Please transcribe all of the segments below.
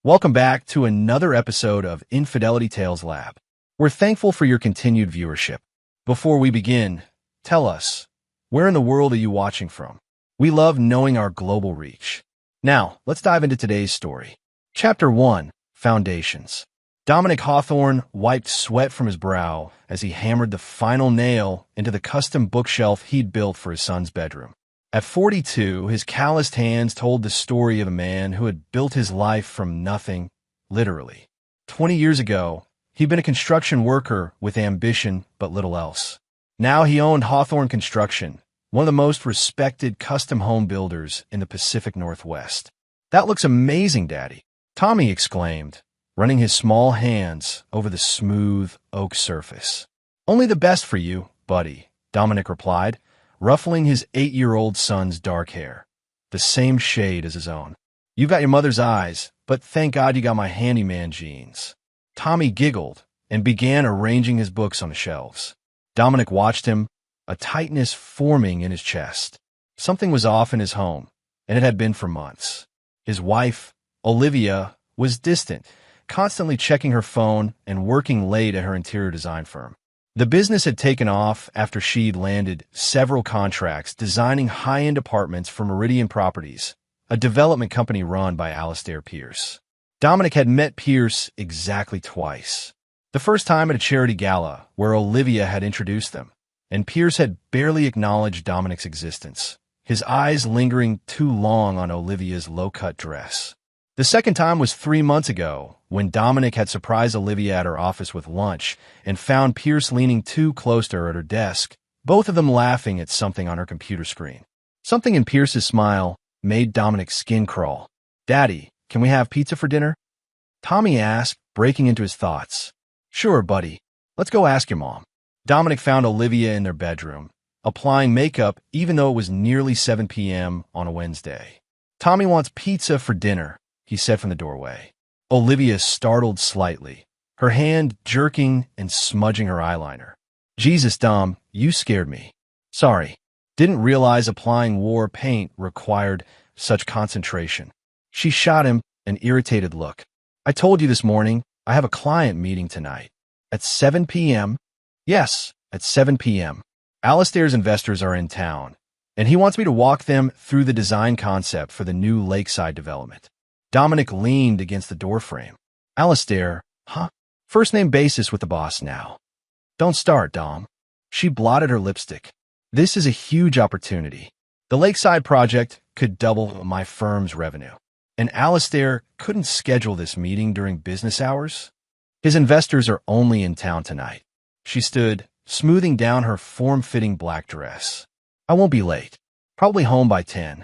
Welcome back to another episode of Infidelity Tales Lab. We're thankful for your continued viewership. Before we begin, tell us, where in the world are you watching from? We love knowing our global reach. Now, let's dive into today's story. Chapter 1, Foundations. Dominic Hawthorne wiped sweat from his brow as he hammered the final nail into the custom bookshelf he'd built for his son's bedroom. At 42, his calloused hands told the story of a man who had built his life from nothing, literally. 20 years ago, he'd been a construction worker with ambition but little else. Now he owned Hawthorne Construction, one of the most respected custom home builders in the Pacific Northwest. "That looks amazing, Daddy," Tommy exclaimed, running his small hands over the smooth oak surface. "Only the best for you, buddy," Dominic replied, ruffling his 8-year-old son's dark hair, the same shade as his own. "You've got your mother's eyes, but thank God you got my handyman genes." Tommy giggled and began arranging his books on the shelves. Dominic watched him, a tightness forming in his chest. Something was off in his home, and it had been for months. His wife, Olivia, was distant, constantly checking her phone and working late at her interior design firm. The business had taken off after she'd landed several contracts designing high-end apartments for Meridian Properties, a development company run by Alastair Pierce. Dominic had met Pierce exactly twice. The first time at a charity gala where Olivia had introduced them, and Pierce had barely acknowledged Dominic's existence, his eyes lingering too long on Olivia's low-cut dress. The second time was 3 months ago, when Dominic had surprised Olivia at her office with lunch and found Pierce leaning too close to her at her desk, both of them laughing at something on her computer screen. Something in Pierce's smile made Dominic's skin crawl. "Daddy, can we have pizza for dinner?" Tommy asked, breaking into his thoughts. "Sure, buddy. Let's go ask your mom." Dominic found Olivia in their bedroom, applying makeup even though it was nearly 7 p.m. on a Wednesday. "Tommy wants pizza for dinner," he said from the doorway. Olivia startled slightly, her hand jerking and smudging her eyeliner. "Jesus, Dom, you scared me. Sorry. Didn't realize applying war paint required such concentration." She shot him an irritated look. "I told you this morning, I have a client meeting tonight. At 7 p.m.? "Yes, at 7 p.m. Alastair's investors are in town, and he wants me to walk them through the design concept for the new lakeside development." Dominic leaned against the doorframe. "Alastair, huh? First name basis with the boss now." "Don't start, Dom." She blotted her lipstick. "This is a huge opportunity. The lakeside project could double my firm's revenue. And Alastair couldn't schedule this meeting during business hours? His investors are only in town tonight." She stood, smoothing down her form-fitting black dress. "I won't be late. Probably home by 10.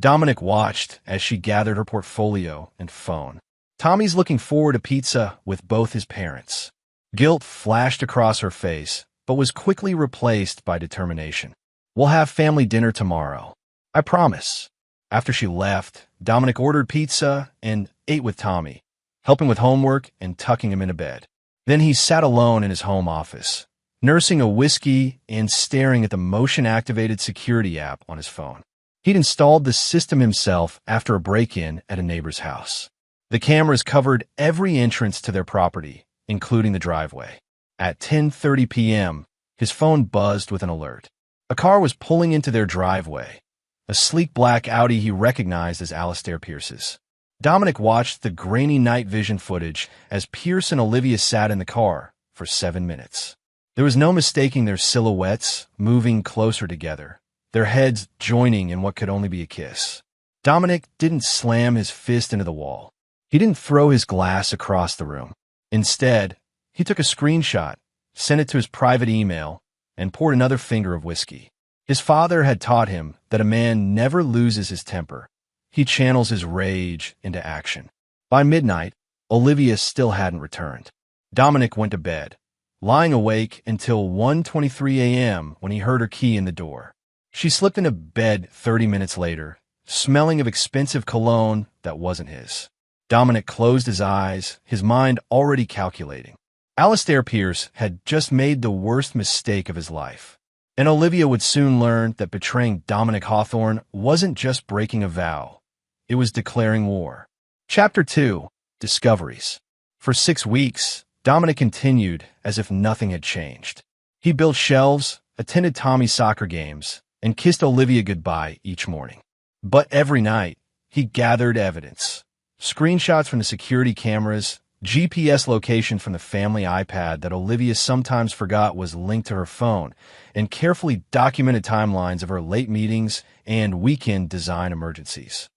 Dominic watched as she gathered her portfolio and phone. Tommy's looking forward to pizza with both his parents. Guilt flashed across her face, but was quickly replaced by determination. "We'll have family dinner tomorrow. I promise." After she left, Dominic ordered pizza and ate with Tommy, helping with homework and tucking him into bed. Then he sat alone in his home office, nursing a whiskey and staring at the motion-activated security app on his phone. He'd installed the system himself after a break-in at a neighbor's house. The cameras covered every entrance to their property, including the driveway. At 10:30 p.m., his phone buzzed with an alert. A car was pulling into their driveway, a sleek black Audi he recognized as Alastair Pierce's. Dominic watched the grainy night vision footage as Pierce and Olivia sat in the car for 7 minutes. There was no mistaking their silhouettes moving closer together, their heads joining in what could only be a kiss. Dominic didn't slam his fist into the wall. He didn't throw his glass across the room. Instead, he took a screenshot, sent it to his private email, and poured another finger of whiskey. His father had taught him that a man never loses his temper. He channels his rage into action. By midnight, Olivia still hadn't returned. Dominic went to bed, lying awake until 1:23 a.m. when he heard her key in the door. She slipped into bed 30 minutes later, smelling of expensive cologne that wasn't his. Dominic closed his eyes, his mind already calculating. Alastair Pierce had just made the worst mistake of his life, and Olivia would soon learn that betraying Dominic Hawthorne wasn't just breaking a vow. It was declaring war. Chapter 2, discoveries. For 6 weeks, Dominic continued as if nothing had changed. He built shelves, attended Tommy's soccer games, and kissed Olivia goodbye each morning. But every night, he gathered evidence. Screenshots from the security cameras, GPS location from the family iPad that Olivia sometimes forgot was linked to her phone, and carefully documented timelines of her late meetings and weekend design emergencies.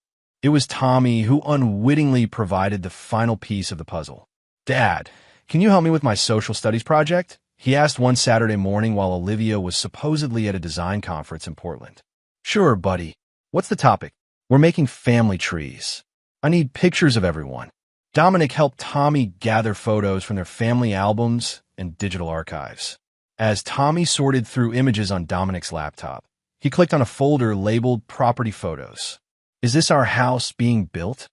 It was Tommy who unwittingly provided the final piece of the puzzle. "Dad, can you help me with my social studies project?" he asked one Saturday morning while Olivia was supposedly at a design conference in Portland. "Sure, buddy. What's the topic?" "We're making family trees. I need pictures of everyone." Dominic helped Tommy gather photos from their family albums and digital archives. As Tommy sorted through images on Dominic's laptop, he clicked on a folder labeled Property Photos. "Is this our house being built?"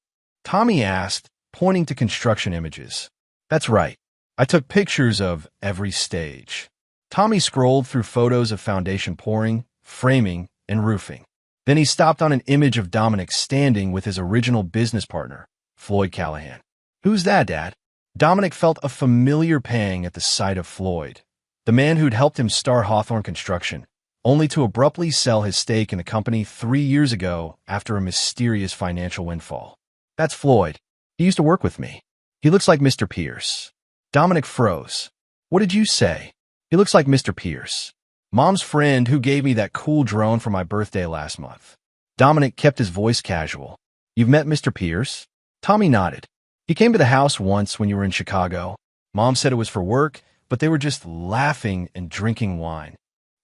Tommy asked, pointing to construction images. "That's right. I took pictures of every stage." Tommy scrolled through photos of foundation pouring, framing, and roofing. Then he stopped on an image of Dominic standing with his original business partner, Floyd Callahan. "Who's that, Dad?" Dominic felt a familiar pang at the sight of Floyd, the man who'd helped him start Hawthorne Construction, only to abruptly sell his stake in the company 3 years ago after a mysterious financial windfall. "That's Floyd. He used to work with me. He looks like Mr. Pierce." Dominic froze. "What did you say?" "He looks like Mr. Pierce. Mom's friend who gave me that cool drone for my birthday last month." Dominic kept his voice casual. "You've met Mr. Pierce?" Tommy nodded. "He came to the house once when you were in Chicago. Mom said it was for work, but they were just laughing and drinking wine."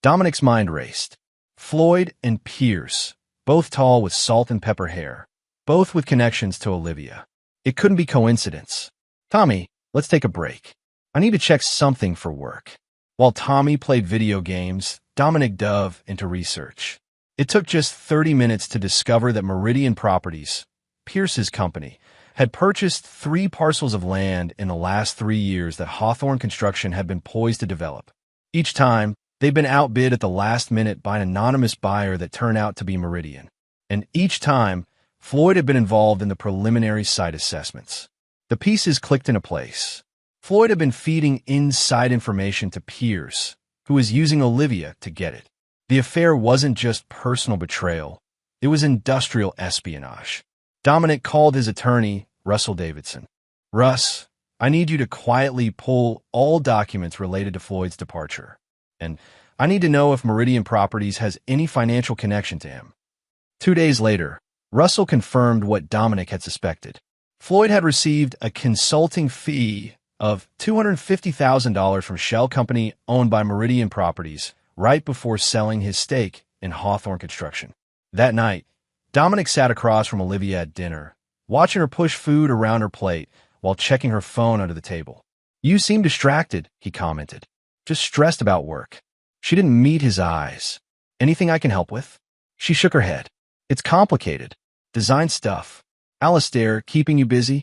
Dominic's mind raced. Floyd and Pierce, both tall with salt and pepper hair, both with connections to Olivia. It couldn't be coincidence. "Tommy, let's take a break. I need to check something for work." While Tommy played video games, Dominic dove into research. It took just 30 minutes to discover that Meridian Properties, Pierce's company, had purchased 3 parcels of land in the last 3 years that Hawthorne Construction had been poised to develop. Each time, they'd been outbid at the last minute by an anonymous buyer that turned out to be Meridian. And each time, Floyd had been involved in the preliminary site assessments. The pieces clicked into place. Floyd had been feeding inside information to Pierce, who was using Olivia to get it. The affair wasn't just personal betrayal. It was industrial espionage. Dominic called his attorney, Russell Davidson. "Russ, I need you to quietly pull all documents related to Floyd's departure. And I need to know if Meridian Properties has any financial connection to him." 2 days later, Russell confirmed what Dominic had suspected. Floyd had received a consulting fee of $250,000 from shell company owned by Meridian Properties right before selling his stake in Hawthorne Construction. That night, Dominic sat across from Olivia at dinner, watching her push food around her plate while checking her phone under the table. "You seem distracted," he commented. "Just stressed about work." She didn't meet his eyes. "Anything I can help with?" She shook her head. "It's complicated. Design stuff. Alistair, keeping you busy?"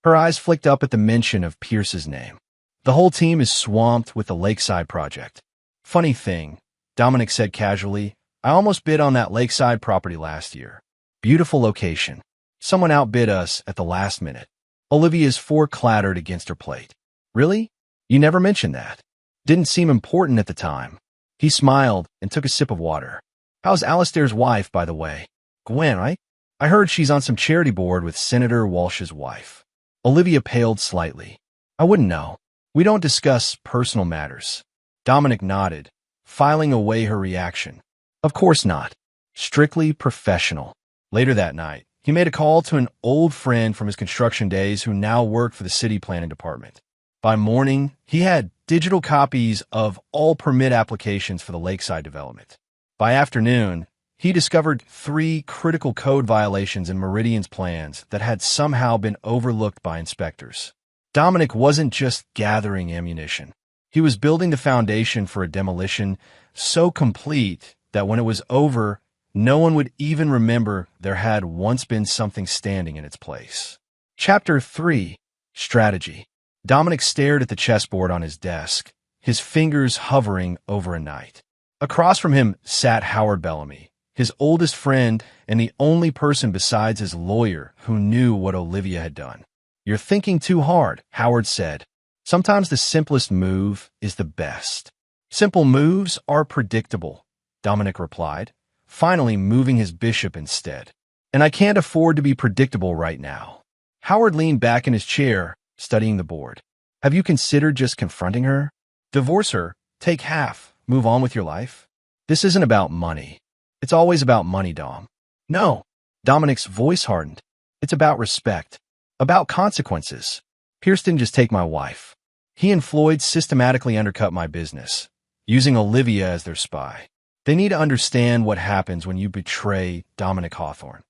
Her eyes flicked up at the mention of Pierce's name. "The whole team is swamped with the Lakeside project." "Funny thing," Dominic said casually, "I almost bid on that Lakeside property last year. Beautiful location. Someone outbid us at the last minute." Olivia's fork clattered against her plate. "Really? You never mentioned that. Didn't seem important at the time." He smiled and took a sip of water. "How's Alistair's wife, by the way? Gwen, right? I heard she's on some charity board with Senator Walsh's wife." Olivia paled slightly. "I wouldn't know. We don't discuss personal matters." Dominic nodded, filing away her reaction. "Of course not. Strictly professional." Later that night, he made a call to an old friend from his construction days who now worked for the city planning department. By morning, he had digital copies of all permit applications for the Lakeside development. By afternoon, he discovered 3 critical code violations in Meridian's plans that had somehow been overlooked by inspectors. Dominic wasn't just gathering ammunition. He was building the foundation for a demolition so complete that when it was over, no one would even remember there had once been something standing in its place. Chapter 3. Strategy. Dominic stared at the chessboard on his desk, his fingers hovering over a knight. Across from him sat Howard Bellamy, his oldest friend and the only person besides his lawyer who knew what Olivia had done. You're thinking too hard, Howard said. Sometimes the simplest move is the best. Simple moves are predictable, Dominic replied, finally moving his bishop instead. And I can't afford to be predictable right now. Howard leaned back in his chair, studying the board. Have you considered just confronting her? Divorce her, take half, move on with your life? This isn't about money. It's always about money, Dom. No. Dominic's voice hardened. It's about respect. About consequences. Pierce didn't just take my wife. He and Floyd systematically undercut my business, using Olivia as their spy. They need to understand what happens when you betray Dominic Hawthorne.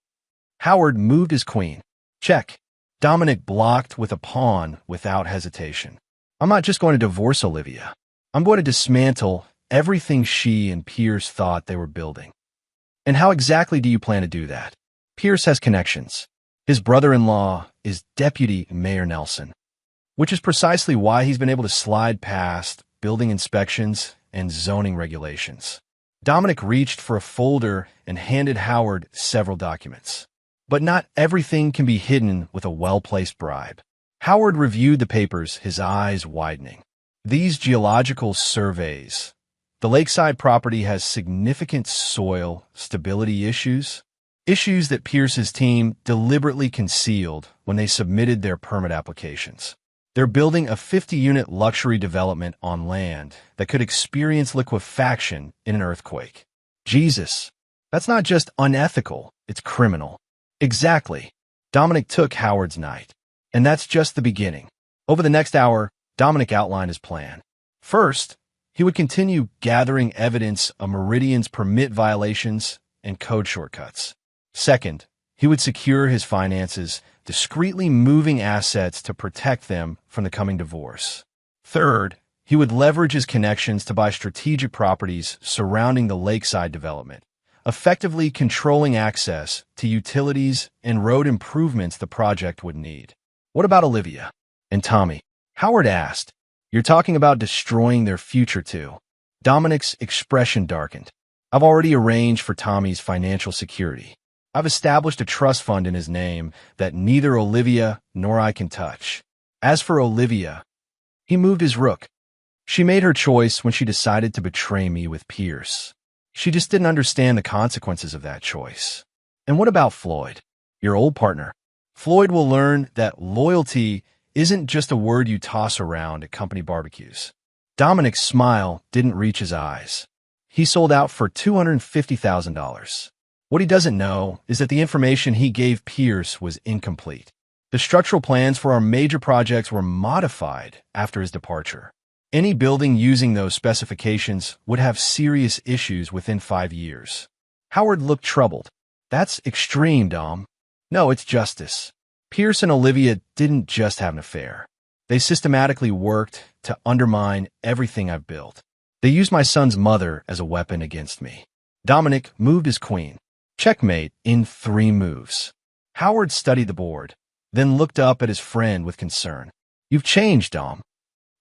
Howard moved his queen. Check. Dominic blocked with a pawn without hesitation. I'm not just going to divorce Olivia. I'm going to dismantle everything she and Pierce thought they were building. And how exactly do you plan to do that? Pierce has connections. His brother-in-law is Deputy Mayor Nelson, which is precisely why he's been able to slide past building inspections and zoning regulations. Dominic reached for a folder and handed Howard several documents. But not everything can be hidden with a well-placed bribe. Howard reviewed the papers, his eyes widening. These geological surveys. The lakeside property has significant soil stability issues that Pierce's team deliberately concealed when they submitted their permit applications. They're building a 50-unit luxury development on land that could experience liquefaction in an earthquake. Jesus, that's not just unethical, it's criminal. Exactly. Dominic took Howard's night. And that's just the beginning. Over the next hour, Dominic outlined his plan. First, he would continue gathering evidence of Meridian's permit violations and code shortcuts. Second, he would secure his finances, discreetly moving assets to protect them from the coming divorce. Third, he would leverage his connections to buy strategic properties surrounding the lakeside development, effectively controlling access to utilities and road improvements the project would need. What about Olivia and Tommy? Howard asked. You're talking about destroying their future too. Dominic's expression darkened. I've already arranged for Tommy's financial security. I've established a trust fund in his name that neither Olivia nor I can touch. As for Olivia, he moved his rook. She made her choice when she decided to betray me with Pierce. She just didn't understand the consequences of that choice. And what about Floyd, your old partner? Floyd will learn that loyalty isn't just a word you toss around at company barbecues. Dominic's smile didn't reach his eyes. He sold out for $250,000. What he doesn't know is that the information he gave Pierce was incomplete. The structural plans for our major projects were modified after his departure. Any building using those specifications would have serious issues within 5 years. Howard looked troubled. That's extreme, Dom. No, it's justice. Pierce and Olivia didn't just have an affair. They systematically worked to undermine everything I've built. They used my son's mother as a weapon against me. Dominic moved his queen. Checkmate in 3 moves. Howard studied the board, then looked up at his friend with concern. You've changed, Dom.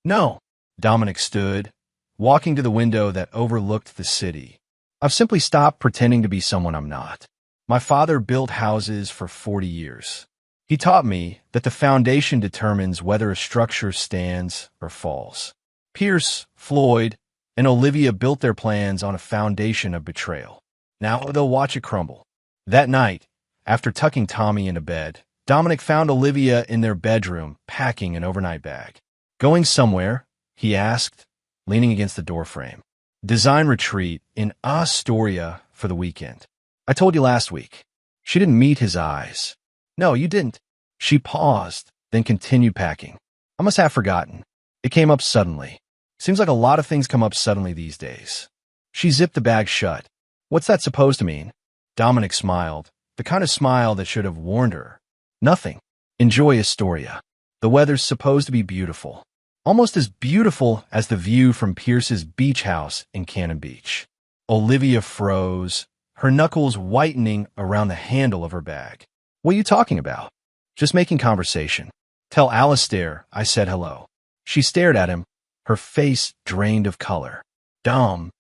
No. Dominic stood, walking to the window that overlooked the city. I've simply stopped pretending to be someone I'm not. My father built houses for 40 years. He taught me that the foundation determines whether a structure stands or falls. Pierce, Floyd, and Olivia built their plans on a foundation of betrayal. Now they'll watch it crumble. That night, after tucking Tommy into bed, Dominic found Olivia in their bedroom, packing an overnight bag. Going somewhere? He asked, leaning against the doorframe. Design retreat in Astoria for the weekend. I told you last week. She didn't meet his eyes. No, you didn't. She paused, then continued packing. I must have forgotten. It came up suddenly. Seems like a lot of things come up suddenly these days. She zipped the bag shut. What's that supposed to mean? Dominic smiled, the kind of smile that should have warned her. Nothing. Enjoy Astoria. The weather's supposed to be beautiful. Almost as beautiful as the view from Pierce's beach house in Cannon Beach. Olivia froze, her knuckles whitening around the handle of her bag. What are you talking about? Just making conversation. Tell Alistair I said hello. She stared at him, her face drained of color. Dom,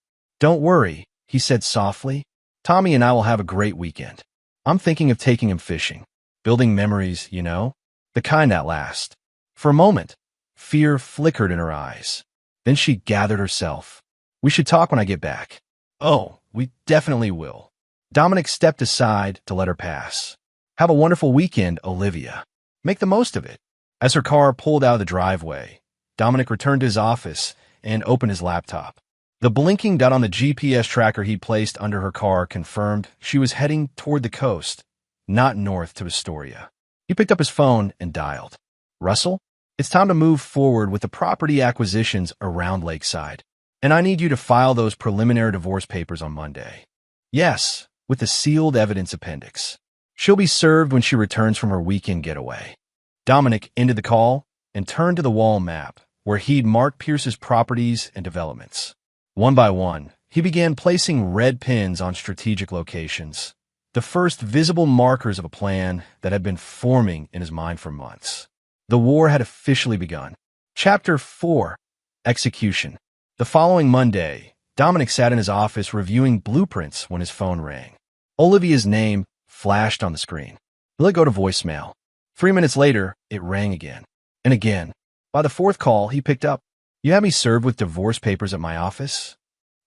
don't worry, he said softly. Tommy and I will have a great weekend. I'm thinking of taking him fishing. Building memories, you know? the kind that last. For a moment, fear flickered in her eyes. Then she gathered herself. We should talk when I get back. Oh, we definitely will. Dominic stepped aside to let her pass. Have a wonderful weekend, Olivia. Make the most of it. As her car pulled out of the driveway, Dominic returned to his office and opened his laptop. The blinking dot on the GPS tracker he'd placed under her car confirmed she was heading toward the coast, not north to Astoria. He picked up his phone and dialed. Russell, it's time to move forward with the property acquisitions around Lakeside, and I need you to file those preliminary divorce papers on Monday. Yes, with the sealed evidence appendix. She'll be served when she returns from her weekend getaway. Dominic ended the call and turned to the wall map, where he'd marked Pierce's properties and developments. One by one, he began placing red pins on strategic locations, the first visible markers of a plan that had been forming in his mind for months. The war had officially begun. Chapter 4. Execution. The following Monday, Dominic sat in his office reviewing blueprints when his phone rang. Olivia's name flashed on the screen. He let go to voicemail. 3 minutes later, it rang again. And again. By the fourth call, he picked up. You had me served with divorce papers at my office?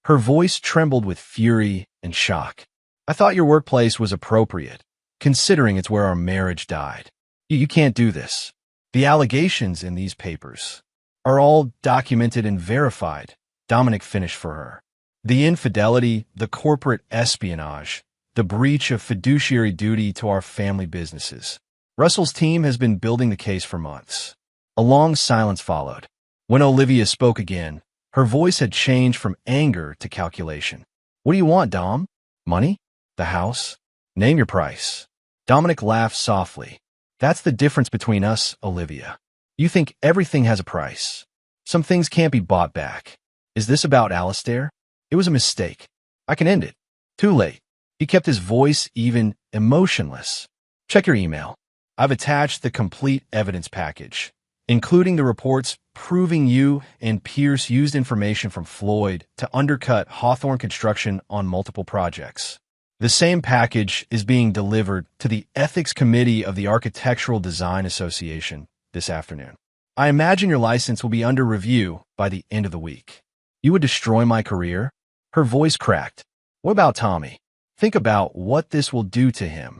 Her voice trembled with fury and shock. I thought your workplace was appropriate, considering it's where our marriage died. You can't do this. The allegations in these papers are all documented and verified, Dominic finished for her. The infidelity, the corporate espionage, the breach of fiduciary duty to our family businesses. Russell's team has been building the case for months. A long silence followed. When Olivia spoke again, her voice had changed from anger to calculation. What do you want, Dom? Money? The house? Name your price. Dominic laughed softly. That's the difference between us, Olivia. You think everything has a price. Some things can't be bought back. Is this about Alistair? It was a mistake. I can end it. Too late. He kept his voice even, emotionless. Check your email. I've attached the complete evidence package, including the reports proving you and Pierce used information from Floyd to undercut Hawthorne construction on multiple projects. The same package is being delivered to the Ethics Committee of the Architectural Design Association this afternoon. I imagine your license will be under review by the end of the week. You would destroy my career? Her voice cracked. What about Tommy? Think about what this will do to him.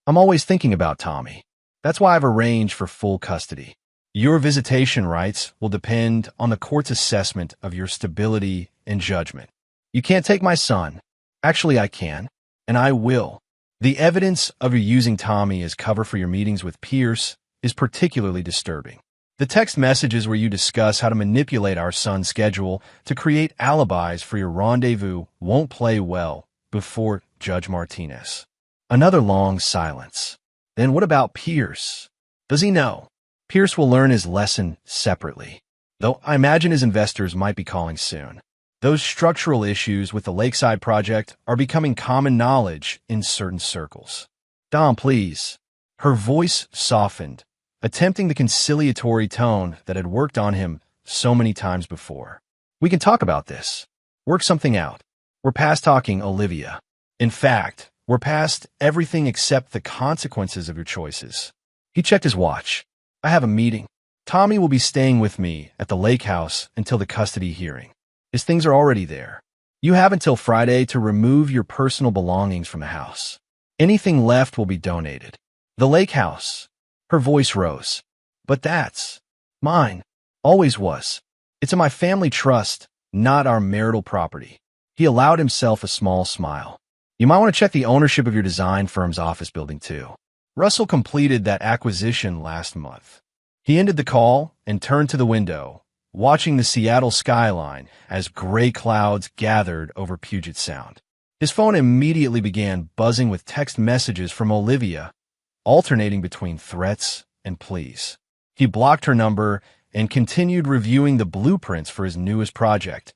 I'm always thinking about Tommy. That's why I've arranged for full custody. Your visitation rights will depend on the court's assessment of your stability and judgment. You can't take my son. Actually, I can, and I will. The evidence of you using Tommy as cover for your meetings with Pierce is particularly disturbing. The text messages where you discuss how to manipulate our son's schedule to create alibis for your rendezvous won't play well before Judge Martinez. Another long silence. Then what about Pierce? Does he know? Pierce will learn his lesson separately, though I imagine his investors might be calling soon. Those structural issues with the Lakeside project are becoming common knowledge in certain circles. Dom, please. Her voice softened, attempting the conciliatory tone that had worked on him so many times before. We can talk about this. Work something out. We're past talking, Olivia. In fact, we're past everything except the consequences of your choices. He checked his watch. I have a meeting. Tommy will be staying with me at the lake house until the custody hearing. His things are already there. You have until Friday to remove your personal belongings from the house. Anything left will be donated. The lake house. Her voice rose. But that's mine. Always was. It's in my family trust, not our marital property. He allowed himself a small smile. You might want to check the ownership of your design firm's office building, too. Russell completed that acquisition last month. He ended the call and turned to the window, watching the Seattle skyline as gray clouds gathered over Puget Sound. His phone immediately began buzzing with text messages from Olivia, alternating between threats and pleas. He blocked her number and continued reviewing the blueprints for his newest project,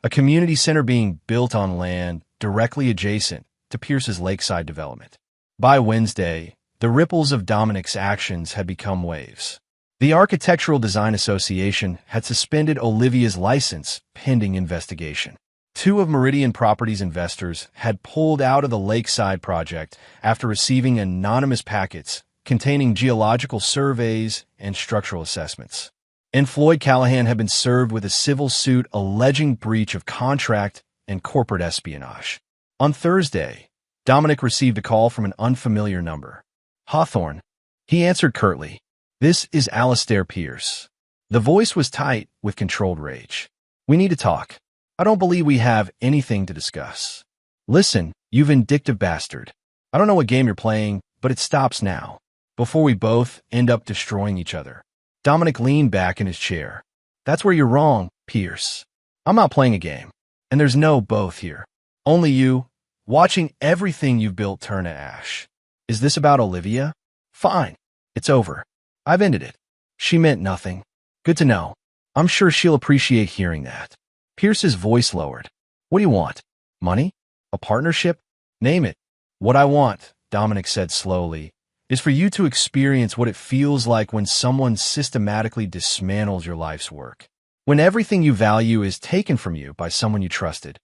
a community center being built on land directly adjacent to Pierce's Lakeside development. By Wednesday, the ripples of Dominic's actions had become waves. The Architectural Design Association had suspended Olivia's license pending investigation. 2 of Meridian Properties' investors had pulled out of the Lakeside project after receiving anonymous packets containing geological surveys and structural assessments. And Floyd Callahan had been served with a civil suit alleging breach of contract and corporate espionage. On Thursday, Dominic received a call from an unfamiliar number. Hawthorne. He answered curtly. This is Alistair Pierce. The voice was tight with controlled rage. We need to talk. I don't believe we have anything to discuss. Listen, you vindictive bastard. I don't know what game you're playing, but it stops now, before we both end up destroying each other. Dominic leaned back in his chair. That's where you're wrong, Pierce. I'm not playing a game, and there's no both here. Only you, watching everything you've built turn to ash. Is this about Olivia? Fine. It's over. I've ended it. She meant nothing. Good to know. I'm sure she'll appreciate hearing that. Pierce's voice lowered. What do you want? Money? A partnership? Name it. What I want, Dominic said slowly, is for you to experience what it feels like when someone systematically dismantles your life's work. When everything you value is taken from you by someone you trusted.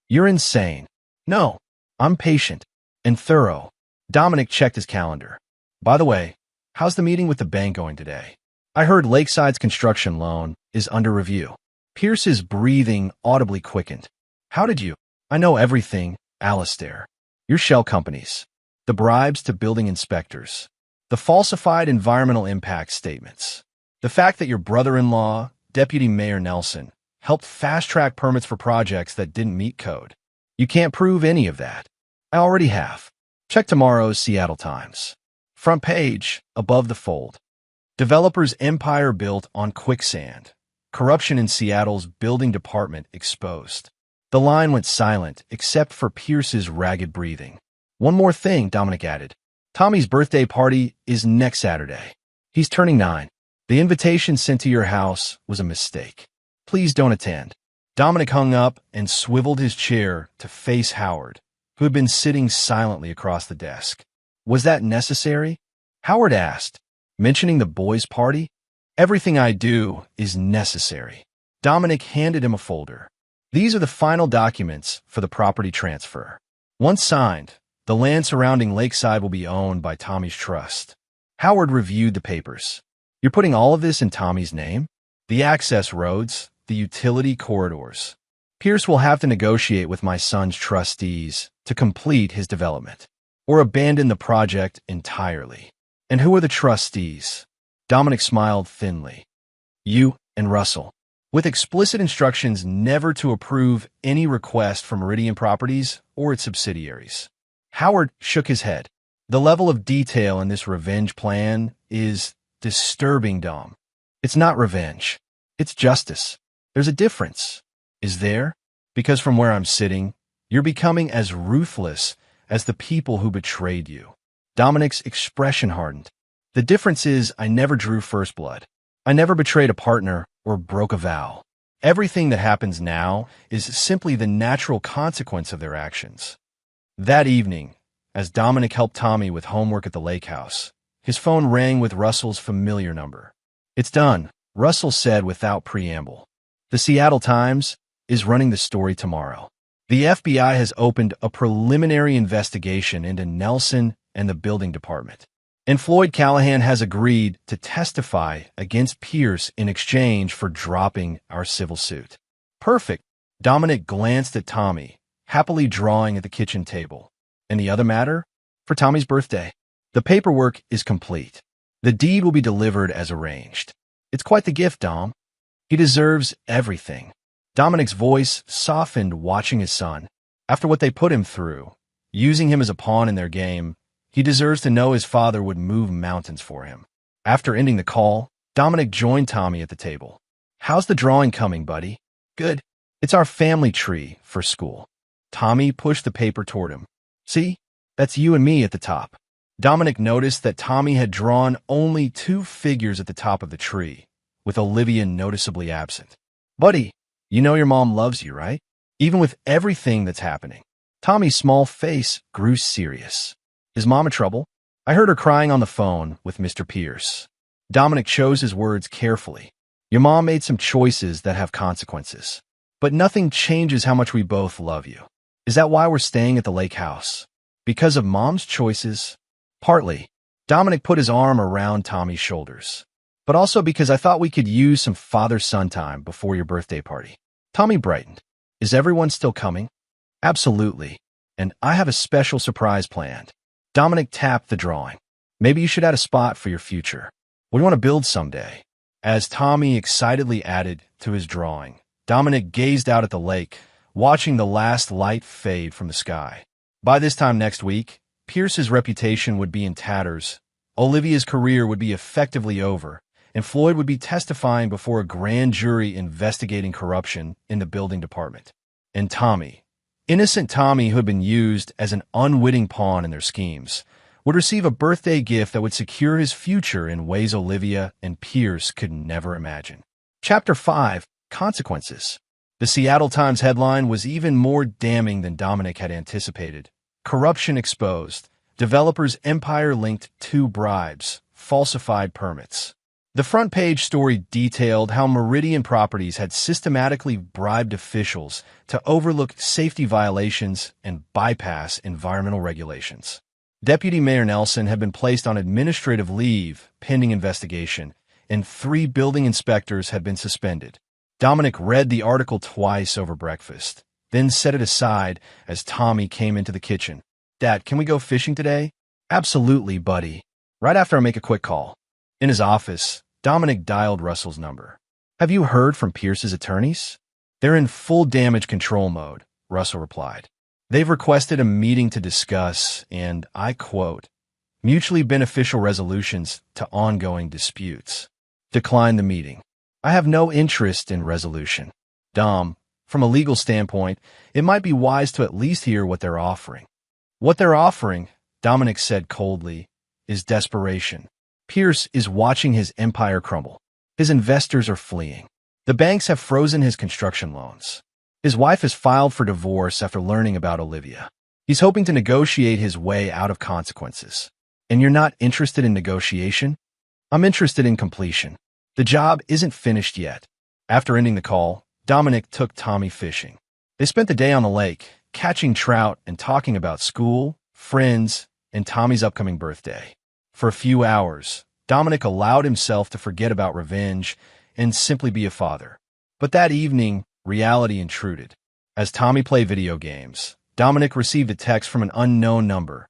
You're insane. No, I'm patient and thorough. Dominic checked his calendar. By the way, how's the meeting with the bank going today? I heard Lakeside's construction loan is under review. Pierce's breathing audibly quickened. How did you? I know everything, Alistair. Your shell companies. The bribes to building inspectors. The falsified environmental impact statements. The fact that your brother-in-law, Deputy Mayor Nelson, helped fast-track permits for projects that didn't meet code. You can't prove any of that. I already have. Check tomorrow's Seattle Times. Front page, above the fold. Developers' empire built on quicksand. Corruption in Seattle's building department exposed. The line went silent, except for Pierce's ragged breathing. One more thing, Dominic added. Tommy's birthday party is next Saturday. He's turning 9. The invitation sent to your house was a mistake. Please don't attend. Dominic hung up and swiveled his chair to face Howard, who had been sitting silently across the desk. Was that necessary? Howard asked, mentioning the boys' party. Everything I do is necessary. Dominic handed him a folder. These are the final documents for the property transfer. Once signed, the land surrounding Lakeside will be owned by Tommy's trust. Howard reviewed the papers. You're putting all of this in Tommy's name? The access roads, the utility corridors. Pierce will have to negotiate with my son's trustees to complete his development, or abandon the project entirely. And who are the trustees? Dominic smiled thinly. You and Russell, with explicit instructions never to approve any request from Meridian Properties or its subsidiaries. Howard shook his head. The level of detail in this revenge plan is disturbing, Dom. It's not revenge. It's justice. There's a difference. Is there? Because from where I'm sitting, you're becoming as ruthless as the people who betrayed you. Dominic's expression hardened. The difference is I never drew first blood. I never betrayed a partner or broke a vow. Everything that happens now is simply the natural consequence of their actions. That evening, as Dominic helped Tommy with homework at the lake house, his phone rang with Russell's familiar number. It's done, Russell said without preamble. The Seattle Times is running the story tomorrow. The FBI has opened a preliminary investigation into Nelson and the building department. And Floyd Callahan has agreed to testify against Pierce in exchange for dropping our civil suit. Perfect. Dominic glanced at Tommy, happily drawing at the kitchen table. And the other matter? For Tommy's birthday. The paperwork is complete. The deed will be delivered as arranged. It's quite the gift, Dom. He deserves everything. Dominic's voice softened watching his son. After what they put him through, using him as a pawn in their game, he deserves to know his father would move mountains for him. After ending the call, Dominic joined Tommy at the table. How's the drawing coming, buddy? Good. It's our family tree for school. Tommy pushed the paper toward him. See? That's you and me at the top. Dominic noticed that Tommy had drawn only 2 figures at the top of the tree, with Olivia noticeably absent. Buddy, you know your mom loves you, right? Even with everything that's happening. Tommy's small face grew serious. Is Mom in trouble? I heard her crying on the phone with Mr. Pierce. Dominic chose his words carefully. Your mom made some choices that have consequences. But nothing changes how much we both love you. Is that why we're staying at the lake house? Because of Mom's choices? Partly. Dominic put his arm around Tommy's shoulders. But also because I thought we could use some father-son time before your birthday party. Tommy brightened. Is everyone still coming? Absolutely. And I have a special surprise planned. Dominic tapped the drawing. Maybe you should add a spot for your future. We want to build someday. As Tommy excitedly added to his drawing, Dominic gazed out at the lake, watching the last light fade from the sky. By this time next week, Pierce's reputation would be in tatters, Olivia's career would be effectively over, and Floyd would be testifying before a grand jury investigating corruption in the building department. And Tommy, innocent Tommy who had been used as an unwitting pawn in their schemes, would receive a birthday gift that would secure his future in ways Olivia and Pierce could never imagine. Chapter 5, Consequences. The Seattle Times headline was even more damning than Dominic had anticipated. Corruption exposed. Developers' empire linked to bribes, falsified permits. The front page story detailed how Meridian Properties had systematically bribed officials to overlook safety violations and bypass environmental regulations. Deputy Mayor Nelson had been placed on administrative leave pending investigation, and 3 building inspectors had been suspended. Dominic read the article twice over breakfast, then set it aside as Tommy came into the kitchen. Dad, can we go fishing today? Absolutely, buddy. Right after I make a quick call. In his office, Dominic dialed Russell's number. Have you heard from Pierce's attorneys? They're in full damage control mode, Russell replied. They've requested a meeting to discuss, and I quote, mutually beneficial resolutions to ongoing disputes. Decline the meeting. I have no interest in resolution. Dom, from a legal standpoint, it might be wise to at least hear what they're offering. What they're offering, Dominic said coldly, is desperation. Pierce is watching his empire crumble. His investors are fleeing. The banks have frozen his construction loans. His wife has filed for divorce after learning about Olivia. He's hoping to negotiate his way out of consequences. And you're not interested in negotiation? I'm interested in completion. The job isn't finished yet. After ending the call, Dominic took Tommy fishing. They spent the day on the lake, catching trout and talking about school, friends, and Tommy's upcoming birthday. For a few hours, Dominic allowed himself to forget about revenge and simply be a father. But that evening, reality intruded. As Tommy played video games, Dominic received a text from an unknown number.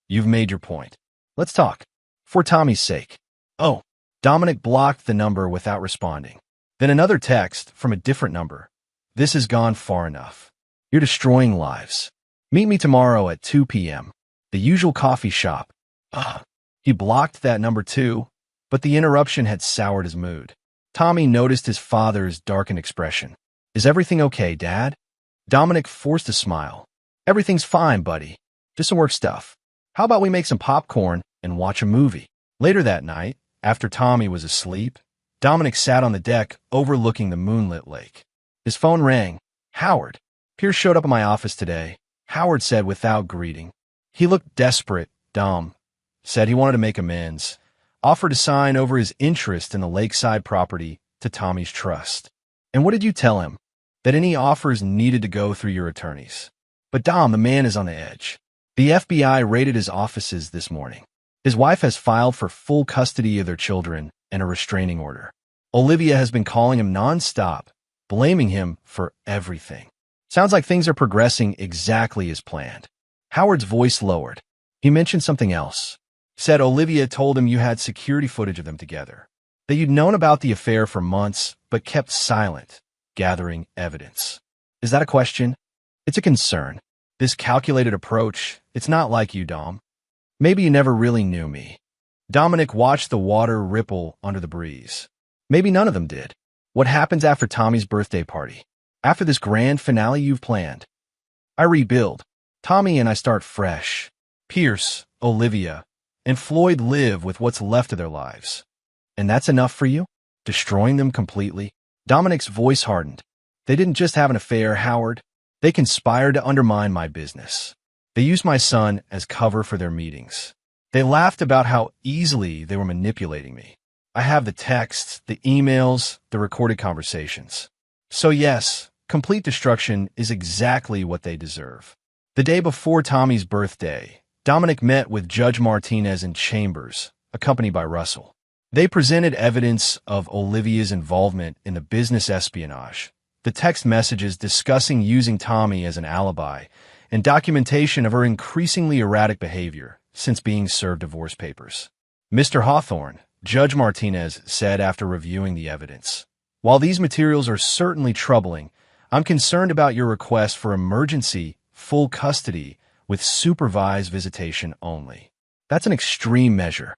You've made your point. Let's talk. For Tommy's sake. Oh. Dominic blocked the number without responding. Then another text from a different number. This has gone far enough. You're destroying lives. Meet me tomorrow at 2 p.m. The usual coffee shop. He blocked that number too, but the interruption had soured his mood. Tommy noticed his father's darkened expression. Is everything okay, Dad? Dominic forced a smile. Everything's fine, buddy. Just some work stuff. How about we make some popcorn and watch a movie? Later that night, after Tommy was asleep, Dominic sat on the deck overlooking the moonlit lake. His phone rang. Howard. Pierce showed up in my office today, Howard said without greeting. He looked desperate, Dom. Said he wanted to make amends. Offered to sign over his interest in the lakeside property to Tommy's trust. And what did you tell him? That any offers needed to go through your attorneys. But Dom, the man is on the edge. The FBI raided his offices this morning. His wife has filed for full custody of their children and a restraining order. Olivia has been calling him nonstop, blaming him for everything. Sounds like things are progressing exactly as planned. Howard's voice lowered. He mentioned something else. Said Olivia told him you had security footage of them together. That you'd known about the affair for months, but kept silent, gathering evidence. Is that a question? It's a concern. This calculated approach, it's not like you, Dom. Maybe you never really knew me. Dominic watched the water ripple under the breeze. Maybe none of them did. What happens after Tommy's birthday party? After this grand finale you've planned? I rebuild. Tommy and I start fresh. Pierce, Olivia, and Floyd live with what's left of their lives. And that's enough for you? Destroying them completely? Dominic's voice hardened. They didn't just have an affair, Howard. They conspired to undermine my business. They used my son as cover for their meetings. They laughed about how easily they were manipulating me. I have the texts, the emails, the recorded conversations. So yes, complete destruction is exactly what they deserve. The day before Tommy's birthday, Dominic met with Judge Martinez in chambers, accompanied by Russell. They presented evidence of Olivia's involvement in the business espionage, the text messages discussing using Tommy as an alibi, and documentation of her increasingly erratic behavior since being served divorce papers. Mr. Hawthorne, Judge Martinez said after reviewing the evidence, "While these materials are certainly troubling, I'm concerned about your request for emergency, full custody with supervised visitation only. That's an extreme measure."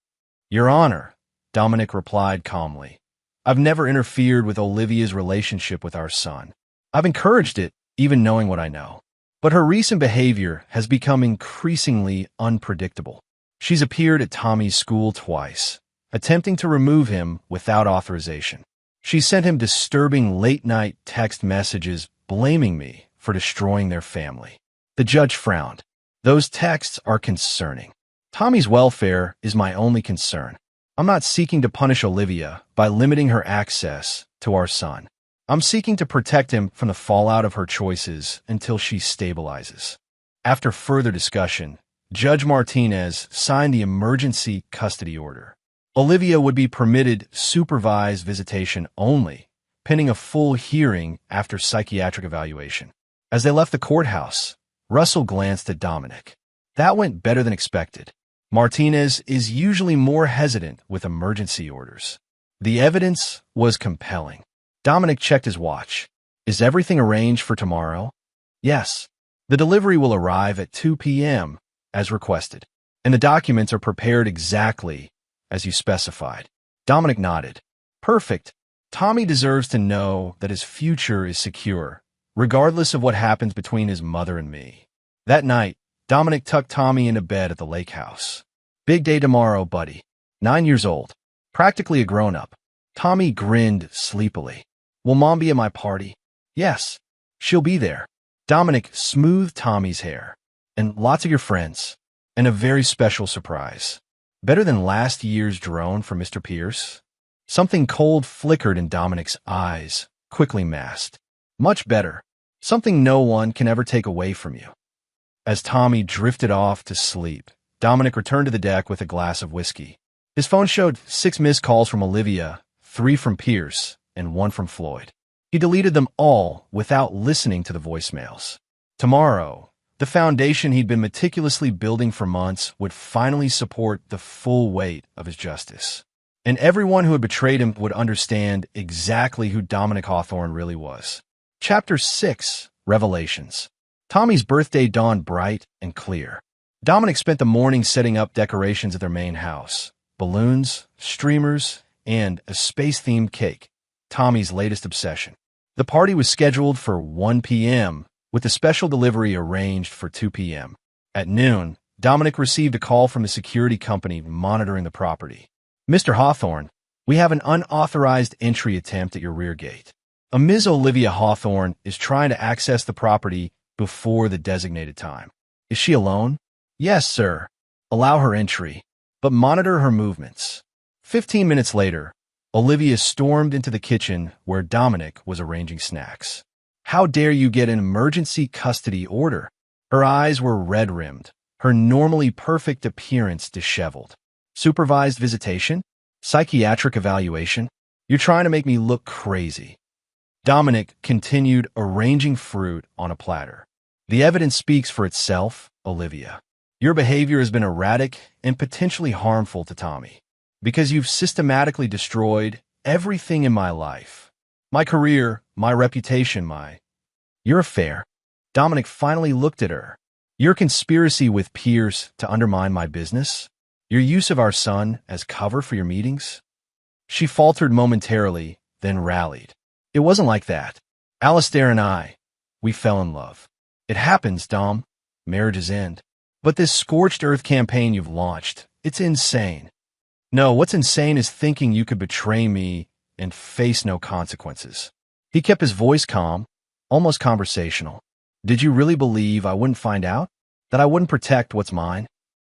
"Your Honor," Dominic replied calmly, "I've never interfered with Olivia's relationship with our son. I've encouraged it, even knowing what I know. But her recent behavior has become increasingly unpredictable. She's appeared at Tommy's school twice, attempting to remove him without authorization. She sent him disturbing late-night text messages blaming me for destroying their family." The judge frowned. "Those texts are concerning. Tommy's welfare is my only concern. I'm not seeking to punish Olivia by limiting her access to our son. I'm seeking to protect him from the fallout of her choices until she stabilizes." After further discussion, Judge Martinez signed the emergency custody order. Olivia would be permitted supervised visitation only, pending a full hearing after psychiatric evaluation. As they left the courthouse, Russell glanced at Dominic. "That went better than expected. Martinez is usually more hesitant with emergency orders." The evidence was compelling. Dominic checked his watch. "Is everything arranged for tomorrow?" "Yes. The delivery will arrive at 2 p.m., as requested, and the documents are prepared exactly as you specified." Dominic nodded. "Perfect. Tommy deserves to know that his future is secure, regardless of what happens between his mother and me." That night, Dominic tucked Tommy into bed at the lake house. "Big day tomorrow, buddy. 9 years old. Practically a grown-up." Tommy grinned sleepily. "Will Mom be at my party?" "Yes, she'll be there." Dominic smoothed Tommy's hair. "And lots of your friends. And a very special surprise. Better than last year's drone from Mr. Pierce?" Something cold flickered in Dominic's eyes, quickly masked. "Much better. Something no one can ever take away from you." As Tommy drifted off to sleep, Dominic returned to the deck with a glass of whiskey. His phone showed 6 missed calls from Olivia, 3 from Pierce, and 1 from Floyd. He deleted them all without listening to the voicemails. Tomorrow, the foundation he'd been meticulously building for months would finally support the full weight of his justice. And everyone who had betrayed him would understand exactly who Dominic Hawthorne really was. Chapter 6, Revelations. Tommy's birthday dawned bright and clear. Dominic spent the morning setting up decorations at their main house. Balloons, streamers, and a space-themed cake, Tommy's latest obsession. The party was scheduled for 1 p.m., with the special delivery arranged for 2 p.m. At noon, Dominic received a call from the security company monitoring the property. "Mr. Hawthorne, we have an unauthorized entry attempt at your rear gate. A Ms. Olivia Hawthorne is trying to access the property before the designated time." "Is she alone?" "Yes, sir. Allow her entry, but monitor her movements." 15 minutes later, Olivia stormed into the kitchen where Dominic was arranging snacks. "How dare you get an emergency custody order?" Her eyes were red-rimmed, her normally perfect appearance disheveled. "Supervised visitation? Psychiatric evaluation? You're trying to make me look crazy." Dominic continued arranging fruit on a platter. "The evidence speaks for itself, Olivia. Your behavior has been erratic and potentially harmful to Tommy, because you've systematically destroyed everything in my life. My career, my reputation, your affair." Dominic finally looked at her. "Your conspiracy with Pierce to undermine my business? Your use of our son as cover for your meetings?" She faltered momentarily, then rallied. "It wasn't like that. Alistair and we fell in love. It happens, Dom. Marriages end. But this scorched earth campaign you've launched, it's insane. No, what's insane is thinking you could betray me and face no consequences." He kept his voice calm, almost conversational. "Did you really believe I wouldn't find out? That I wouldn't protect what's mine?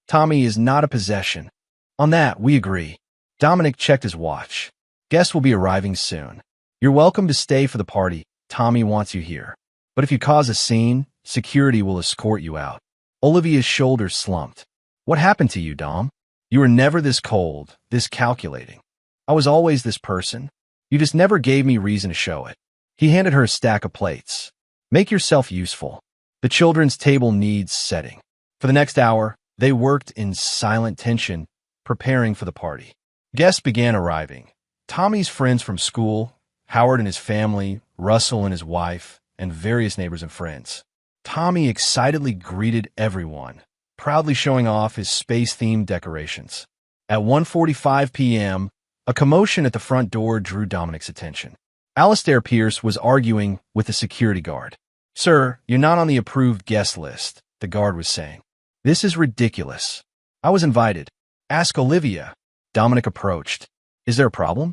Tommy is not a possession. On that, we agree." Dominic checked his watch. "Guests will be arriving soon. You're welcome to stay for the party. Tommy wants you here. But if you cause a scene, security will escort you out." Olivia's shoulders slumped. "What happened to you, Dom? You were never this cold, this calculating. I was always this person. You just never gave me reason to show it. He handed her a stack of plates. Make yourself useful. The children's table needs setting. For the next hour, they worked in silent tension, preparing for the party. Guests began arriving. Tommy's friends from school, Howard and his family, Russell and his wife, and various neighbors and friends. Tommy excitedly greeted everyone, proudly showing off his space-themed decorations. At 1:45 p.m., a commotion at the front door drew Dominic's attention. Alistair Pierce was arguing with the security guard. "Sir, you're not on the approved guest list," the guard was saying. "This is ridiculous. I was invited. Ask Olivia." Dominic approached. "Is there a problem?"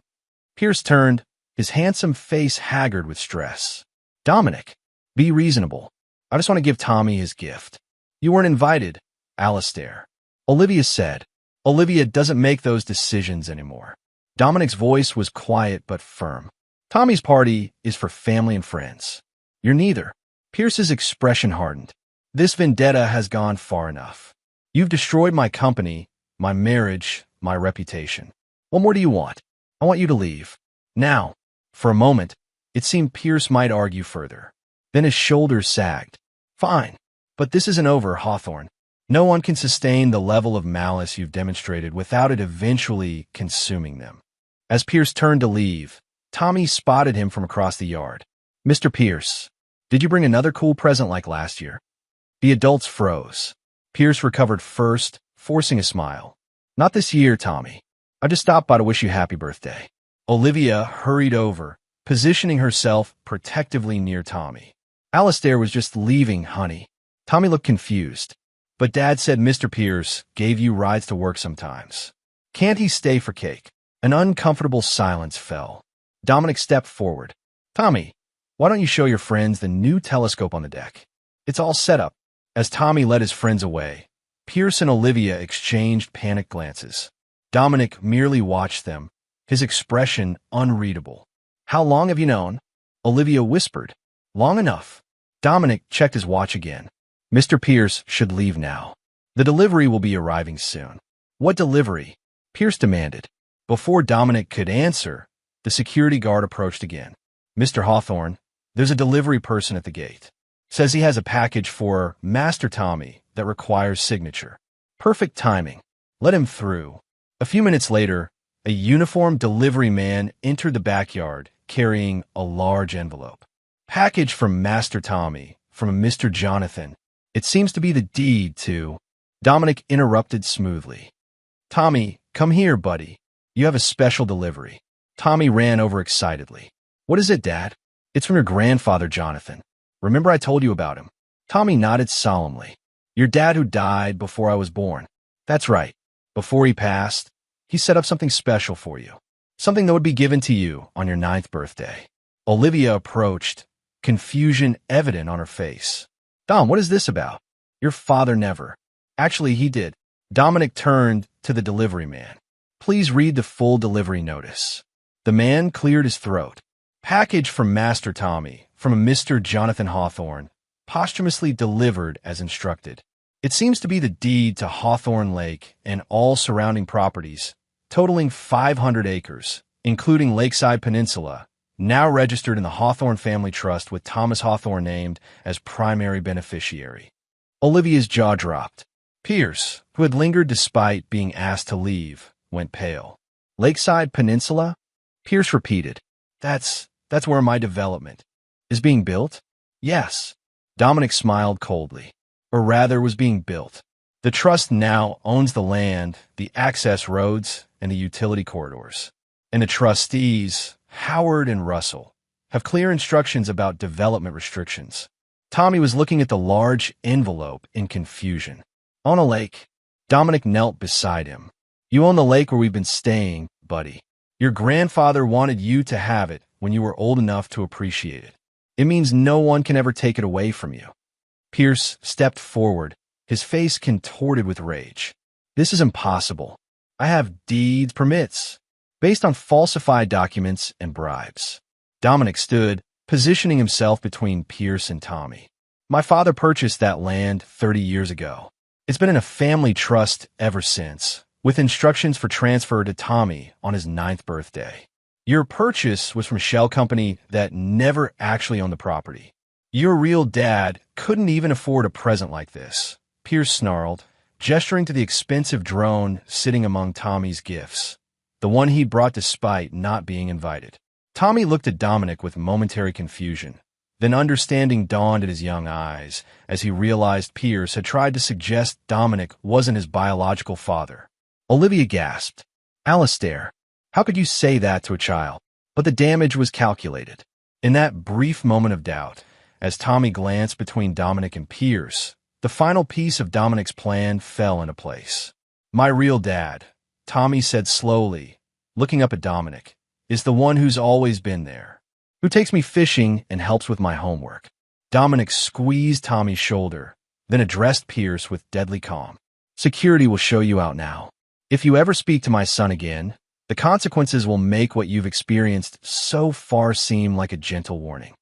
Pierce turned, his handsome face haggard with stress. "Dominic, be reasonable. I just want to give Tommy his gift." "You weren't invited, Alistair," Olivia said. "Olivia doesn't make those decisions anymore." Dominic's voice was quiet but firm. "Tommy's party is for family and friends. You're neither." Pierce's expression hardened. "This vendetta has gone far enough. You've destroyed my company, my marriage, my reputation. What more do you want? I want you to leave. Now." For a moment, it seemed Pierce might argue further. Then his shoulders sagged. "Fine, but this isn't over, Hawthorne. No one can sustain the level of malice you've demonstrated without it eventually consuming them." As Pierce turned to leave, Tommy spotted him from across the yard. "Mr. Pierce, did you bring another cool present like last year?" The adults froze. Pierce recovered first, forcing a smile. "Not this year, Tommy. I just stopped by to wish you happy birthday." Olivia hurried over, positioning herself protectively near Tommy. "Alistair was just leaving, honey." Tommy looked confused. "But Dad said Mr. Pierce gave you rides to work sometimes. Can't he stay for cake?" An uncomfortable silence fell. Dominic stepped forward. "Tommy, why don't you show your friends the new telescope on the deck? It's all set up." As Tommy led his friends away, Pierce and Olivia exchanged panicked glances. Dominic merely watched them, his expression unreadable. "How long have you known?" Olivia whispered. "Long enough." Dominic checked his watch again. "Mr. Pierce should leave now. The delivery will be arriving soon." "What delivery?" Pierce demanded. Before Dominic could answer, the security guard approached again. "Mr. Hawthorne, there's a delivery person at the gate. Says he has a package for Master Tommy that requires signature." Perfect timing. "Let him through." A few minutes later, a uniformed delivery man entered the backyard carrying a large envelope. "Package from Master Tommy, from a Mr. Jonathan. It seems to be the deed to—" Dominic interrupted smoothly. "Tommy, come here, buddy. You have a special delivery." Tommy ran over excitedly. "What is it, Dad?" "It's from your grandfather, Jonathan. Remember I told you about him?" Tommy nodded solemnly. "Your dad who died before I was born." "That's right. Before he passed, he set up something special for you. Something that would be given to you on your 9th birthday." Olivia approached, confusion evident on her face. "Dom, what is this about?" "Your father never." "Actually, he did." Dominic turned to the delivery man. "Please read the full delivery notice." The man cleared his throat. "Package from Master Tommy, from a Mr. Jonathan Hawthorne, posthumously delivered as instructed. It seems to be the deed to Hawthorne Lake and all surrounding properties, totaling 500 acres, including Lakeside Peninsula, now registered in the Hawthorne Family Trust with Thomas Hawthorne named as primary beneficiary." Olivia's jaw dropped. Pierce, who had lingered despite being asked to leave, went pale. "Lakeside Peninsula?" Pierce repeated. That's where my development is being built?" "Yes." Dominic smiled coldly. "Or rather, was being built. The trust now owns the land, the access roads, and the utility corridors. And the trustees, Howard and Russell, have clear instructions about development restrictions." Tommy was looking at the large envelope in confusion. "On a lake." Dominic knelt beside him. "You own the lake where we've been staying, buddy. Your grandfather wanted you to have it when you were old enough to appreciate it. It means no one can ever take it away from you." Pierce stepped forward, his face contorted with rage. "This is impossible. I have deeds, permits, based on falsified documents and bribes." Dominic stood, positioning himself between Pierce and Tommy. "My father purchased that land 30 years ago. It's been in a family trust ever since, with instructions for transfer to Tommy on his 9th birthday. Your purchase was from a shell company that never actually owned the property. Your real dad couldn't even afford a present like this, Pierce snarled, gesturing to the expensive drone sitting among Tommy's gifts, the one he'd brought despite not being invited. Tommy looked at Dominic with momentary confusion. Then understanding dawned in his young eyes as he realized Pierce had tried to suggest Dominic wasn't his biological father. Olivia gasped. Alistair, how could you say that to a child? But the damage was calculated. In that brief moment of doubt, as Tommy glanced between Dominic and Pierce, the final piece of Dominic's plan fell into place. My real dad, Tommy said slowly, looking up at Dominic, is the one who's always been there, who takes me fishing and helps with my homework. Dominic squeezed Tommy's shoulder, then addressed Pierce with deadly calm. Security will show you out now. If you ever speak to my son again, the consequences will make what you've experienced so far seem like a gentle warning.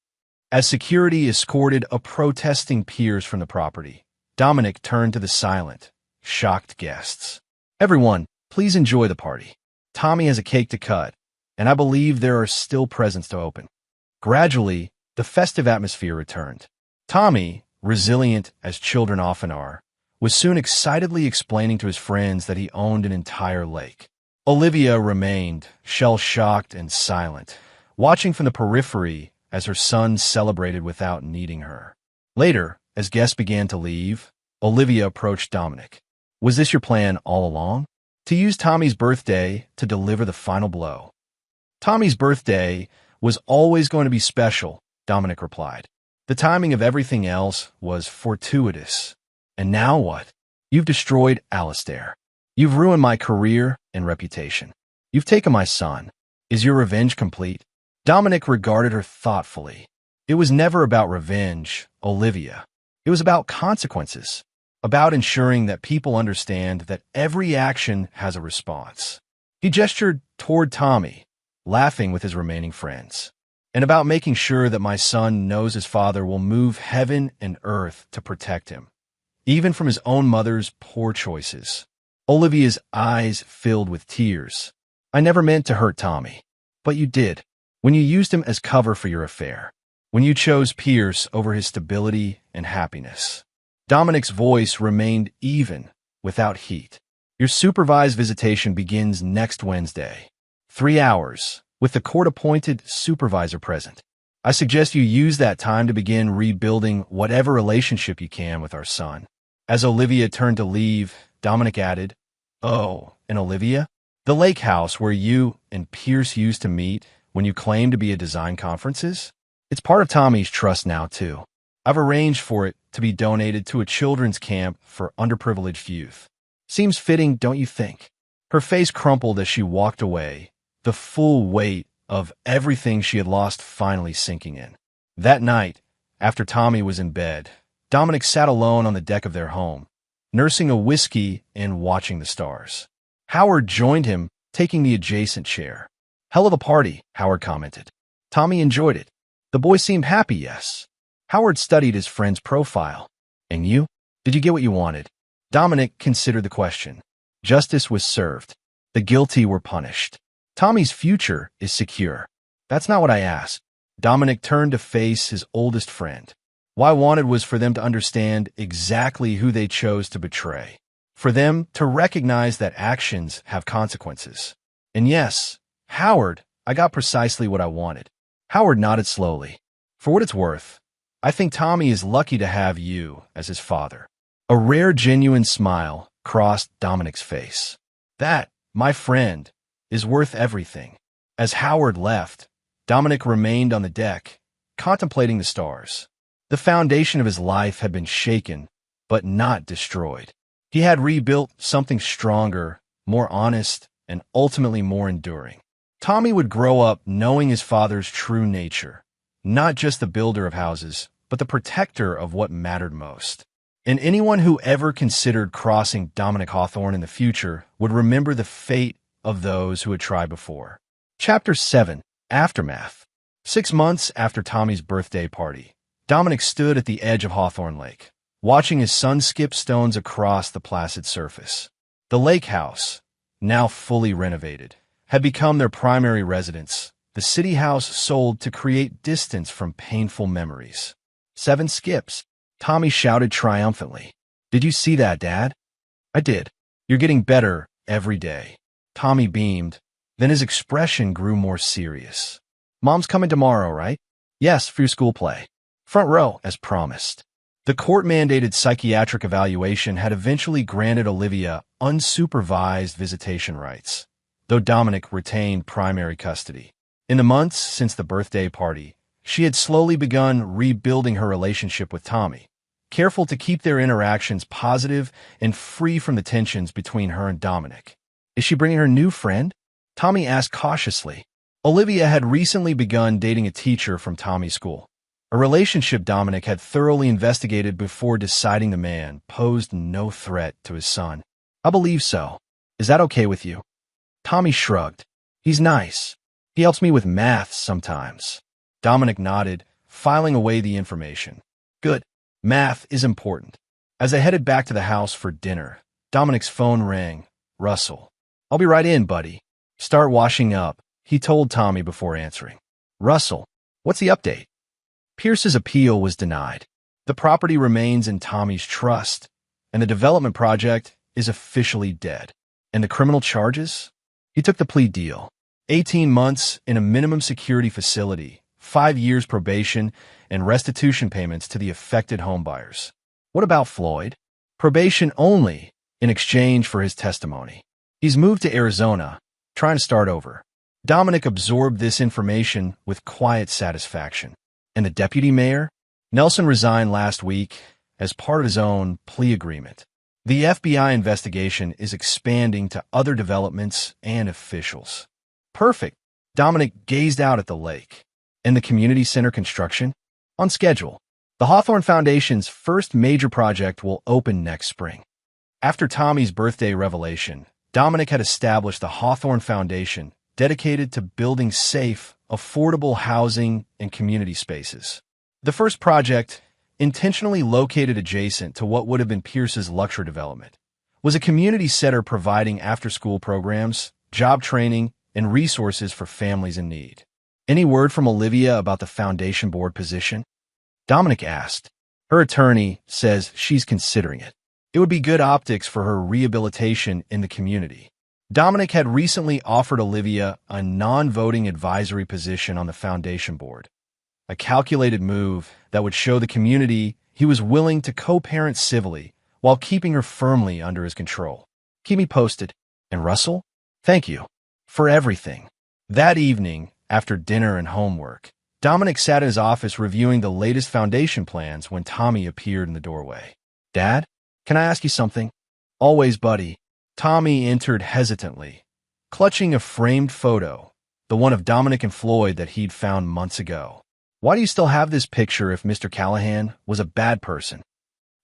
As security escorted a protesting Pierce from the property, Dominic turned to the silent, shocked guests. Everyone, please enjoy the party. Tommy has a cake to cut, and I believe there are still presents to open. Gradually, the festive atmosphere returned. Tommy, resilient as children often are, was soon excitedly explaining to his friends that he owned an entire lake. Olivia remained shell-shocked and silent, watching from the periphery as her son celebrated without needing her. Later, as guests began to leave, Olivia approached Dominic. Was this your plan all along? To use Tommy's birthday to deliver the final blow. Tommy's birthday was always going to be special, Dominic replied. The timing of everything else was fortuitous. And now what? You've destroyed Alistair. You've ruined my career and reputation. You've taken my son. Is your revenge complete? Dominic regarded her thoughtfully. It was never about revenge, Olivia. It was about consequences, about ensuring that people understand that every action has a response. He gestured toward Tommy, laughing with his remaining friends, and about making sure that my son knows his father will move heaven and earth to protect him, even from his own mother's poor choices. Olivia's eyes filled with tears. I never meant to hurt Tommy, but you did. When you used him as cover for your affair, when you chose Pierce over his stability and happiness. Dominic's voice remained even, without heat. Your supervised visitation begins next Wednesday. 3 hours, with the court-appointed supervisor present. I suggest you use that time to begin rebuilding whatever relationship you can with our son. As Olivia turned to leave, Dominic added, Oh, and Olivia? The lake house where you and Pierce used to meet when you claimed to be at design conferences? It's part of Tommy's trust now, too. I've arranged for it to be donated to a children's camp for underprivileged youth. Seems fitting, don't you think? Her face crumpled as she walked away, the full weight of everything she had lost finally sinking in. That night, after Tommy was in bed, Dominic sat alone on the deck of their home, nursing a whiskey and watching the stars. Howard joined him, taking the adjacent chair. Hell of a party, Howard commented. Tommy enjoyed it. The boy seemed happy, yes. Howard studied his friend's profile. And you? Did you get what you wanted? Dominic considered the question. Justice was served. The guilty were punished. Tommy's future is secure. That's not what I asked. Dominic turned to face his oldest friend. What I wanted was for them to understand exactly who they chose to betray. For them to recognize that actions have consequences. And yes, Howard, I got precisely what I wanted. Howard nodded slowly. For what it's worth, I think Tommy is lucky to have you as his father. A rare, genuine smile crossed Dominic's face. That, my friend, is worth everything. As Howard left, Dominic remained on the deck, contemplating the stars. The foundation of his life had been shaken, but not destroyed. He had rebuilt something stronger, more honest, and ultimately more enduring. Tommy would grow up knowing his father's true nature, not just the builder of houses, but the protector of what mattered most. And anyone who ever considered crossing Dominic Hawthorne in the future would remember the fate of those who had tried before. Chapter 7. Aftermath. 6 months after Tommy's birthday party, Dominic stood at the edge of Hawthorne Lake, watching his son skip stones across the placid surface. The lake house, now fully renovated, had become their primary residence. The city house sold to create distance from painful memories. 7 skips. Tommy shouted triumphantly. Did you see that, Dad? I did. You're getting better every day. Tommy beamed. Then his expression grew more serious. Mom's coming tomorrow, right? Yes, for your school play. Front row, as promised. The court-mandated psychiatric evaluation had eventually granted Olivia unsupervised visitation rights, though Dominic retained primary custody. In the months since the birthday party, she had slowly begun rebuilding her relationship with Tommy, careful to keep their interactions positive and free from the tensions between her and Dominic. Is she bringing her new friend? Tommy asked cautiously. Olivia had recently begun dating a teacher from Tommy's school, a relationship Dominic had thoroughly investigated before deciding the man posed no threat to his son. I believe so. Is that okay with you? Tommy shrugged. He's nice. He helps me with math sometimes. Dominic nodded, filing away the information. Good. Math is important. As they headed back to the house for dinner, Dominic's phone rang. Russell. I'll be right in, buddy. Start washing up, he told Tommy before answering. Russell, what's the update? Pierce's appeal was denied. The property remains in Tommy's trust, and the development project is officially dead. And the criminal charges? He took the plea deal. 18 months in a minimum security facility, 5 years probation, and restitution payments to the affected homebuyers. What about Floyd? Probation only in exchange for his testimony. He's moved to Arizona, trying to start over. Dominic absorbed this information with quiet satisfaction. And the deputy mayor? Nelson resigned last week as part of his own plea agreement. The FBI investigation is expanding to other developments and officials. Perfect. Dominic gazed out at the lake. And the community center construction? On schedule. The Hawthorne Foundation's first major project will open next spring. After Tommy's birthday revelation, Dominic had established the Hawthorne Foundation, dedicated to building safe, affordable housing and community spaces. The first project, intentionally located adjacent to what would have been Pierce's luxury development, was a community center providing after-school programs, job training, and resources for families in need. Any word from Olivia about the foundation board position? Dominic asked. Her attorney says she's considering it. It would be good optics for her rehabilitation in the community. Dominic had recently offered Olivia a non-voting advisory position on the foundation board, a calculated move that would show the community he was willing to co-parent civilly while keeping her firmly under his control. Keep me posted. And Russell, thank you for everything. That evening, after dinner and homework, Dominic sat in his office reviewing the latest foundation plans when Tommy appeared in the doorway. Dad, can I ask you something? Always, buddy. Tommy entered hesitantly, clutching a framed photo, the one of Dominic and Floyd that he'd found months ago. Why do you still have this picture if Mr. Callahan was a bad person?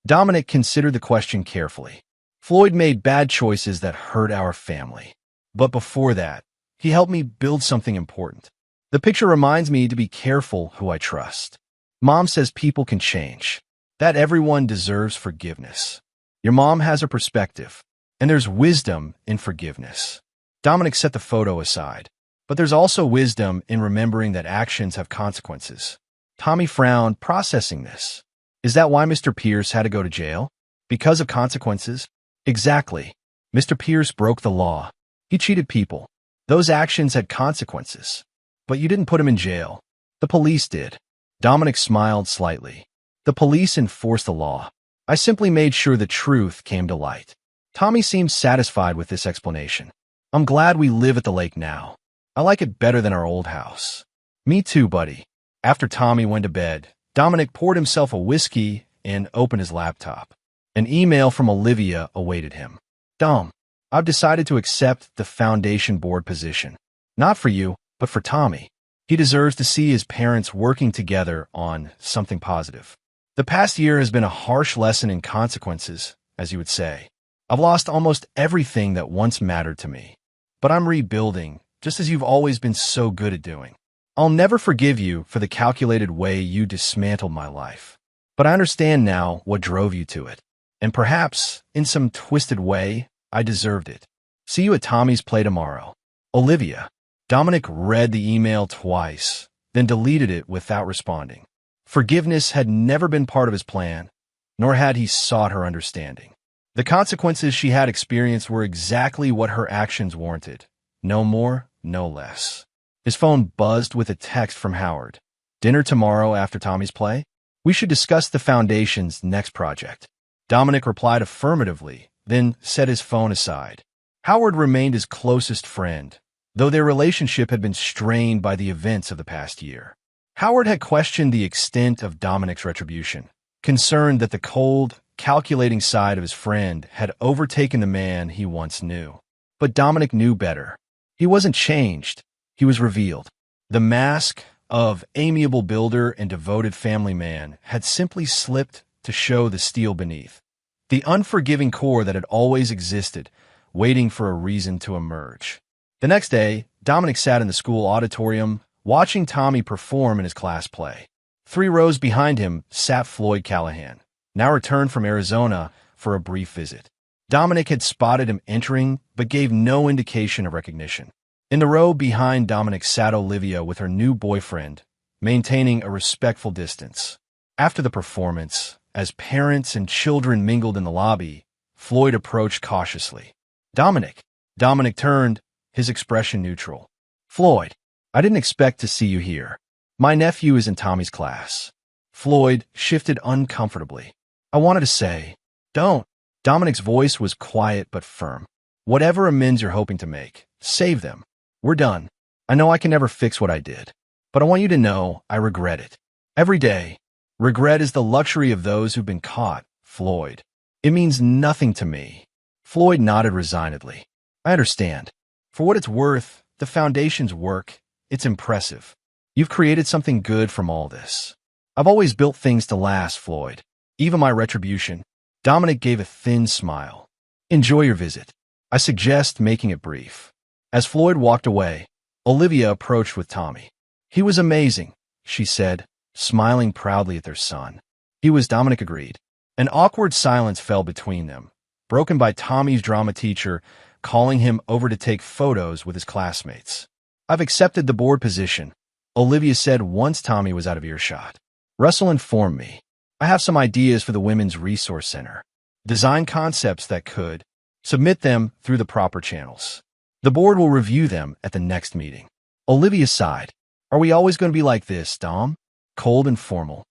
Dominic considered the question carefully. Floyd made bad choices that hurt our family. But before that, he helped me build something important. The picture reminds me to be careful who I trust. Mom says people can change, that everyone deserves forgiveness. Your mom has a perspective, and there's wisdom in forgiveness. Dominic set the photo aside, but there's also wisdom in remembering that actions have consequences. Tommy frowned, processing this. Is that why Mr. Pierce had to go to jail? Because of consequences? Exactly. Mr. Pierce broke the law. He cheated people. Those actions had consequences. But you didn't put him in jail. The police did. Dominic smiled slightly. The police enforced the law. I simply made sure the truth came to light. Tommy seemed satisfied with this explanation. I'm glad we live at the lake now. I like it better than our old house. Me too, buddy. After Tommy went to bed, Dominic poured himself a whiskey and opened his laptop. An email from Olivia awaited him. Dom, I've decided to accept the foundation board position. Not for you, but for Tommy. He deserves to see his parents working together on something positive. The past year has been a harsh lesson in consequences, as you would say. I've lost almost everything that once mattered to me. But I'm rebuilding, just as you've always been so good at doing. I'll never forgive you for the calculated way you dismantled my life. But I understand now what drove you to it. And perhaps, in some twisted way, I deserved it. See you at Tommy's play tomorrow. Olivia. Dominic read the email twice, then deleted it without responding. Forgiveness had never been part of his plan, nor had he sought her understanding. The consequences she had experienced were exactly what her actions warranted. No more, no less. His phone buzzed with a text from Howard. Dinner tomorrow after Tommy's play? We should discuss the Foundation's next project. Dominic replied affirmatively, then set his phone aside. Howard remained his closest friend, though their relationship had been strained by the events of the past year. Howard had questioned the extent of Dominic's retribution, concerned that the cold, calculating side of his friend had overtaken the man he once knew. But Dominic knew better. He wasn't changed. He was revealed. The mask of amiable builder and devoted family man had simply slipped to show the steel beneath. The unforgiving core that had always existed, waiting for a reason to emerge. The next day, Dominic sat in the school auditorium, watching Tommy perform in his class play. 3 rows behind him sat Floyd Callahan, now returned from Arizona for a brief visit. Dominic had spotted him entering, but gave no indication of recognition. In the row behind Dominic sat Olivia with her new boyfriend, maintaining a respectful distance. After the performance, as parents and children mingled in the lobby, Floyd approached cautiously. Dominic. Dominic turned, his expression neutral. Floyd, I didn't expect to see you here. My nephew is in Tommy's class. Floyd shifted uncomfortably. I wanted to say, don't. Dominic's voice was quiet but firm. Whatever amends you're hoping to make, save them. We're done. I know I can never fix what I did, but I want you to know I regret it. Every day. Regret is the luxury of those who've been caught, Floyd. It means nothing to me. Floyd nodded resignedly. I understand. For what it's worth, the Foundation's work, it's impressive. You've created something good from all this. I've always built things to last, Floyd. Even my retribution. Dominic gave a thin smile. Enjoy your visit. I suggest making it brief. As Floyd walked away, Olivia approached with Tommy. He was amazing, she said, smiling proudly at their son. He was, Dominic agreed. An awkward silence fell between them, broken by Tommy's drama teacher calling him over to take photos with his classmates. I've accepted the board position, Olivia said once Tommy was out of earshot. Russell informed me. I have some ideas for the Women's Resource Center. Design concepts that could. Submit them through the proper channels. The board will review them at the next meeting. Olivia sighed. Are we always going to be like this, Dom? Cold and formal.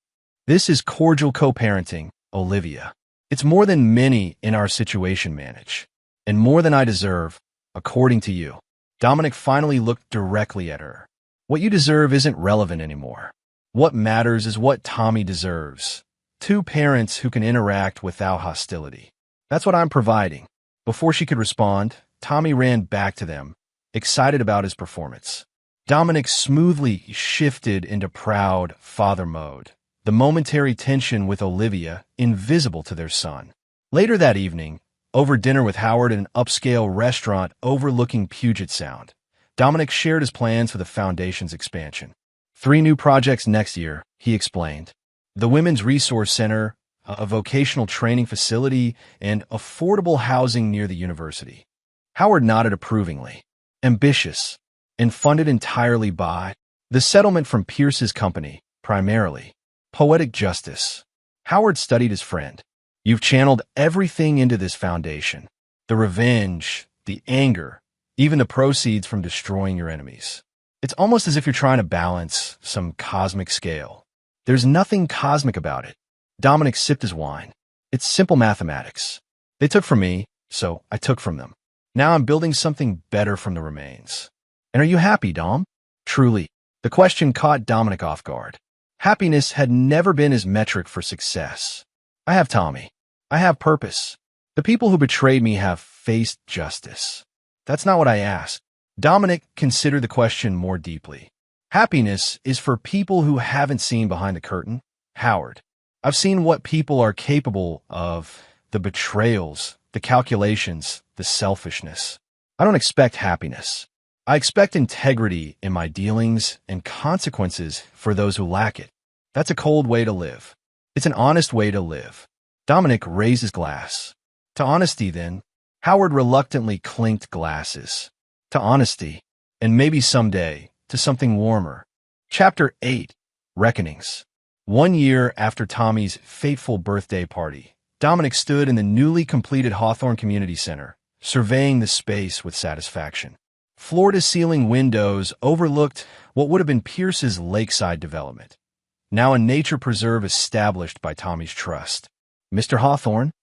This is cordial co-parenting, Olivia. It's more than many in our situation manage. And more than I deserve, according to you. Dominic finally looked directly at her. What you deserve isn't relevant anymore. What matters is what Tommy deserves. 2 parents who can interact without hostility. That's what I'm providing. Before she could respond, Tommy ran back to them, excited about his performance. Dominic smoothly shifted into proud father mode, the momentary tension with Olivia invisible to their son. Later that evening, over dinner with Howard in an upscale restaurant overlooking Puget Sound, Dominic shared his plans for the Foundation's expansion. 3 new projects next year, he explained. The Women's Resource Center, a vocational training facility, and affordable housing near the university. Howard nodded approvingly. Ambitious, and funded entirely by the settlement from Pierce's company, primarily. Poetic justice. Howard studied his friend. You've channeled everything into this foundation. The revenge, the anger, even the proceeds from destroying your enemies. It's almost as if you're trying to balance some cosmic scale. There's nothing cosmic about it. Dominic sipped his wine. It's simple mathematics. They took from me, so I took from them. Now I'm building something better from the remains. And are you happy, Dom? Truly. The question caught Dominic off guard. Happiness had never been his metric for success. I have Tommy. I have purpose. The people who betrayed me have faced justice. That's not what I asked. Dominic considered the question more deeply. Happiness is for people who haven't seen behind the curtain. Howard, I've seen what people are capable of, the betrayals, the calculations, the selfishness. I don't expect happiness. I expect integrity in my dealings and consequences for those who lack it. That's a cold way to live. It's an honest way to live. Dominic raised his glass. To honesty, then. Howard reluctantly clinked glasses. To honesty, and maybe someday, to something warmer. Chapter 8. Reckonings. 1 year after Tommy's fateful birthday party, Dominic stood in the newly completed Hawthorne Community Center, surveying the space with satisfaction. Floor-to-ceiling windows overlooked what would have been Pierce's lakeside development, now a nature preserve established by Tommy's trust. "Mr. Hawthorne?"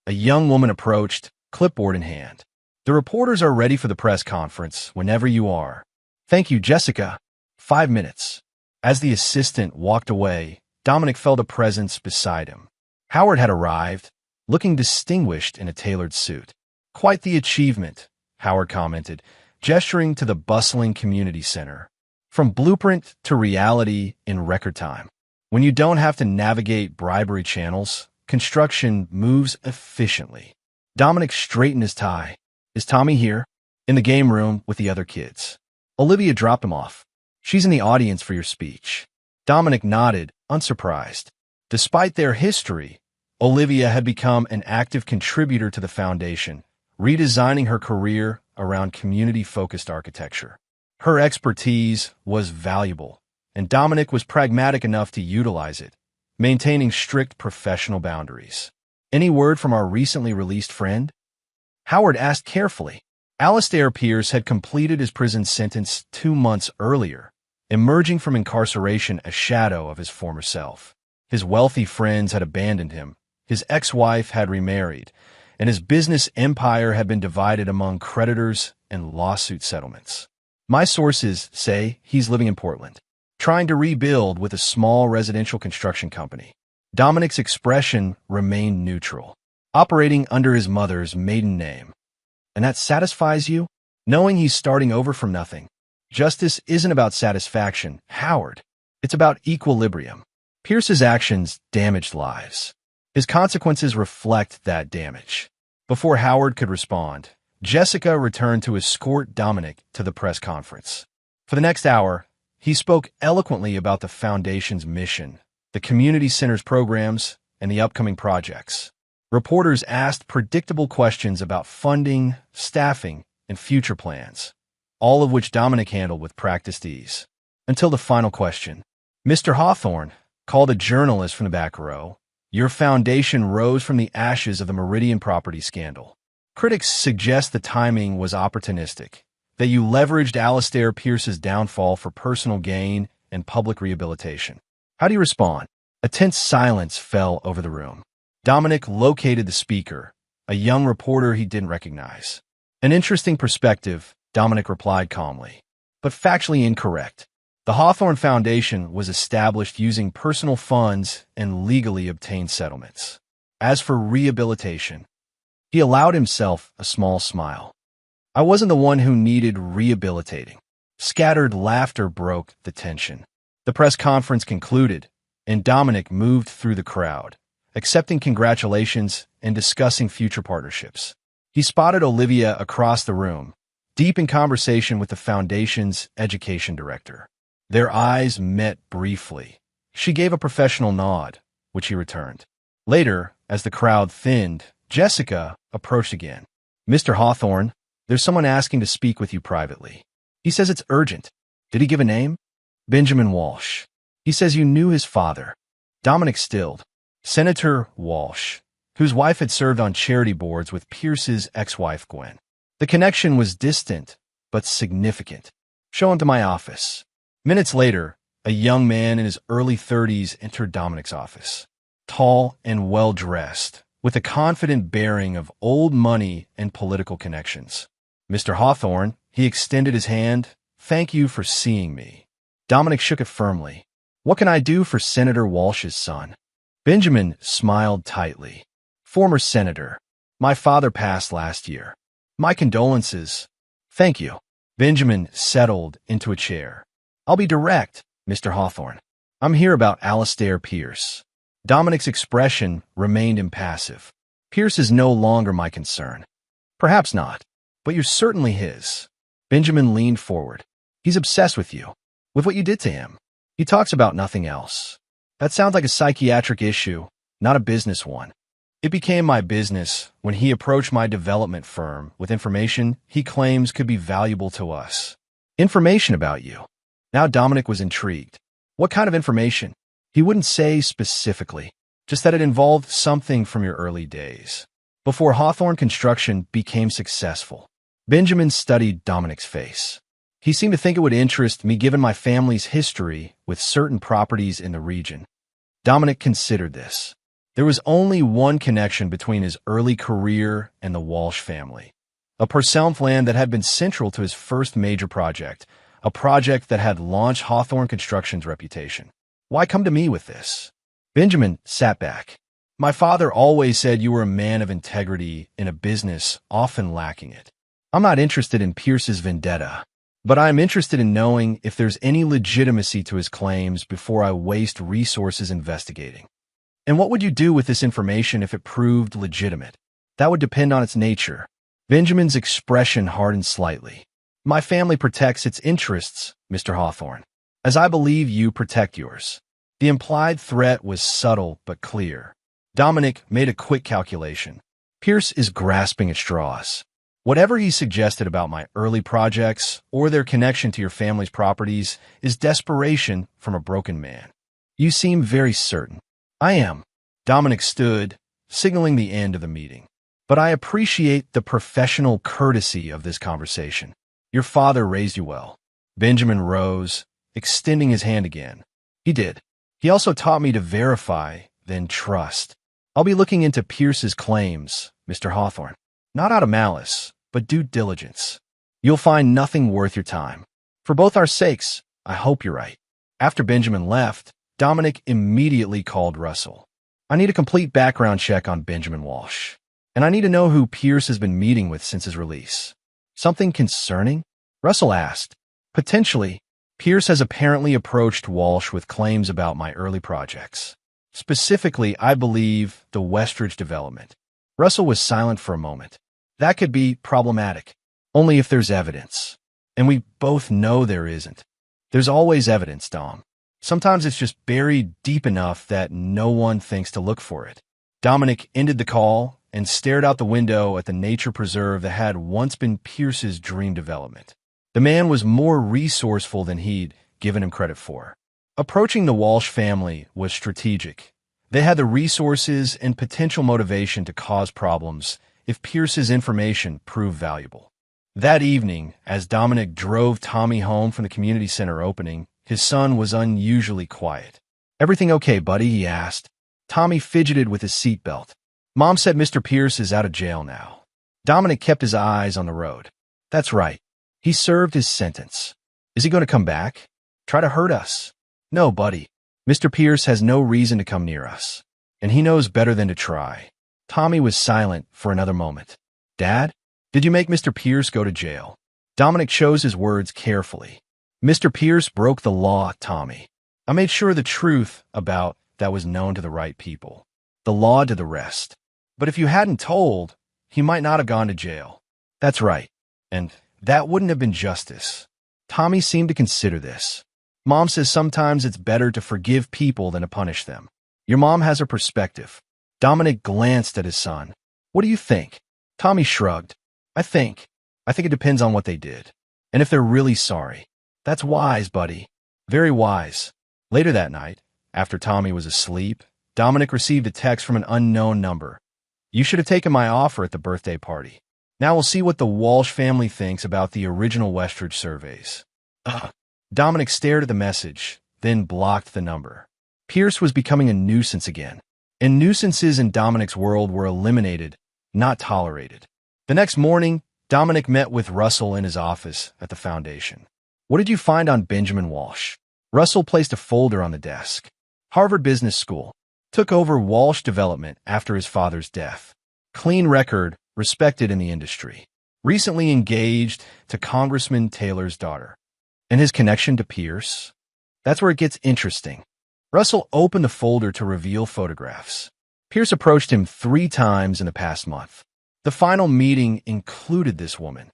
A young woman approached, clipboard in hand. "The reporters are ready for the press conference whenever you are." "Thank you, Jessica. 5 minutes." As the assistant walked away, Dominic felt a presence beside him. Howard had arrived, looking distinguished in a tailored suit. "Quite the achievement," Howard commented, gesturing to the bustling community center. "From blueprint to reality in record time. When you don't have to navigate bribery channels, construction moves efficiently." Dominic straightened his tie. "Is Tommy here?" "In the game room with the other kids. Olivia dropped him off. She's in the audience for your speech." Dominic nodded, unsurprised. Despite their history, Olivia had become an active contributor to the foundation, redesigning her career around community-focused architecture. Her expertise was valuable, and Dominic was pragmatic enough to utilize it, maintaining strict professional boundaries. "Any word from our recently released friend?" Howard asked carefully. Alastair Pierce had completed his prison sentence 2 months earlier, emerging from incarceration a shadow of his former self. His wealthy friends had abandoned him, his ex-wife had remarried, and his business empire had been divided among creditors and lawsuit settlements. "My sources say he's living in Portland, trying to rebuild with a small residential construction company." Dominic's expression remained neutral, operating under his mother's maiden name. "And that satisfies you? Knowing he's starting over from nothing?" "Justice isn't about satisfaction, Howard. It's about equilibrium." Pierce's actions damaged lives. His consequences reflect that damage. Before Howard could respond, Jessica returned to escort Dominic to the press conference. For the next hour, he spoke eloquently about the Foundation's mission, the community center's programs, and the upcoming projects. Reporters asked predictable questions about funding, staffing, and future plans, all of which Dominic handled with practiced ease. Until the final question. "Mr. Hawthorne," called a journalist from the back row, "your foundation rose from the ashes of the Meridian property scandal. Critics suggest the timing was opportunistic, that you leveraged Alastair Pierce's downfall for personal gain and public rehabilitation. How do you respond?" A tense silence fell over the room. Dominic located the speaker, a young reporter he didn't recognize. "An interesting perspective," Dominic replied calmly, "but factually incorrect. The Hawthorne Foundation was established using personal funds and legally obtained settlements. As for rehabilitation," he allowed himself a small smile, "I wasn't the one who needed rehabilitating." Scattered laughter broke the tension. The press conference concluded, and Dominic moved through the crowd, accepting congratulations and discussing future partnerships. He spotted Olivia across the room, deep in conversation with the Foundation's education director. Their eyes met briefly. She gave a professional nod, which he returned. Later, as the crowd thinned, Jessica approached again. "Mr. Hawthorne, there's someone asking to speak with you privately. He says it's urgent." "Did he give a name?" "Benjamin Walsh. He says you knew his father." Dominic stilled. Senator Walsh, whose wife had served on charity boards with Pierce's ex-wife Gwen. The connection was distant, but significant. "Show him to my office." Minutes later, a young man in his early 30s entered Dominic's office. Tall and well-dressed, with a confident bearing of old money and political connections. "Mr. Hawthorne," he extended his hand, "thank you for seeing me." Dominic shook it firmly. "What can I do for Senator Walsh's son?" Benjamin smiled tightly. "Former senator. My father passed last year. My condolences." "Thank you." Benjamin settled into a chair. "I'll be direct, Mr. Hawthorne. I'm here about Alastair Pierce." Dominic's expression remained impassive. "Pierce is no longer my concern." "Perhaps not, but you're certainly his." Benjamin leaned forward. "He's obsessed with you, with what you did to him. He talks about nothing else. That sounds like a psychiatric issue, not a business one." It became my business when he approached my development firm with information he claims could be valuable to us. Information about you. Now Dominic was intrigued. What kind of information? He wouldn't say specifically, just that it involved something from your early days. Before Hawthorne Construction became successful, Benjamin studied Dominic's face. He seemed to think it would interest me given my family's history with certain properties in the region. Dominic considered this. There was only one connection between his early career and the Walsh family. A parcel of land that had been central to his first major project, a project that had launched Hawthorne Construction's reputation. Why come to me with this? Benjamin sat back. My father always said you were a man of integrity in a business often lacking it. I'm not interested in Pierce's vendetta, but I am interested in knowing if there's any legitimacy to his claims before I waste resources investigating. And what would you do with this information if it proved legitimate? That would depend on its nature. Benjamin's expression hardened slightly. My family protects its interests, Mr. Hawthorne, as I believe you protect yours. The implied threat was subtle but clear. Dominic made a quick calculation. Pierce is grasping at straws. Whatever he suggested about my early projects or their connection to your family's properties is desperation from a broken man. You seem very certain. I am. Dominic stood, signaling the end of the meeting. But I appreciate the professional courtesy of this conversation. Your father raised you well. Benjamin rose, extending his hand again. He did. He also taught me to verify, then trust. I'll be looking into Pierce's claims, Mr. Hawthorne. Not out of malice, but due diligence. You'll find nothing worth your time. For both our sakes, I hope you're right. After Benjamin left, Dominic immediately called Russell. I need a complete background check on Benjamin Walsh, and I need to know who Pierce has been meeting with since his release. Something concerning? Russell asked. Potentially. Pierce has apparently approached Walsh with claims about my early projects. Specifically, I believe, the Westridge development. Russell was silent for a moment. That could be problematic, only if there's evidence. And we both know there isn't. There's always evidence, Dom. Sometimes it's just buried deep enough that no one thinks to look for it. Dominic ended the call and stared out the window at the nature preserve that had once been Pierce's dream development. The man was more resourceful than he'd given him credit for. Approaching the Walsh family was strategic. They had the resources and potential motivation to cause problems if Pierce's information proved valuable. That evening, as Dominic drove Tommy home from the community center opening, his son was unusually quiet. Everything okay, buddy? He asked. Tommy fidgeted with his seatbelt. Mom said Mr. Pierce is out of jail now. Dominic kept his eyes on the road. That's right. He served his sentence. Is he going to come back? Try to hurt us? No, buddy. Mr. Pierce has no reason to come near us, and he knows better than to try. Tommy was silent for another moment. Dad, did you make Mr. Pierce go to jail? Dominic chose his words carefully. Mr. Pierce broke the law, Tommy. I made sure the truth about that was known to the right people. The law did the rest. But if you hadn't told, he might not have gone to jail. That's right. And that wouldn't have been justice. Tommy seemed to consider this. Mom says sometimes it's better to forgive people than to punish them. Your mom has her perspective. Dominic glanced at his son. What do you think? Tommy shrugged. I think it depends on what they did. And if they're really sorry. That's wise, buddy. Very wise. Later that night, after Tommy was asleep, Dominic received a text from an unknown number. You should have taken my offer at the birthday party. Now we'll see what the Walsh family thinks about the original Westridge surveys. Dominic stared at the message, then blocked the number. Pierce was becoming a nuisance again, and nuisances in Dominic's world were eliminated, not tolerated. The next morning, Dominic met with Russell in his office at the foundation. What did you find on Benjamin Walsh? Russell placed a folder on the desk. Harvard Business School. Took over Walsh Development after his father's death. Clean record, respected in the industry. Recently engaged to Congressman Taylor's daughter. And his connection to Pierce? That's where it gets interesting. Russell opened the folder to reveal photographs. Pierce approached him 3 times in the past month. The final meeting included this woman.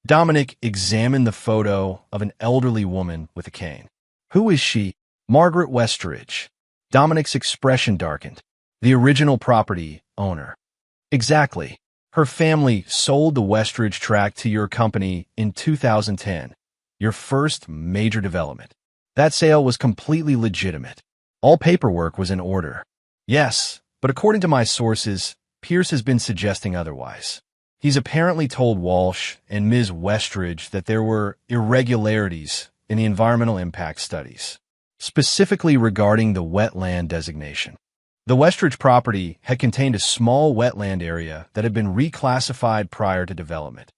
Dominic examined the photo of an elderly woman with a cane. Who is she? Margaret Westridge. Dominic's expression darkened. The original property owner. Exactly. Her family sold the Westridge tract to your company in 2010, your first major development. That sale was completely legitimate. All paperwork was in order. Yes, but according to my sources, Pierce has been suggesting otherwise. He's apparently told Walsh and Ms. Westridge that there were irregularities in the environmental impact studies, specifically regarding the wetland designation. The Westridge property had contained a small wetland area that had been reclassified prior to development,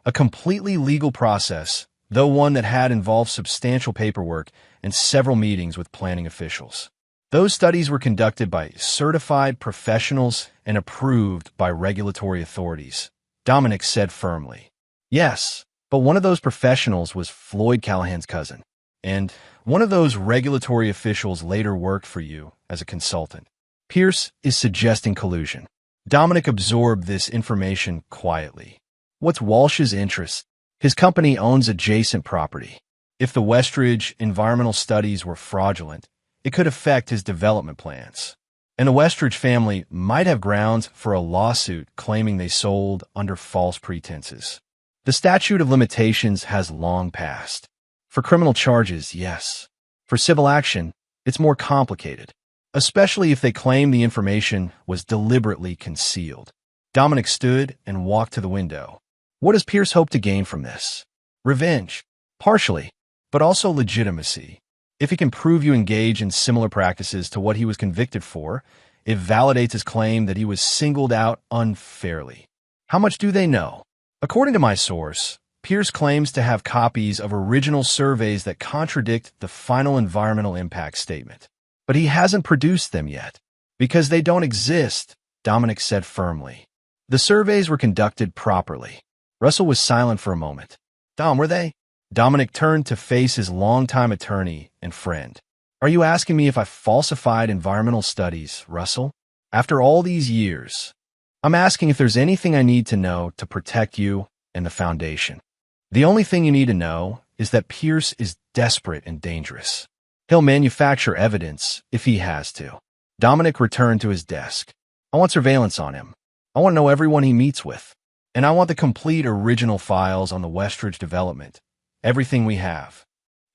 a completely legal process, though one that had involved substantial paperwork and several meetings with planning officials. Those studies were conducted by certified professionals and approved by regulatory authorities, Dominic said firmly. Yes, but one of those professionals was Floyd Callahan's cousin, and one of those regulatory officials later worked for you as a consultant. Pierce is suggesting collusion. Dominic absorbed this information quietly. What's Walsh's interest? His company owns adjacent property. If the Westridge environmental studies were fraudulent, it could affect his development plans. And the Westridge family might have grounds for a lawsuit claiming they sold under false pretenses. The statute of limitations has long passed. For criminal charges, yes. For civil action, it's more complicated, especially if they claim the information was deliberately concealed. Dominic stood and walked to the window. What does Pierce hope to gain from this? Revenge. Partially, but also legitimacy. If he can prove you engage in similar practices to what he was convicted for, it validates his claim that he was singled out unfairly. How much do they know? According to my source, Pierce claims to have copies of original surveys that contradict the final environmental impact statement. But he hasn't produced them yet. Because they don't exist, Dominic said firmly. The surveys were conducted properly. Russell was silent for a moment. Dom, were they? Dominic turned to face his longtime attorney and friend. Are you asking me if I falsified environmental studies, Russell? After all these years, I'm asking if there's anything I need to know to protect you and the Foundation. The only thing you need to know is that Pierce is desperate and dangerous. He'll manufacture evidence if he has to. Dominic returned to his desk. I want surveillance on him. I want to know everyone he meets with. And I want the complete original files on the Westridge development. Everything we have.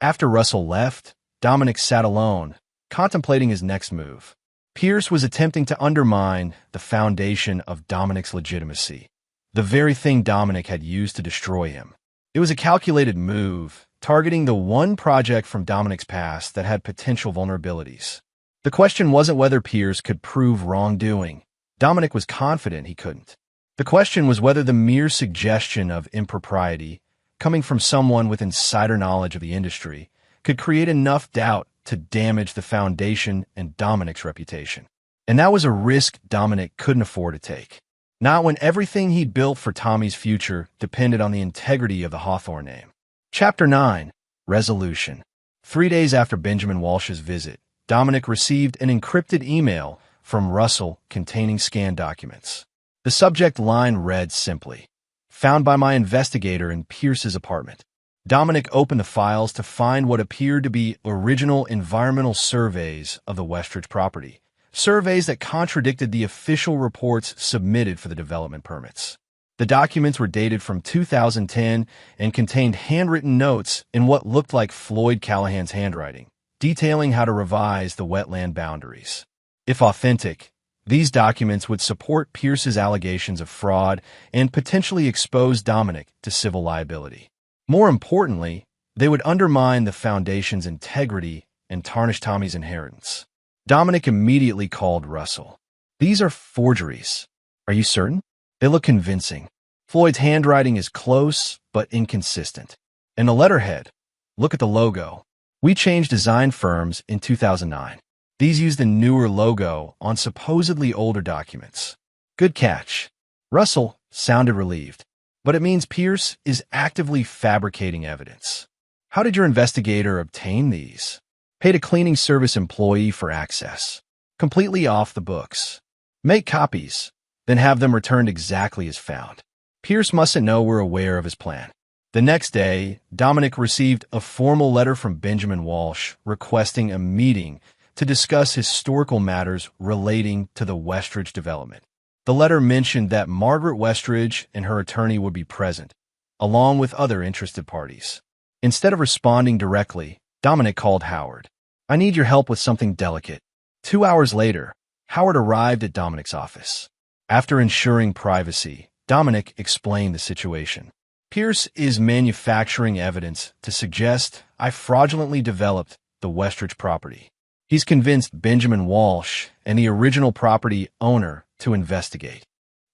After Russell left, Dominic sat alone, contemplating his next move. Pierce was attempting to undermine the foundation of Dominic's legitimacy, the very thing Dominic had used to destroy him. It was a calculated move, targeting the one project from Dominic's past that had potential vulnerabilities. The question wasn't whether Pierce could prove wrongdoing. Dominic was confident he couldn't. The question was whether the mere suggestion of impropriety, coming from someone with insider knowledge of the industry, could create enough doubt to damage the Foundation and Dominic's reputation. And that was a risk Dominic couldn't afford to take. Not when everything he'd built for Tommy's future depended on the integrity of the Hawthorne name. Chapter 9. Resolution. 3 days after Benjamin Walsh's visit, Dominic received an encrypted email from Russell containing scanned documents. The subject line read simply, "Found by my investigator in Pierce's apartment." Dominic opened the files to find what appeared to be original environmental surveys of the Westridge property, surveys that contradicted the official reports submitted for the development permits. The documents were dated from 2010 and contained handwritten notes in what looked like Floyd Callahan's handwriting, detailing how to revise the wetland boundaries. If authentic, these documents would support Pierce's allegations of fraud and potentially expose Dominic to civil liability. More importantly, they would undermine the Foundation's integrity and tarnish Tommy's inheritance. Dominic immediately called Russell. "These are forgeries. Are you certain? They look convincing. Floyd's handwriting is close but inconsistent. And the letterhead, look at the logo. We changed design firms in 2009. These used a newer logo on supposedly older documents." Good catch. Russell sounded relieved. But it means Pierce is actively fabricating evidence. How did your investigator obtain these? Paid a cleaning service employee for access. Completely off the books. Make copies, then have them returned exactly as found. Pierce mustn't know we're aware of his plan. The next day, Dominic received a formal letter from Benjamin Walsh requesting a meeting to discuss historical matters relating to the Westridge development. The letter mentioned that Margaret Westridge and her attorney would be present, along with other interested parties. Instead of responding directly, Dominic called Howard. "I need your help with something delicate." 2 hours later, Howard arrived at Dominic's office. After ensuring privacy, Dominic explained the situation. "Pierce is manufacturing evidence to suggest I fraudulently developed the Westridge property. He's convinced Benjamin Walsh and the original property owner to investigate."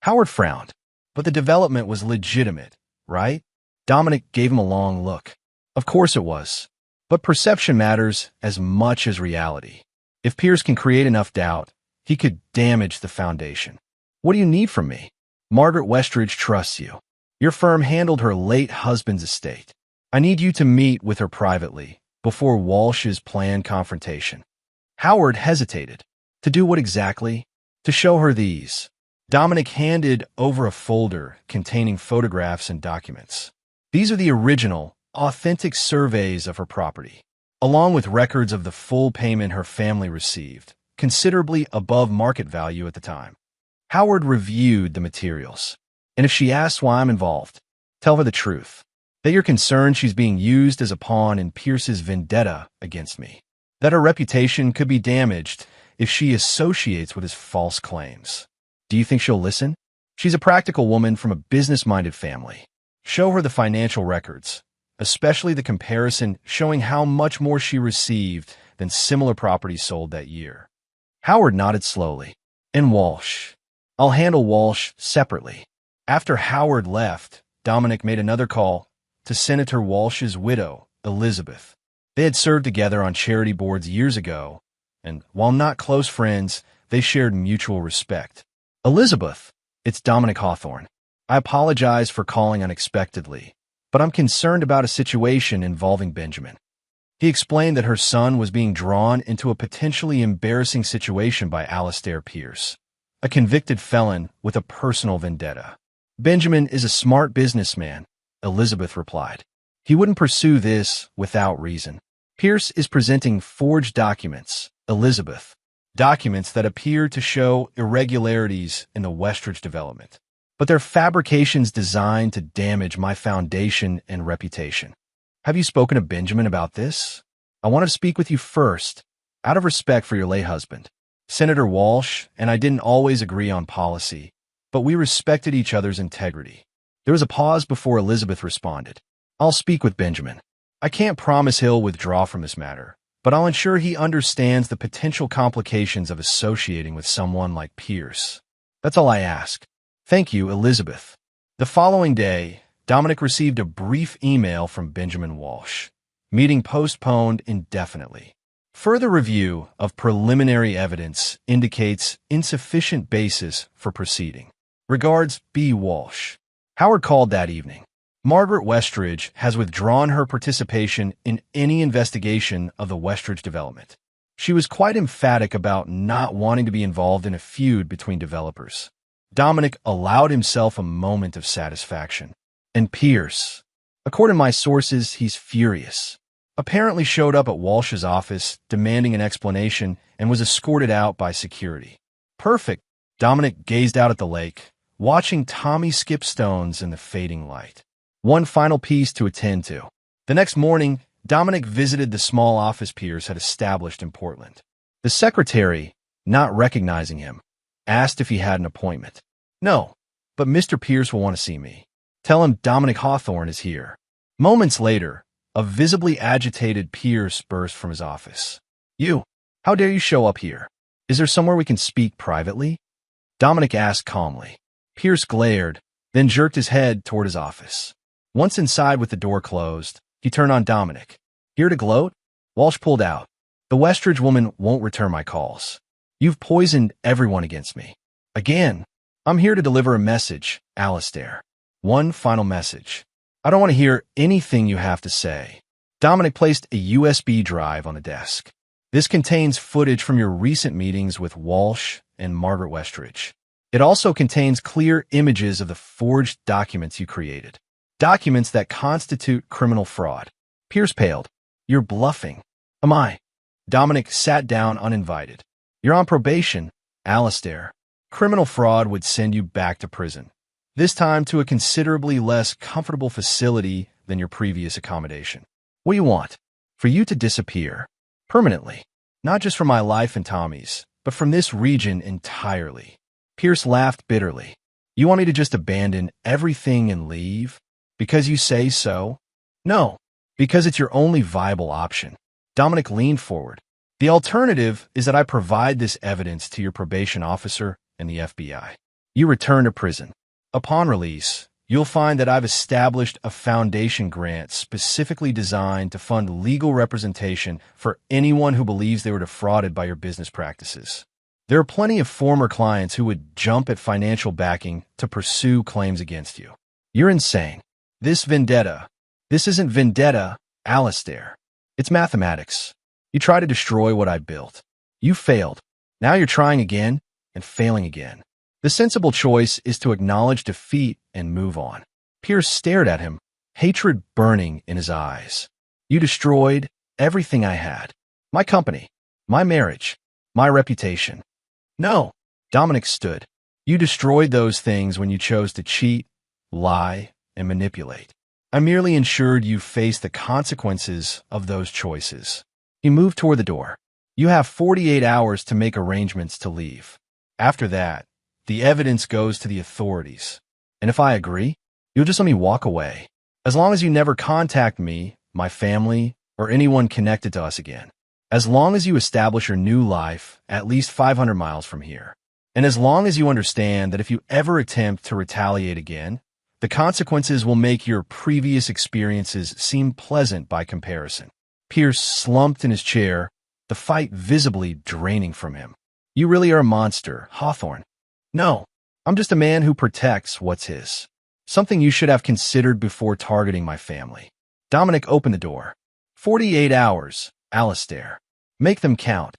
Howard frowned. "But the development was legitimate, right?" Dominic gave him a long look. "Of course it was. But perception matters as much as reality. If Pierce can create enough doubt, he could damage the foundation. What do you need from me? Margaret Westridge trusts you. Your firm handled her late husband's estate. I need you to meet with her privately before Walsh's planned confrontation." Howard hesitated. To do what exactly? To show her these. Dominic handed over a folder containing photographs and documents. "These are the original, authentic surveys of her property, along with records of the full payment her family received, considerably above market value at the time." Howard reviewed the materials. "And if she asks why I'm involved, tell her the truth. That you're concerned she's being used as a pawn in Pierce's vendetta against me. That her reputation could be damaged if she associates with his false claims. Do you think she'll listen? She's a practical woman from a business-minded family. Show her the financial records, especially the comparison showing how much more she received than similar properties sold that year." Howard nodded slowly. "And Walsh? I'll handle Walsh separately." After Howard left, Dominic made another call to Senator Walsh's widow, Elizabeth. They had served together on charity boards years ago, and while not close friends, they shared mutual respect. "Elizabeth, it's Dominic Hawthorne. I apologize for calling unexpectedly, but I'm concerned about a situation involving Benjamin." He explained that her son was being drawn into a potentially embarrassing situation by Alastair Pierce, a convicted felon with a personal vendetta. "Benjamin is a smart businessman," Elizabeth replied. "He wouldn't pursue this without reason. Pierce is presenting forged documents, Elizabeth, documents that appear to show irregularities in the Westridge development. But they're fabrications designed to damage my foundation and reputation. Have you spoken to Benjamin about this? I want to speak with you first, out of respect for your late husband. Senator Walsh and I didn't always agree on policy, but we respected each other's integrity." There was a pause before Elizabeth responded. "I'll speak with Benjamin. I can't promise he'll withdraw from this matter, but I'll ensure he understands the potential complications of associating with someone like Pierce. That's all I ask." "Thank you, Elizabeth." The following day, Dominic received a brief email from Benjamin Walsh. "Meeting postponed indefinitely. Further review of preliminary evidence indicates insufficient basis for proceeding. Regards, B. Walsh." Howard called that evening. "Margaret Westridge has withdrawn her participation in any investigation of the Westridge development. She was quite emphatic about not wanting to be involved in a feud between developers." Dominic allowed himself a moment of satisfaction. "And Pierce, according to my sources, he's furious. Apparently showed up at Walsh's office demanding an explanation and was escorted out by security." "Perfect." Dominic gazed out at the lake, watching Tommy skip stones in the fading light. One final piece to attend to. The next morning, Dominic visited the small office Pierce had established in Portland. The secretary, not recognizing him, asked if he had an appointment. "No, but Mr. Pierce will want to see me. Tell him Dominic Hawthorne is here." Moments later, a visibly agitated Pierce burst from his office. "You, how dare you show up here? Is there somewhere we can speak privately?" Dominic asked calmly. Pierce glared, then jerked his head toward his office. Once inside with the door closed, he turned on Dominic. "Here to gloat?" Walsh pulled out. "The Westridge woman won't return my calls. You've poisoned everyone against me. Again, I'm here to deliver a message, Alastair. One final message. I don't want to hear anything you have to say." Dominic placed a USB drive on the desk. "This contains footage from your recent meetings with Walsh and Margaret Westridge. It also contains clear images of the forged documents you created. Documents that constitute criminal fraud." Pierce paled. "You're bluffing." "Am I?" Dominic sat down uninvited. "You're on probation, Alastair. Criminal fraud would send you back to prison, this time to a considerably less comfortable facility than your previous accommodation. What do you want? For you to disappear. Permanently. Not just from my life and Tommy's, but from this region entirely. Pierce laughed bitterly. You want me to just abandon everything and leave? Because you say so? No. Because it's your only viable option. Dominic leaned forward. The alternative is that I provide this evidence to your probation officer and the FBI. You return to prison. Upon release, you'll find that I've established a foundation grant specifically designed to fund legal representation for anyone who believes they were defrauded by your business practices. There are plenty of former clients who would jump at financial backing to pursue claims against you. You're insane. This isn't vendetta, Alistair. It's mathematics. You try to destroy what I built. You failed. Now you're trying again and failing again. The sensible choice is to acknowledge defeat and move on. Pierce stared at him, hatred burning in his eyes. You destroyed everything I had. My company, my marriage, my reputation. No, Dominic stood. You destroyed those things when you chose to cheat, lie, and manipulate. I merely ensured you face the consequences of those choices. He moved toward the door. You have 48 hours to make arrangements to leave. After that, the evidence goes to the authorities. And if I agree, you'll just let me walk away. As long as you never contact me, my family, or anyone connected to us again. As long as you establish your new life at least 500 miles from here. And as long as you understand that if you ever attempt to retaliate again, the consequences will make your previous experiences seem pleasant by comparison. Pierce slumped in his chair, the fight visibly draining from him. You really are a monster, Hawthorne. No, I'm just a man who protects what's his. Something you should have considered before targeting my family. Dominic opened the door. 48 hours, Alistair. Make them count.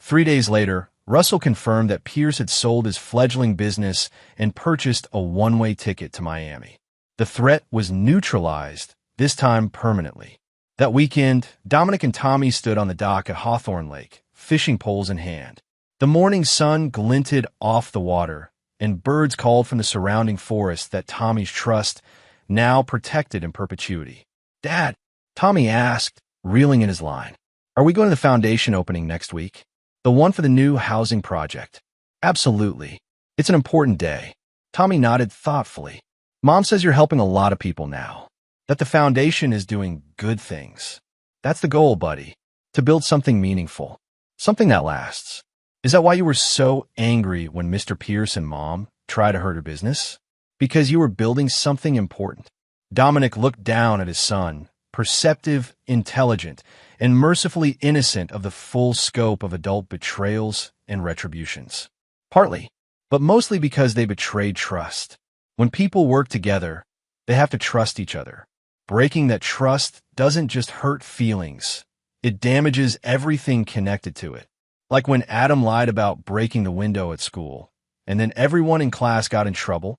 3 days later, Russell confirmed that Pierce had sold his fledgling business and purchased a one-way ticket to Miami. The threat was neutralized, this time permanently. That weekend, Dominic and Tommy stood on the dock at Hawthorne Lake, fishing poles in hand. The morning sun glinted off the water, and birds called from the surrounding forest that Tommy's trust now protected in perpetuity. Dad, Tommy asked, reeling in his line. Are we going to the foundation opening next week? The one for the new housing project. Absolutely. It's an important day. Tommy nodded thoughtfully. Mom says you're helping a lot of people now. That the foundation is doing good things. That's the goal, buddy. To build something meaningful. Something that lasts. Is that why you were so angry when Mr. Pierce and Mom tried to hurt her business? Because you were building something important. Dominic looked down at his son, perceptive, intelligent, and mercifully innocent of the full scope of adult betrayals and retributions. Partly, but mostly because they betrayed trust. When people work together, they have to trust each other. Breaking that trust doesn't just hurt feelings. It damages everything connected to it. Like when Adam lied about breaking the window at school, and then everyone in class got in trouble.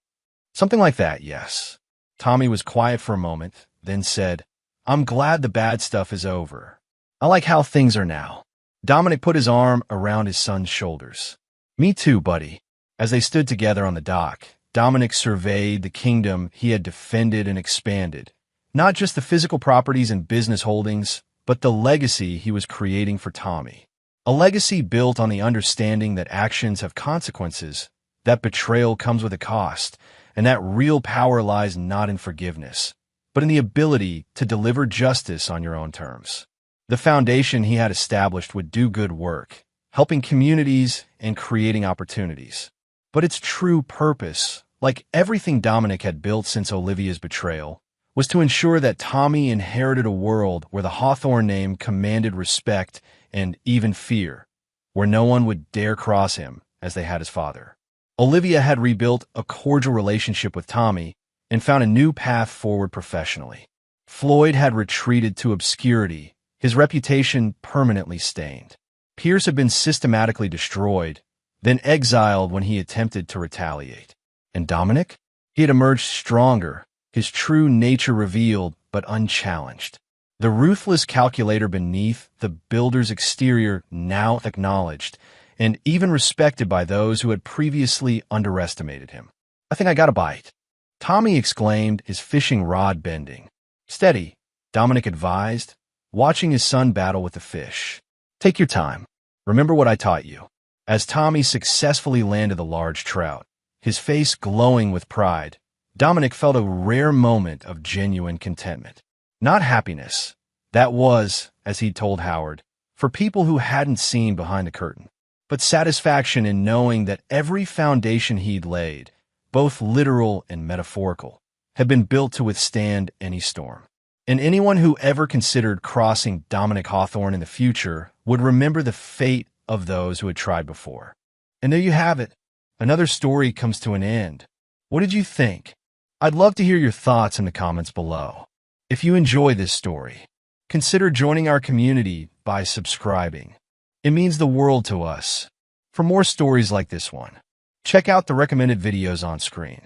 Something like that, yes. Tommy was quiet for a moment, then said, I'm glad the bad stuff is over. I like how things are now. Dominic put his arm around his son's shoulders. Me too, buddy. As they stood together on the dock, Dominic surveyed the kingdom he had defended and expanded. Not just the physical properties and business holdings, but the legacy he was creating for Tommy. A legacy built on the understanding that actions have consequences, that betrayal comes with a cost, and that real power lies not in forgiveness, but in the ability to deliver justice on your own terms. The foundation he had established would do good work, helping communities and creating opportunities. But its true purpose, like everything Dominic had built since Olivia's betrayal, was to ensure that Tommy inherited a world where the Hawthorne name commanded respect and even fear, where no one would dare cross him as they had his father. Olivia had rebuilt a cordial relationship with Tommy and found a new path forward professionally. Floyd had retreated to obscurity, his reputation permanently stained. Pierce had been systematically destroyed, then exiled when he attempted to retaliate. And Dominic? He had emerged stronger, his true nature revealed but unchallenged. The ruthless calculator beneath the builder's exterior now acknowledged, and even respected by those who had previously underestimated him. "I think I got a bite," Tommy exclaimed, his fishing rod bending. "Steady," Dominic advised, watching his son battle with the fish. "Take your time. Remember what I taught you." As Tommy successfully landed the large trout, his face glowing with pride, Dominic felt a rare moment of genuine contentment. Not happiness. That was, as he told Howard, for people who hadn't seen behind the curtain, but satisfaction in knowing that every foundation he'd laid, both literal and metaphorical, had been built to withstand any storm. And anyone who ever considered crossing Dominic Hawthorne in the future would remember the fate of those who had tried before. And there you have it. Another story comes to an end. What did you think? I'd love to hear your thoughts in the comments below. If you enjoy this story, consider joining our community by subscribing. It means the world to us. For more stories like this one, check out the recommended videos on screen.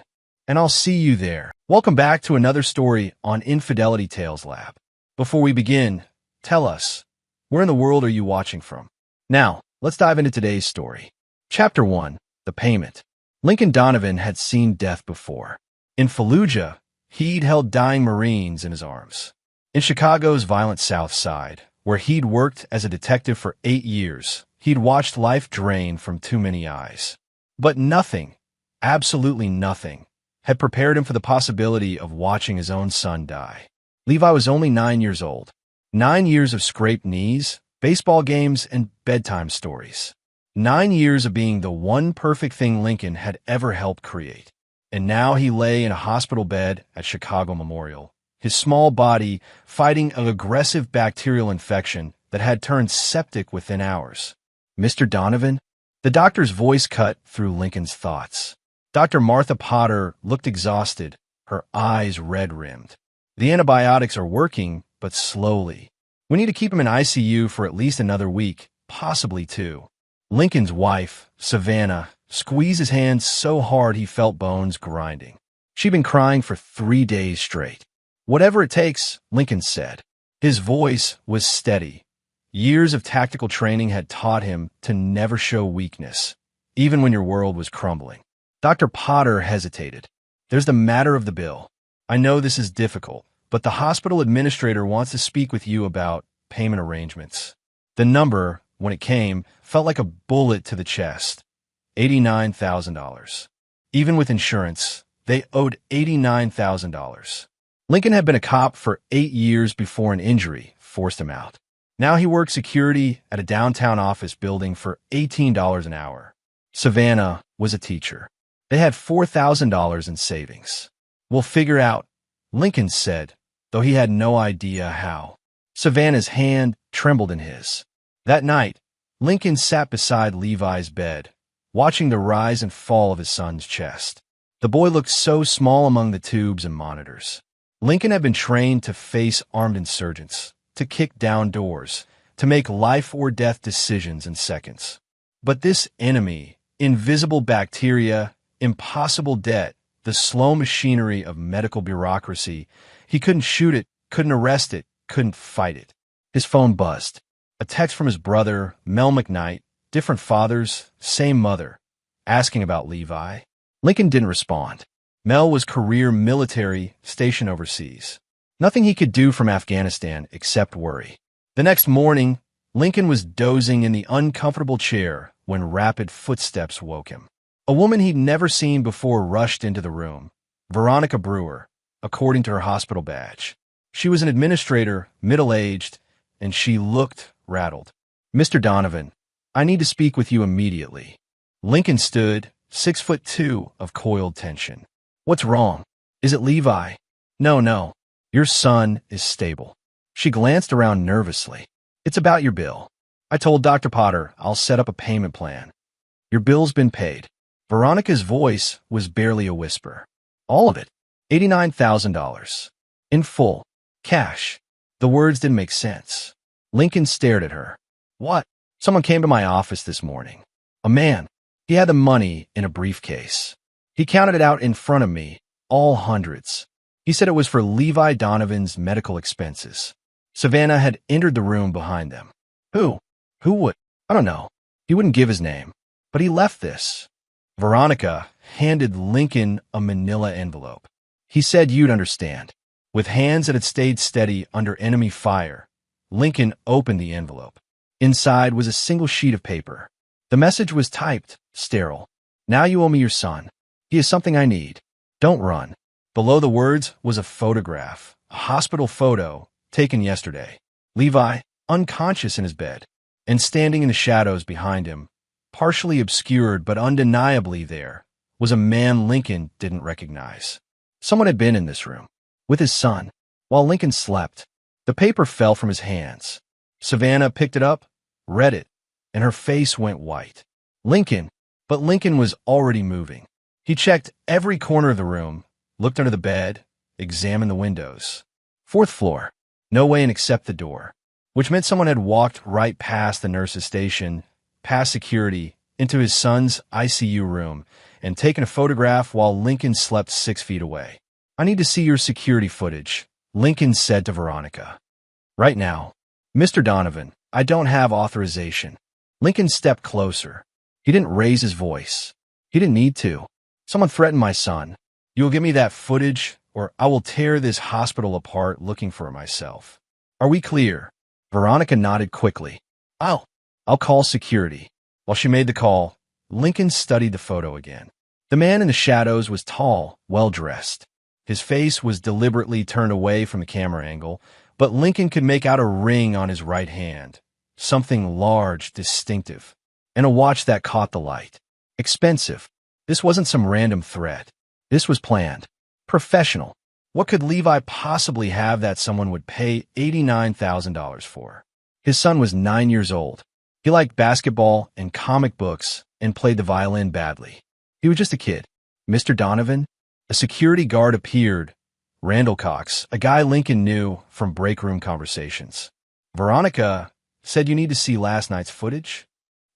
And I'll see you there. Welcome back to another story on Infidelity Tales Lab. Before we begin, tell us, where in the world are you watching from? Now, let's dive into today's story. Chapter 1, The Payment. Lincoln Donovan had seen death before. In Fallujah, he'd held dying Marines in his arms. In Chicago's violent South Side, where he'd worked as a detective for 8 years, he'd watched life drain from too many eyes. But nothing, absolutely nothing, had prepared him for the possibility of watching his own son die. Levi was only 9 years old. 9 years of scraped knees, baseball games, and bedtime stories. 9 years of being the one perfect thing Lincoln had ever helped create. And now he lay in a hospital bed at Chicago Memorial, his small body fighting an aggressive bacterial infection that had turned septic within hours. "Mr. Donovan?" The doctor's voice cut through Lincoln's thoughts. Dr. Martha Potter looked exhausted, her eyes red-rimmed. "The antibiotics are working, but slowly. We need to keep him in ICU for at least another week, possibly 2. Lincoln's wife, Savannah, squeezed his hands so hard he felt bones grinding. She'd been crying for 3 days straight. "Whatever it takes," Lincoln said. His voice was steady. Years of tactical training had taught him to never show weakness, even when your world was crumbling. Dr. Potter hesitated. "There's the matter of the bill. I know this is difficult, but the hospital administrator wants to speak with you about payment arrangements." The number, when it came, felt like a bullet to the chest. $89,000. Even with insurance, they owed $89,000. Lincoln had been a cop for 8 years before an injury forced him out. Now he worked security at a downtown office building for $18 an hour. Savannah was a teacher. They had $4,000 in savings. "We'll figure out," Lincoln said, though he had no idea how. Savannah's hand trembled in his. That night, Lincoln sat beside Levi's bed, watching the rise and fall of his son's chest. The boy looked so small among the tubes and monitors. Lincoln had been trained to face armed insurgents, to kick down doors, to make life-or-death decisions in seconds. But this enemy, invisible bacteria, impossible debt, the slow machinery of medical bureaucracy, he couldn't shoot it, couldn't arrest it, couldn't fight it. His phone buzzed. A text from his brother, Mel McKnight, different fathers, same mother, asking about Levi. Lincoln didn't respond. Mel was career military, stationed overseas. Nothing he could do from Afghanistan except worry. The next morning, Lincoln was dozing in the uncomfortable chair when rapid footsteps woke him. A woman he'd never seen before rushed into the room. Veronica Brewer, according to her hospital badge. She was an administrator, middle-aged, and she looked rattled. "Mr. Donovan, I need to speak with you immediately." Lincoln stood, 6'2" of coiled tension. "What's wrong? Is it Levi?" No. Your son is stable." She glanced around nervously. "It's about your bill. I told Dr. Potter I'll set up a payment plan. Your bill's been paid." Veronica's voice was barely a whisper. "All of it. $89,000. In full. Cash." The words didn't make sense. Lincoln stared at her. "What?" "Someone came to my office this morning. A man. He had the money in a briefcase. He counted it out in front of me, all hundreds. He said it was for Levi Donovan's medical expenses." Savannah had entered the room behind them. Who would? I don't know. He wouldn't give his name, but he left this. Veronica handed Lincoln a manila envelope. He said you'd understand. With hands that had stayed steady under enemy fire, Lincoln opened the envelope. Inside was a single sheet of paper. The message was typed, sterile. Now you owe me your son. He is something I need. Don't run. Below the words was a photograph, a hospital photo taken yesterday. Levi, unconscious in his bed, and standing in the shadows behind him, partially obscured but undeniably there, was a man Lincoln didn't recognize. Someone had been in this room, with his son, while Lincoln slept. The paper fell from his hands. Savannah picked it up, read it, and her face went white. But Lincoln was already moving. He checked every corner of the room, looked under the bed, examined the windows. 4th floor, no way in except the door, which meant someone had walked right past the nurse's station, past security, into his son's ICU room, and taken a photograph while Lincoln slept 6 feet away. I need to see your security footage, Lincoln said to Veronica. Right now. Mr. Donovan, I don't have authorization. Lincoln stepped closer. He didn't raise his voice. He didn't need to. Someone threatened my son. You will give me that footage, or I will tear this hospital apart looking for it myself. Are we clear? Veronica nodded quickly. I'll call security. While she made the call, Lincoln studied the photo again. The man in the shadows was tall, well-dressed. His face was deliberately turned away from the camera angle, but Lincoln could make out a ring on his right hand, something large, distinctive, and a watch that caught the light. Expensive. This wasn't some random threat. This was planned. Professional. What could Levi possibly have that someone would pay $89,000 for? His son was 9 years old. He liked basketball and comic books and played the violin badly. He was just a kid. Mr. Donovan? A security guard appeared. Randall Cox, a guy Lincoln knew from break room conversations. Veronica said you need to see last night's footage.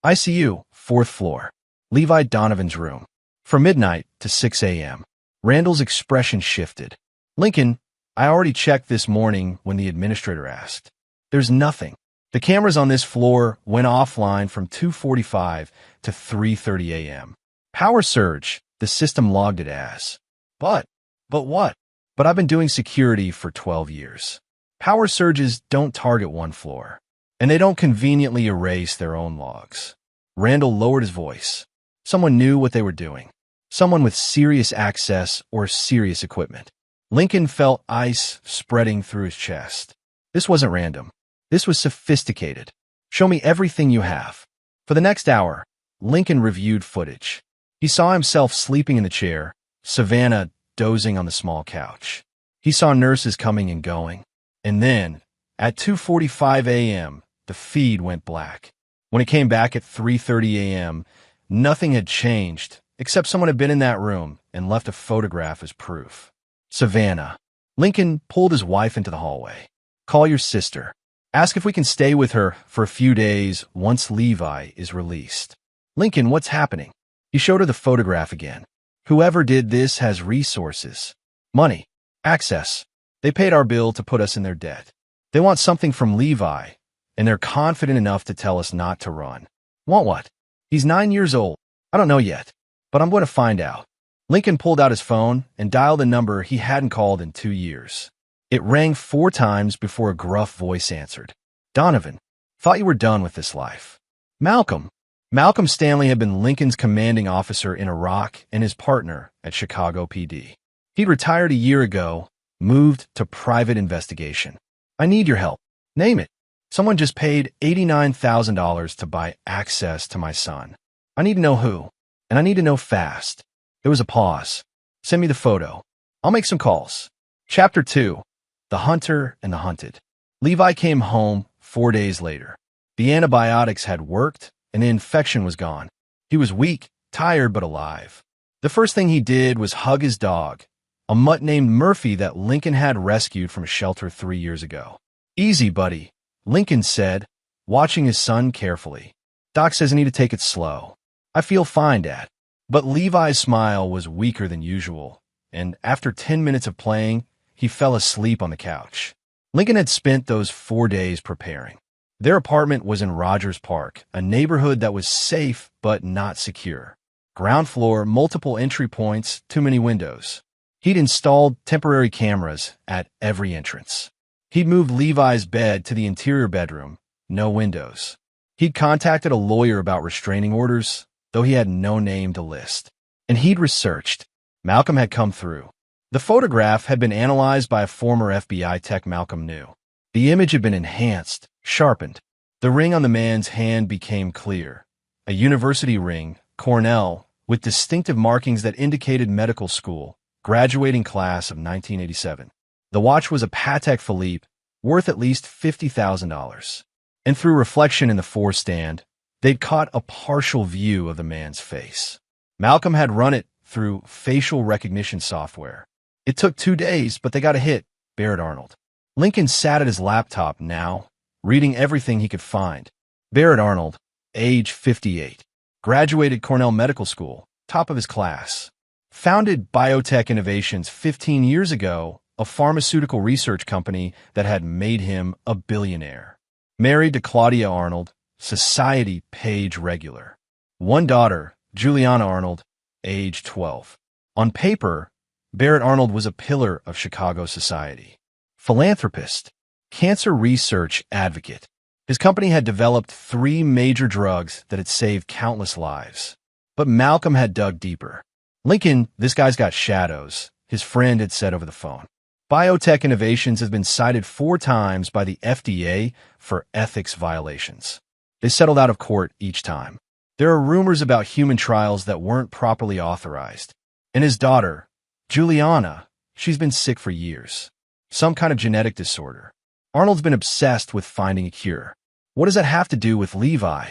ICU, 4th floor. Levi Donovan's room. From midnight to 6 a.m. Randall's expression shifted. Lincoln, I already checked this morning when the administrator asked. There's nothing. The cameras on this floor went offline from 2:45 to 3:30 a.m. Power surge, the system logged it as. But what? But I've been doing security for 12 years. Power surges don't target one floor, and they don't conveniently erase their own logs. Randall lowered his voice. Someone knew what they were doing. Someone with serious access or serious equipment. Lincoln felt ice spreading through his chest. This wasn't random. This was sophisticated. Show me everything you have. For the next hour, Lincoln reviewed footage. He saw himself sleeping in the chair, Savannah dozing on the small couch. He saw nurses coming and going. And then, at 2:45 a.m., the feed went black. When it came back at 3:30 a.m., nothing had changed, except someone had been in that room and left a photograph as proof. Savannah. Lincoln pulled his wife into the hallway. Call your sister. Ask if we can stay with her for a few days once Levi is released. Lincoln, what's happening? He showed her the photograph again. Whoever did this has resources. Money. Access. They paid our bill to put us in their debt. They want something from Levi, and they're confident enough to tell us not to run. Want what? He's 9 years old. I don't know yet, but I'm going to find out. Lincoln pulled out his phone and dialed a number he hadn't called in 2 years. It rang 4 times before a gruff voice answered. Donovan, thought you were done with this life. Malcolm. Malcolm Stanley had been Lincoln's commanding officer in Iraq and his partner at Chicago PD. He'd retired a year ago, moved to private investigation. I need your help. Name it. Someone just paid $89,000 to buy access to my son. I need to know who, and I need to know fast. There was a pause. Send me the photo. I'll make some calls. Chapter 2. The Hunter and the Hunted. Levi came home 4 days later. The antibiotics had worked, and the infection was gone. He was weak, tired, but alive. The first thing he did was hug his dog, a mutt named Murphy that Lincoln had rescued from a shelter 3 years ago. Easy, buddy, Lincoln said, watching his son carefully. Doc says I need to take it slow. I feel fine, Dad. But Levi's smile was weaker than usual, and after 10 minutes of playing, he fell asleep on the couch. Lincoln had spent those 4 days preparing. Their apartment was in Rogers Park, a neighborhood that was safe but not secure. Ground floor, multiple entry points, too many windows. He'd installed temporary cameras at every entrance. He'd moved Levi's bed to the interior bedroom, no windows. He'd contacted a lawyer about restraining orders, though he had no name to list. And he'd researched. Malcolm had come through. The photograph had been analyzed by a former FBI tech Malcolm knew. The image had been enhanced, sharpened. The ring on the man's hand became clear. A university ring, Cornell, with distinctive markings that indicated medical school, graduating class of 1987. The watch was a Patek Philippe, worth at least $50,000. And through reflection in the forestand, they'd caught a partial view of the man's face. Malcolm had run it through facial recognition software. It took 2 days, but they got a hit, Barrett Arnold. Lincoln sat at his laptop now, reading everything he could find. Barrett Arnold, age 58. Graduated Cornell Medical School, top of his class. Founded Biotech Innovations 15 years ago, a pharmaceutical research company that had made him a billionaire. Married to Claudia Arnold, Society page regular. One daughter, Juliana Arnold, age 12. On paper, Barrett Arnold was a pillar of Chicago society. Philanthropist, cancer research advocate. His company had developed 3 major drugs that had saved countless lives. But Malcolm had dug deeper. Lincoln, this guy's got shadows, his friend had said over the phone. Biotech Innovations has been cited 4 times by the FDA for ethics violations. They settled out of court each time. There are rumors about human trials that weren't properly authorized. And his daughter, Juliana, she's been sick for years. Some kind of genetic disorder. Arnold's been obsessed with finding a cure. What does that have to do with Levi?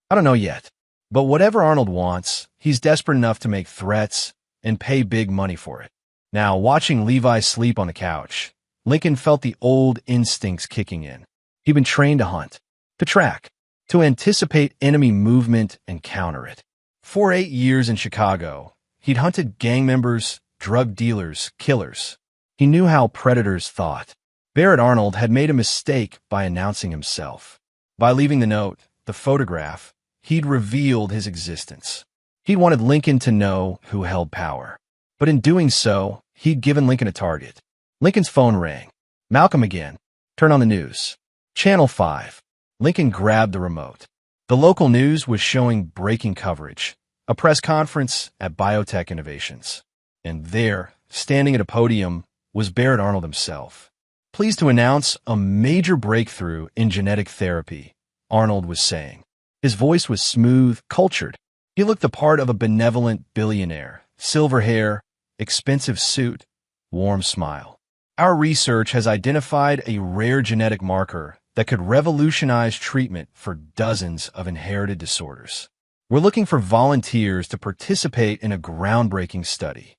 I don't know yet. But whatever Arnold wants, he's desperate enough to make threats and pay big money for it. Now, watching Levi sleep on the couch, Lincoln felt the old instincts kicking in. He'd been trained to hunt, to track, to anticipate enemy movement and counter it. For 8 years in Chicago, he'd hunted gang members, drug dealers, killers. He knew how predators thought. Barrett Arnold had made a mistake by announcing himself. By leaving the note, the photograph, he'd revealed his existence. He wanted Lincoln to know who held power. But in doing so, he'd given Lincoln a target. Lincoln's phone rang. Malcolm again. Turn on the news. Channel 5. Lincoln grabbed the remote. The local news was showing breaking coverage. A press conference at Biotech Innovations. And there, standing at a podium, was Barrett Arnold himself. Pleased to announce a major breakthrough in genetic therapy, Arnold was saying. His voice was smooth, cultured. He looked the part of a benevolent billionaire. Silver hair, expensive suit, warm smile. Our research has identified a rare genetic marker that could revolutionize treatment for dozens of inherited disorders. We're looking for volunteers to participate in a groundbreaking study.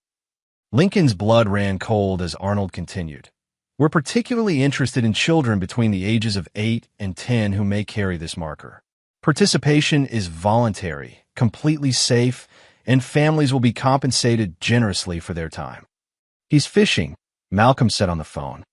Lincoln's blood ran cold as Arnold continued. We're particularly interested in children between the ages of 8 and 10 who may carry this marker. Participation is voluntary, completely safe, and families will be compensated generously for their time. He's fishing, Malcolm said on the phone.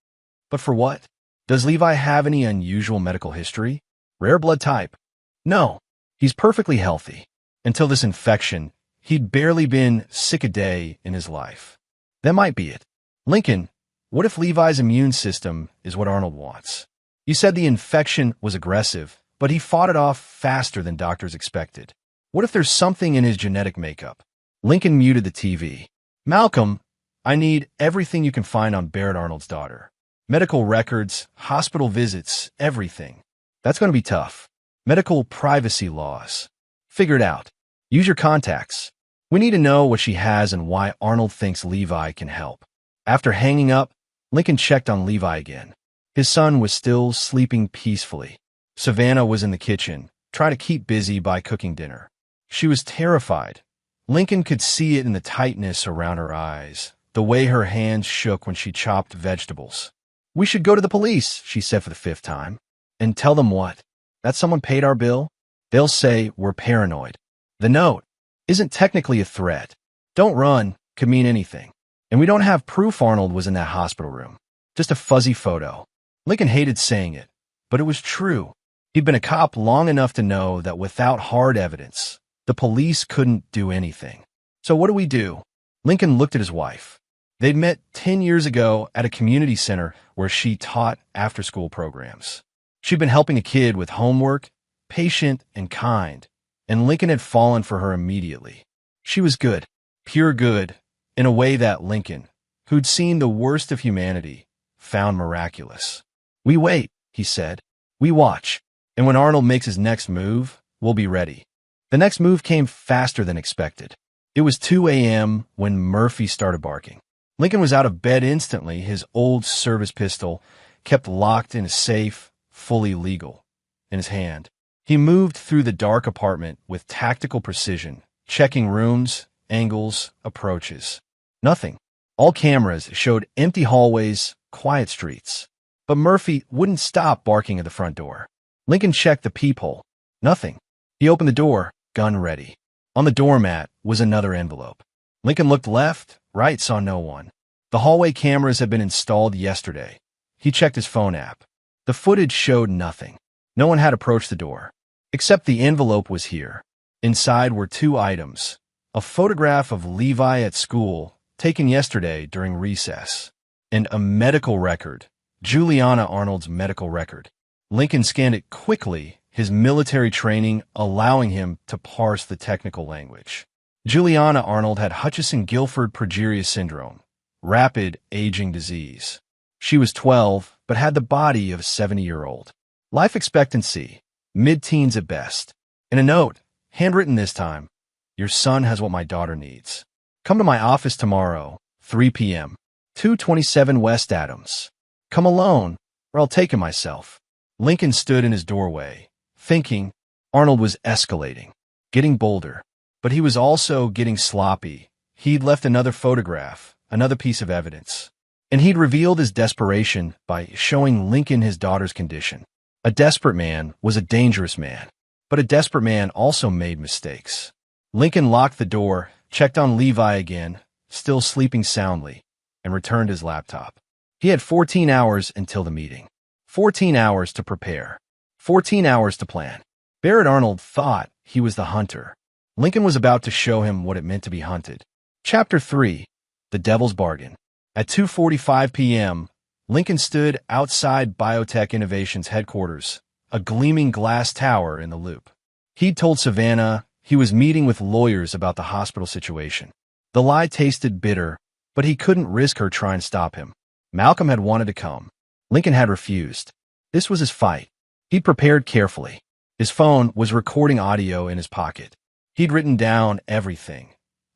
But for what? Does Levi have any unusual medical history? Rare blood type? No, he's perfectly healthy. Until this infection, he'd barely been sick a day in his life. That might be it. Lincoln, what if Levi's immune system is what Arnold wants? You said the infection was aggressive, but he fought it off faster than doctors expected. What if there's something in his genetic makeup? Lincoln muted the TV. Malcolm, I need everything you can find on Barrett Arnold's daughter. Medical records, hospital visits, everything. That's going to be tough. Medical privacy laws. Figure it out. Use your contacts. We need to know what she has and why Arnold thinks Levi can help. After hanging up, Lincoln checked on Levi again. His son was still sleeping peacefully. Savannah was in the kitchen, trying to keep busy by cooking dinner. She was terrified. Lincoln could see it in the tightness around her eyes, the way her hands shook when she chopped vegetables. We should go to the police, she said for the 5th time. And tell them what? That someone paid our bill? They'll say we're paranoid. The note isn't technically a threat. Don't run could mean anything. And we don't have proof Arnold was in that hospital room. Just a fuzzy photo. Lincoln hated saying it, but it was true. He'd been a cop long enough to know that without hard evidence, the police couldn't do anything. So what do we do? Lincoln looked at his wife. They'd met 10 years ago at a community center where she taught after-school programs. She'd been helping a kid with homework, patient and kind, and Lincoln had fallen for her immediately. She was good, pure good, in a way that Lincoln, who'd seen the worst of humanity, found miraculous. "We wait," he said. "We watch. And when Arnold makes his next move, we'll be ready." The next move came faster than expected. It was 2 a.m. when Murphy started barking. Lincoln was out of bed instantly, his old service pistol, kept locked in a safe, fully legal, in his hand. He moved through the dark apartment with tactical precision, checking rooms, angles, approaches. Nothing. All cameras showed empty hallways, quiet streets. But Murphy wouldn't stop barking at the front door. Lincoln checked the peephole. Nothing. He opened the door, gun ready. On the doormat was another envelope. Lincoln looked left, right, saw no one. The hallway cameras had been installed yesterday. He checked his phone app. The footage showed nothing. No one had approached the door. Except the envelope was here. Inside were 2 items. A photograph of Levi at school, taken yesterday during recess. And a medical record. Juliana Arnold's medical record. Lincoln scanned it quickly, his military training allowing him to parse the technical language. Juliana Arnold had Hutchinson-Gilford progeria syndrome, rapid aging disease. She was 12, but had the body of a 70-year-old. Life expectancy, mid-teens at best. In a note, handwritten this time, "Your son has what my daughter needs. Come to my office tomorrow, 3 p.m., 227 West Adams. Come alone, or I'll take him myself." Lincoln stood in his doorway, thinking. Arnold was escalating, getting bolder. But he was also getting sloppy. He'd left another photograph, another piece of evidence. And he'd revealed his desperation by showing Lincoln his daughter's condition. A desperate man was a dangerous man, but a desperate man also made mistakes. Lincoln locked the door, checked on Levi again, still sleeping soundly, and returned his laptop. He had 14 hours until the meeting. 14 hours to prepare. 14 hours to plan. Barrett Arnold thought he was the hunter. Lincoln was about to show him what it meant to be hunted. Chapter 3. The Devil's Bargain. At 2:45 p.m., Lincoln stood outside Biotech Innovations headquarters, a gleaming glass tower in the loop. He'd told Savannah he was meeting with lawyers about the hospital situation. The lie tasted bitter, but he couldn't risk her trying to stop him. Malcolm had wanted to come. Lincoln had refused. This was his fight. He'd prepared carefully. His phone was recording audio in his pocket. He'd written down everything.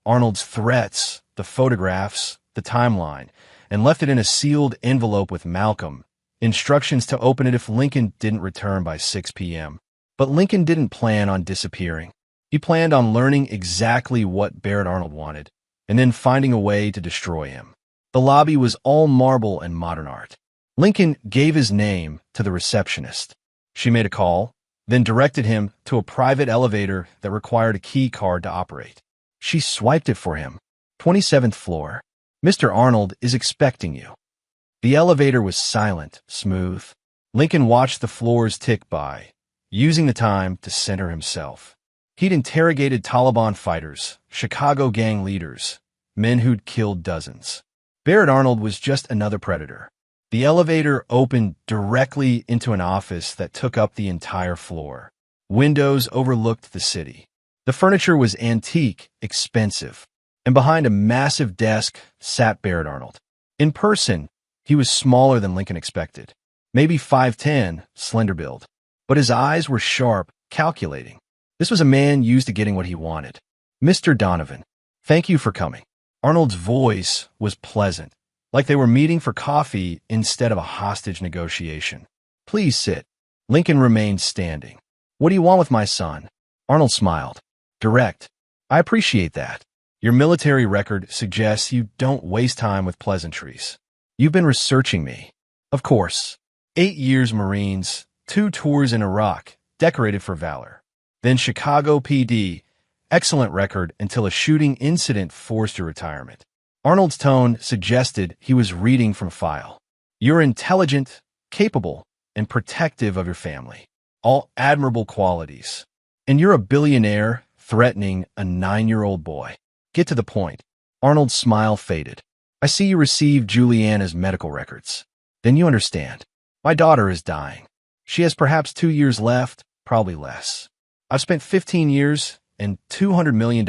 Arnold's threats, the photographs, the timeline, and left it in a sealed envelope with Malcolm, instructions to open it if Lincoln didn't return by 6 p.m. But Lincoln didn't plan on disappearing. He planned on learning exactly what Barrett Arnold wanted, and then finding a way to destroy him. The lobby was all marble and modern art. Lincoln gave his name to the receptionist. She made a call, then directed him to a private elevator that required a key card to operate. She swiped it for him. 27th floor. "Mr. Arnold is expecting you." The elevator was silent, smooth. Lincoln watched the floors tick by, using the time to center himself. He'd interrogated Taliban fighters, Chicago gang leaders, men who'd killed dozens. Barrett Arnold was just another predator. The elevator opened directly into an office that took up the entire floor. Windows overlooked the city. The furniture was antique, expensive, and behind a massive desk sat Barrett Arnold. In person, he was smaller than Lincoln expected. Maybe 5'10", slender build. But his eyes were sharp, calculating. This was a man used to getting what he wanted. "Mr. Donovan, thank you for coming." Arnold's voice was pleasant, like they were meeting for coffee instead of a hostage negotiation. "Please sit." Lincoln remained standing. "What do you want with my son?" Arnold smiled. "Direct. I appreciate that. Your military record suggests you don't waste time with pleasantries. You've been researching me." "Of course. 8 years Marines, 2 tours in Iraq, decorated for valor. Then Chicago PD, excellent record until a shooting incident forced your retirement." Arnold's tone suggested he was reading from a file. "You're intelligent, capable, and protective of your family. All admirable qualities. And you're a billionaire threatening a 9-year-old boy. Get to the point. Arnold's smile faded. I see you received Juliana's medical records. Then you understand. My daughter is dying. She has perhaps 2 years left, probably less. I've spent 15 years and $200 million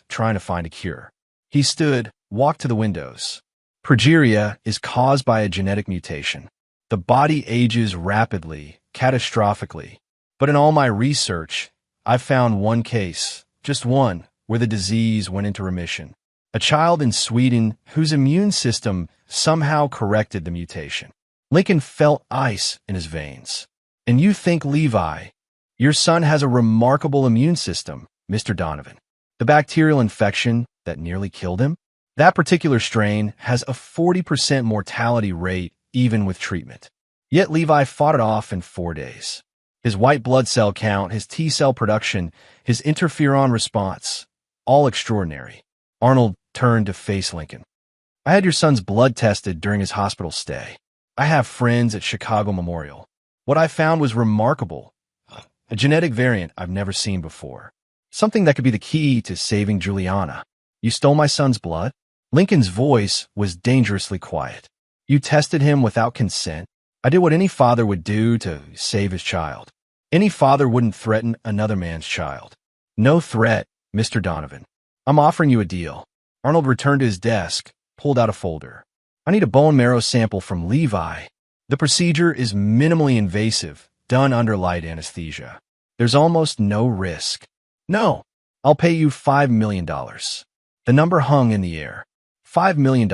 trying to find a cure. He stood, walked to the windows. Progeria is caused by a genetic mutation. The body ages rapidly, catastrophically. But in all my research, I've found one case, just one, where the disease went into remission. A child in Sweden whose immune system somehow corrected the mutation. Lincoln felt ice in his veins. And you think, Levi, your son has a remarkable immune system, Mr. Donovan. The bacterial infection that nearly killed him? That particular strain has a 40% mortality rate even with treatment. Yet Levi fought it off in 4 days. His white blood cell count, his T-cell production, his interferon response, all extraordinary. Arnold turned to face Lincoln. I had your son's blood tested during his hospital stay. I have friends at Chicago Memorial. What I found was remarkable. A genetic variant I've never seen before. Something that could be the key to saving Juliana. You stole my son's blood? Lincoln's voice was dangerously quiet. You tested him without consent. I did what any father would do to save his child. Any father wouldn't threaten another man's child. No threat, Mr. Donovan. I'm offering you a deal. Arnold returned to his desk, pulled out a folder. I need a bone marrow sample from Levi. The procedure is minimally invasive, done under light anesthesia. There's almost no risk. No, I'll pay you $5 million. The number hung in the air. $5 million.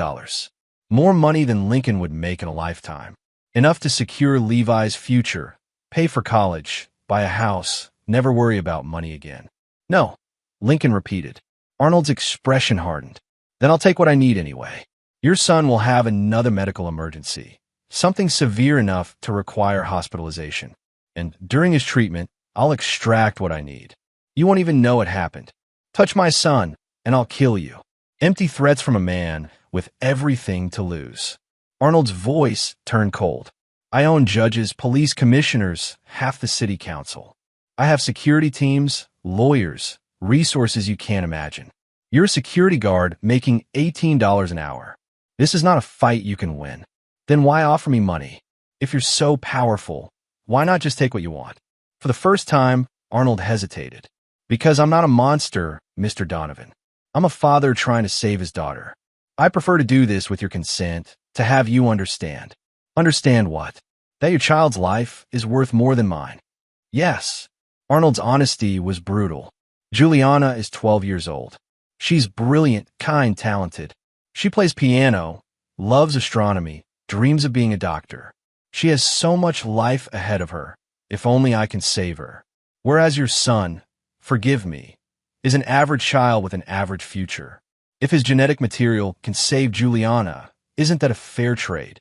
More money than Lincoln would make in a lifetime. Enough to secure Levi's future, pay for college, buy a house, never worry about money again. No, Lincoln repeated. Arnold's expression hardened. Then I'll take what I need anyway. Your son will have another medical emergency, something severe enough to require hospitalization. And during his treatment, I'll extract what I need. You won't even know it happened. Touch my son, and I'll kill you. Empty threats from a man with everything to lose. Arnold's voice turned cold. I own judges, police commissioners, half the city council. I have security teams, lawyers, resources you can't imagine. You're a security guard making $18 an hour. This is not a fight you can win. Then why offer me money? If you're so powerful, why not just take what you want? For the first time, Arnold hesitated. Because I'm not a monster, Mr. Donovan. I'm a father trying to save his daughter. I prefer to do this with your consent, to have you understand. Understand what? That your child's life is worth more than mine. Yes. Arnold's honesty was brutal. Juliana is 12 years old. She's brilliant, kind, talented. She plays piano, loves astronomy, dreams of being a doctor. She has so much life ahead of her, if only I can save her. Whereas your son, forgive me, is an average child with an average future. If his genetic material can save Juliana, isn't that a fair trade?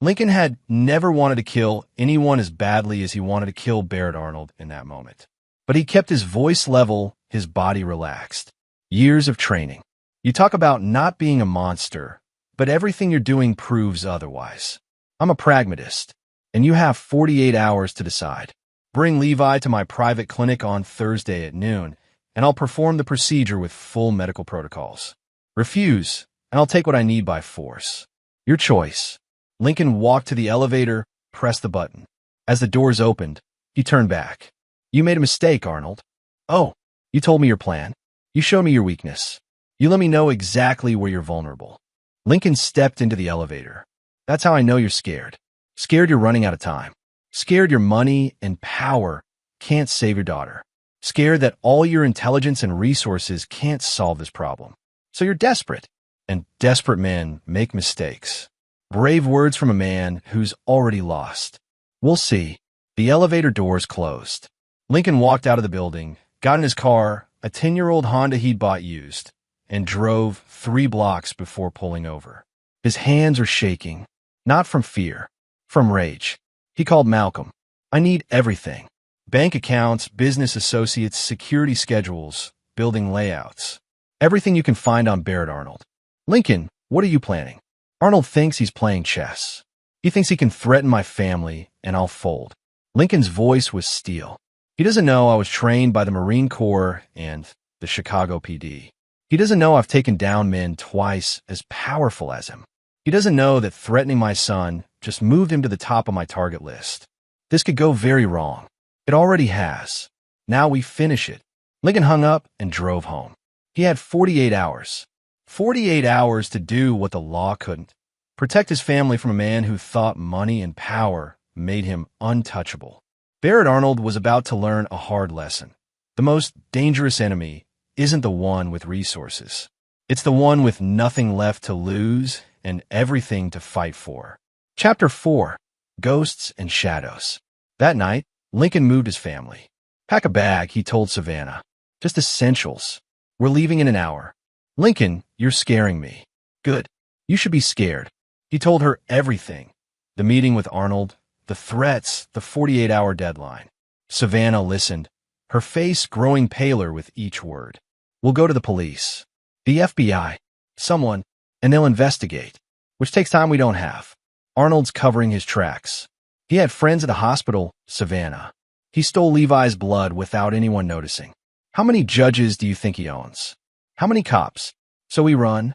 Lincoln had never wanted to kill anyone as badly as he wanted to kill Barrett Arnold in that moment. But he kept his voice level, his body relaxed. Years of training. You talk about not being a monster, but everything you're doing proves otherwise. I'm a pragmatist, and you have 48 hours to decide. Bring Levi to my private clinic on Thursday at noon, and I'll perform the procedure with full medical protocols. Refuse, and I'll take what I need by force. Your choice. Lincoln walked to the elevator, pressed the button. As the doors opened, he turned back. You made a mistake, Arnold. Oh, you told me your plan. You showed me your weakness. You let me know exactly where you're vulnerable. Lincoln stepped into the elevator. That's how I know you're scared. Scared you're running out of time. Scared your money and power can't save your daughter. Scared that all your intelligence and resources can't solve this problem. So you're desperate. And desperate men make mistakes. Brave words from a man who's already lost. We'll see. The elevator doors closed. Lincoln walked out of the building, got in his car, a 10-year-old Honda he'd bought used, and drove 3 blocks before pulling over. His hands are shaking, not from fear, from rage. He called Malcolm. I need everything. Bank accounts, business associates, security schedules, building layouts. Everything you can find on Barrett Arnold. Lincoln, what are you planning? Arnold thinks he's playing chess. He thinks he can threaten my family, and I'll fold. Lincoln's voice was steel. He doesn't know I was trained by the Marine Corps and the Chicago PD. He doesn't know I've taken down men twice as powerful as him. He doesn't know that threatening my son just moved him to the top of my target list. This could go very wrong. It already has. Now we finish it. Lincoln hung up and drove home. He had 48 hours. 48 hours to do what the law couldn't. Protect his family from a man who thought money and power made him untouchable. Barrett Arnold was about to learn a hard lesson. The most dangerous enemy isn't the one with resources. It's the one with nothing left to lose and everything to fight for. Chapter 4. Ghosts and Shadows. That night, Lincoln moved his family. Pack a bag, he told Savannah. Just essentials. We're leaving in an hour. Lincoln, you're scaring me. Good. You should be scared. He told her everything. The meeting with Arnold, the threats, the 48-hour deadline. Savannah listened, her face growing paler with each word. We'll go to the police. The FBI. Someone. And they'll investigate. Which takes time we don't have. Arnold's covering his tracks. He had friends at the hospital, Savannah. He stole Levi's blood without anyone noticing. How many judges do you think he owns? How many cops? So we run?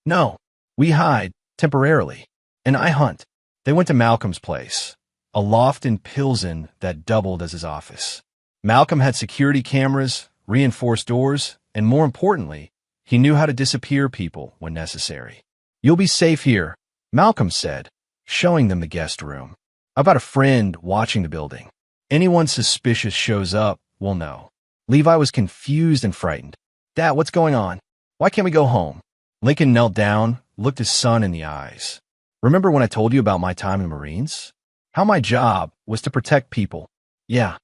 No. We hide, temporarily. And I hunt. They went to Malcolm's place, a loft in Pilsen that doubled as his office. Malcolm had security cameras, reinforced doors, and more importantly, he knew how to disappear people when necessary. You'll be safe here, Malcolm said, showing them the guest room. I've got a friend watching the building. Anyone suspicious shows up, we'll know. Levi was confused and frightened. Dad, what's going on? Why can't we go home? Lincoln knelt down, looked his son in the eyes. Remember when I told you about my time in the Marines? How my job was to protect people. Yeah.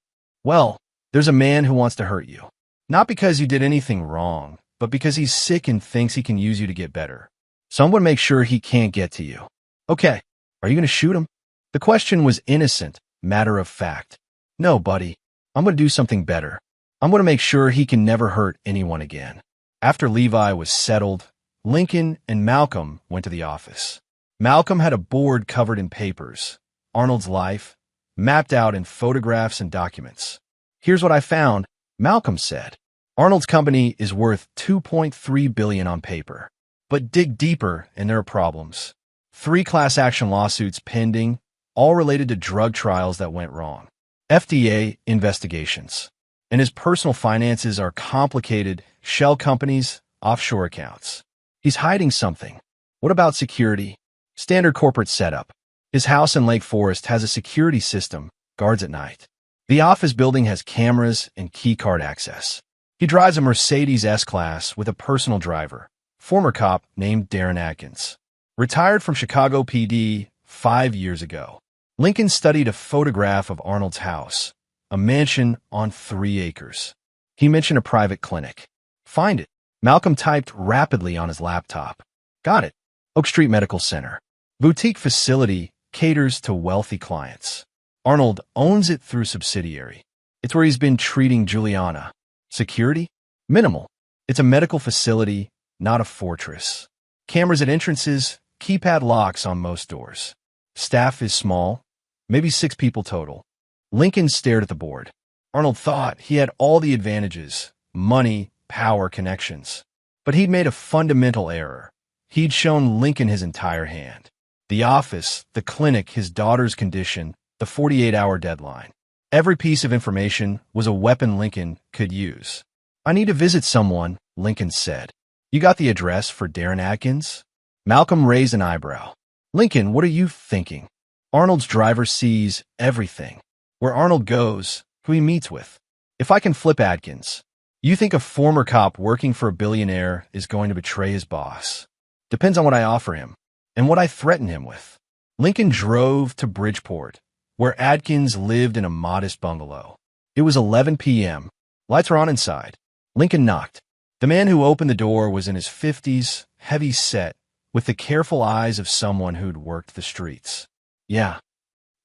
Well, there's a man who wants to hurt you. Not because you did anything wrong, but because he's sick and thinks he can use you to get better. So I'm going to make sure he can't get to you. Okay. Are you going to shoot him? The question was innocent, matter of fact. No, buddy. I'm going to do something better. I'm going to make sure he can never hurt anyone again. After Levi was settled, Lincoln and Malcolm went to the office. Malcolm had a board covered in papers, Arnold's life, mapped out in photographs and documents. Here's what I found, Malcolm said. Arnold's company is worth $2.3 billion on paper. But dig deeper and there are problems. 3 class action lawsuits pending, all related to drug trials that went wrong. FDA investigations. And his personal finances are complicated, shell companies, offshore accounts. He's hiding something. What about security? Standard corporate setup. His house in Lake Forest has a security system, guards at night. The office building has cameras and key card access. He drives a Mercedes S-Class with a personal driver, former cop named Darren Atkins. Retired from Chicago PD 5 years ago. Lincoln studied a photograph of Arnold's house, a mansion on 3 acres. He mentioned a private clinic. Find it. Malcolm typed rapidly on his laptop. Got it. Oak Street Medical Center. Boutique facility caters to wealthy clients. Arnold owns it through subsidiary. It's where he's been treating Juliana. Security? Minimal. It's a medical facility, not a fortress. Cameras at entrances, keypad locks on most doors. Staff is small, maybe 6 people total. Lincoln stared at the board. Arnold thought he had all the advantages, money, power, connections. But he'd made a fundamental error. He'd shown Lincoln his entire hand. The office, the clinic, his daughter's condition, the 48-hour deadline. Every piece of information was a weapon Lincoln could use. I need to visit someone, Lincoln said. You got the address for Darren Atkins? Malcolm raised an eyebrow. Lincoln, what are you thinking? Arnold's driver sees everything. Where Arnold goes, who he meets with. If I can flip Atkins, you think a former cop working for a billionaire is going to betray his boss? Depends on what I offer him and what I threaten him with. Lincoln drove to Bridgeport, where Atkins lived in a modest bungalow. It was 11 p.m. Lights were on inside. Lincoln knocked. The man who opened the door was in his 50s, heavy set, with the careful eyes of someone who'd worked the streets. Yeah.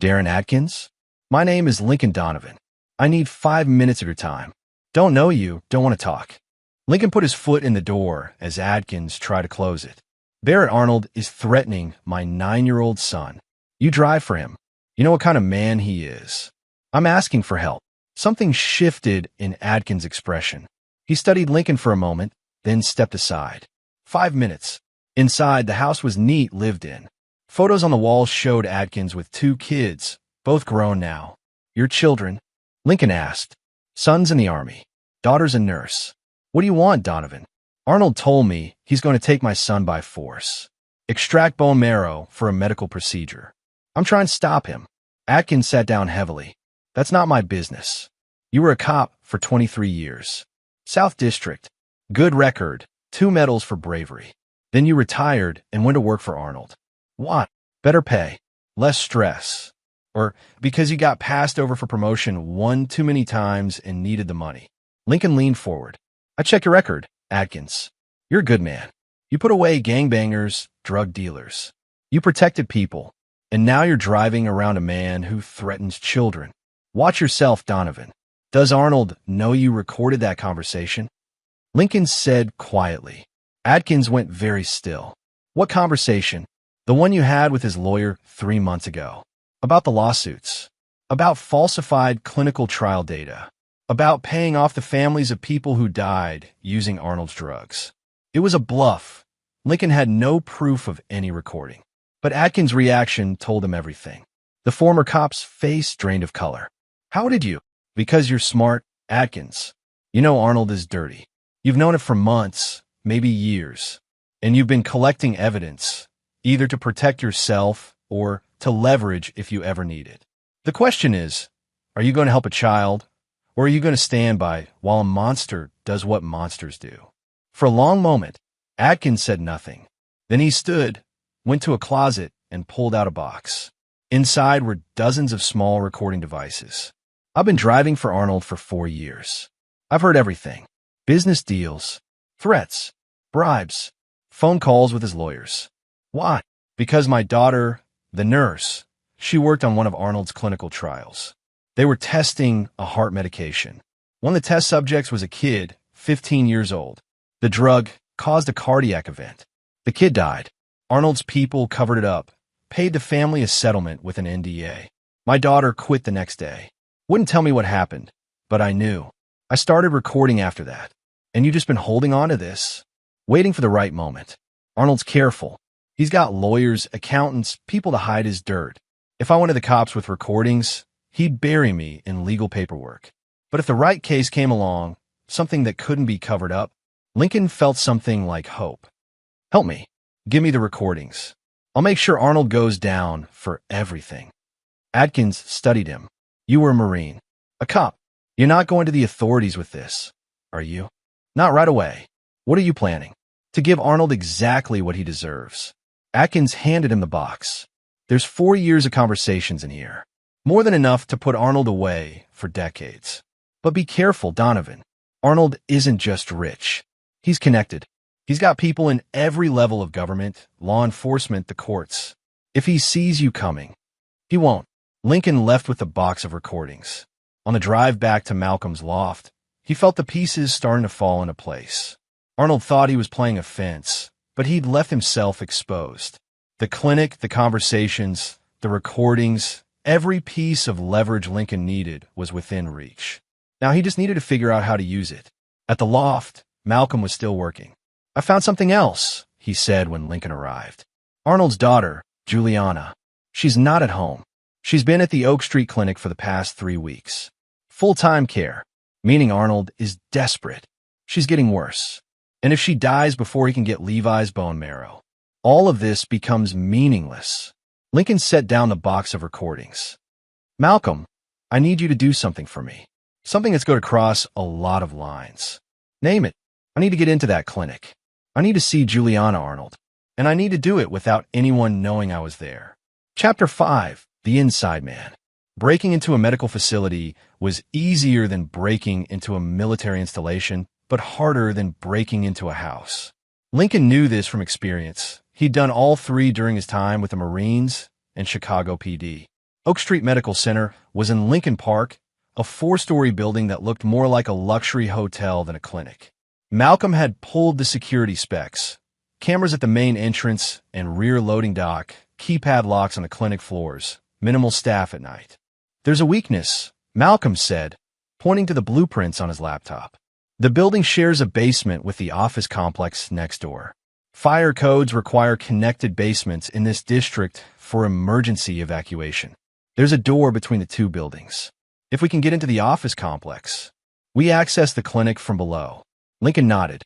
Darren Atkins? My name is Lincoln Donovan. I need 5 minutes of your time. Don't know you, don't want to talk. Lincoln put his foot in the door as Atkins tried to close it. Barrett Arnold is threatening my 9-year-old son. You drive for him. You know what kind of man he is. I'm asking for help. Something shifted in Adkins' expression. He studied Lincoln for a moment, then stepped aside. 5 minutes. Inside, the house was neat, lived in. Photos on the walls showed Adkins with 2 kids, both grown now. Your children? Lincoln asked. Son's in the Army. Daughter's a nurse. What do you want, Donovan? Arnold told me he's going to take my son by force. Extract bone marrow for a medical procedure. I'm trying to stop him. Atkins sat down heavily. That's not my business. You were a cop for 23 years. South District. Good record. 2 medals for bravery. Then you retired and went to work for Arnold. What? Better pay. Less stress. Or because you got passed over for promotion one too many times and needed the money. Lincoln leaned forward. I check your record, Atkins. You're a good man. You put away gangbangers, drug dealers. You protected people. And now you're driving around a man who threatens children. Watch yourself, Donovan. Does Arnold know you recorded that conversation? Lincoln said quietly. Atkins went very still. What conversation? The one you had with his lawyer 3 months ago. About the lawsuits. About falsified clinical trial data. About paying off the families of people who died using Arnold's drugs. It was a bluff. Lincoln had no proof of any recording. But Atkins' reaction told him everything. The former cop's face drained of color. How did you? Because you're smart, Atkins. You know Arnold is dirty. You've known it for months, maybe years. And you've been collecting evidence, either to protect yourself or to leverage if you ever need it. The question is, are you going to help a child, or are you going to stand by while a monster does what monsters do? For a long moment, Atkins said nothing. Then he stood, went to a closet, and pulled out a box. Inside were dozens of small recording devices. I've been driving for Arnold for 4 years. I've heard everything. Business deals, threats, bribes, phone calls with his lawyers. Why? Because my daughter, the nurse, she worked on one of Arnold's clinical trials. They were testing a heart medication. One of the test subjects was a kid, 15 years old. The drug caused a cardiac event. The kid died. Arnold's people covered it up, paid the family a settlement with an NDA. My daughter quit the next day. Wouldn't tell me what happened, but I knew. I started recording after that. And you just been holding on to this, waiting for the right moment. Arnold's careful. He's got lawyers, accountants, people to hide his dirt. If I went to the cops with recordings, he'd bury me in legal paperwork. But if the right case came along, something that couldn't be covered up, Lincoln felt something like hope. Help me. Give me the recordings. I'll make sure Arnold goes down for everything. Atkins studied him. You were a Marine. A cop. You're not going to the authorities with this, are you? Not right away. What are you planning? To give Arnold exactly what he deserves. Atkins handed him the box. There's 4 years of conversations in here. More than enough to put Arnold away for decades. But be careful, Donovan. Arnold isn't just rich. He's connected. He's got people in every level of government, law enforcement, the courts. If he sees you coming, he won't. Lincoln left with a box of recordings. On the drive back to Malcolm's loft, he felt the pieces starting to fall into place. Arnold thought he was playing a fence, but he'd left himself exposed. The clinic, the conversations, the recordings, every piece of leverage Lincoln needed was within reach. Now he just needed to figure out how to use it. At the loft, Malcolm was still working. I found something else, he said when Lincoln arrived. Arnold's daughter, Juliana. She's not at home. She's been at the Oak Street Clinic for the past 3 weeks. Full-time care, meaning Arnold is desperate. She's getting worse. And if she dies before he can get Levi's bone marrow, all of this becomes meaningless. Lincoln set down the box of recordings. Malcolm, I need you to do something for me. Something that's going to cross a lot of lines. Name it. I need to get into that clinic. I need to see Juliana, Arnold. And I need to do it without anyone knowing I was there. Chapter 5. The Inside Man. Breaking into a medical facility was easier than breaking into a military installation, but harder than breaking into a house. Lincoln knew this from experience. He'd done all 3 during his time with the Marines and Chicago PD. Oak Street Medical Center was in Lincoln Park, a 4-story building that looked more like a luxury hotel than a clinic. Malcolm had pulled the security specs. Cameras at the main entrance and rear loading dock, keypad locks on the clinic floors, minimal staff at night. There's a weakness, Malcolm said, pointing to the blueprints on his laptop. The building shares a basement with the office complex next door. Fire codes require connected basements in this district for emergency evacuation. There's a door between the two buildings. If we can get into the office complex, we access the clinic from below. Lincoln nodded.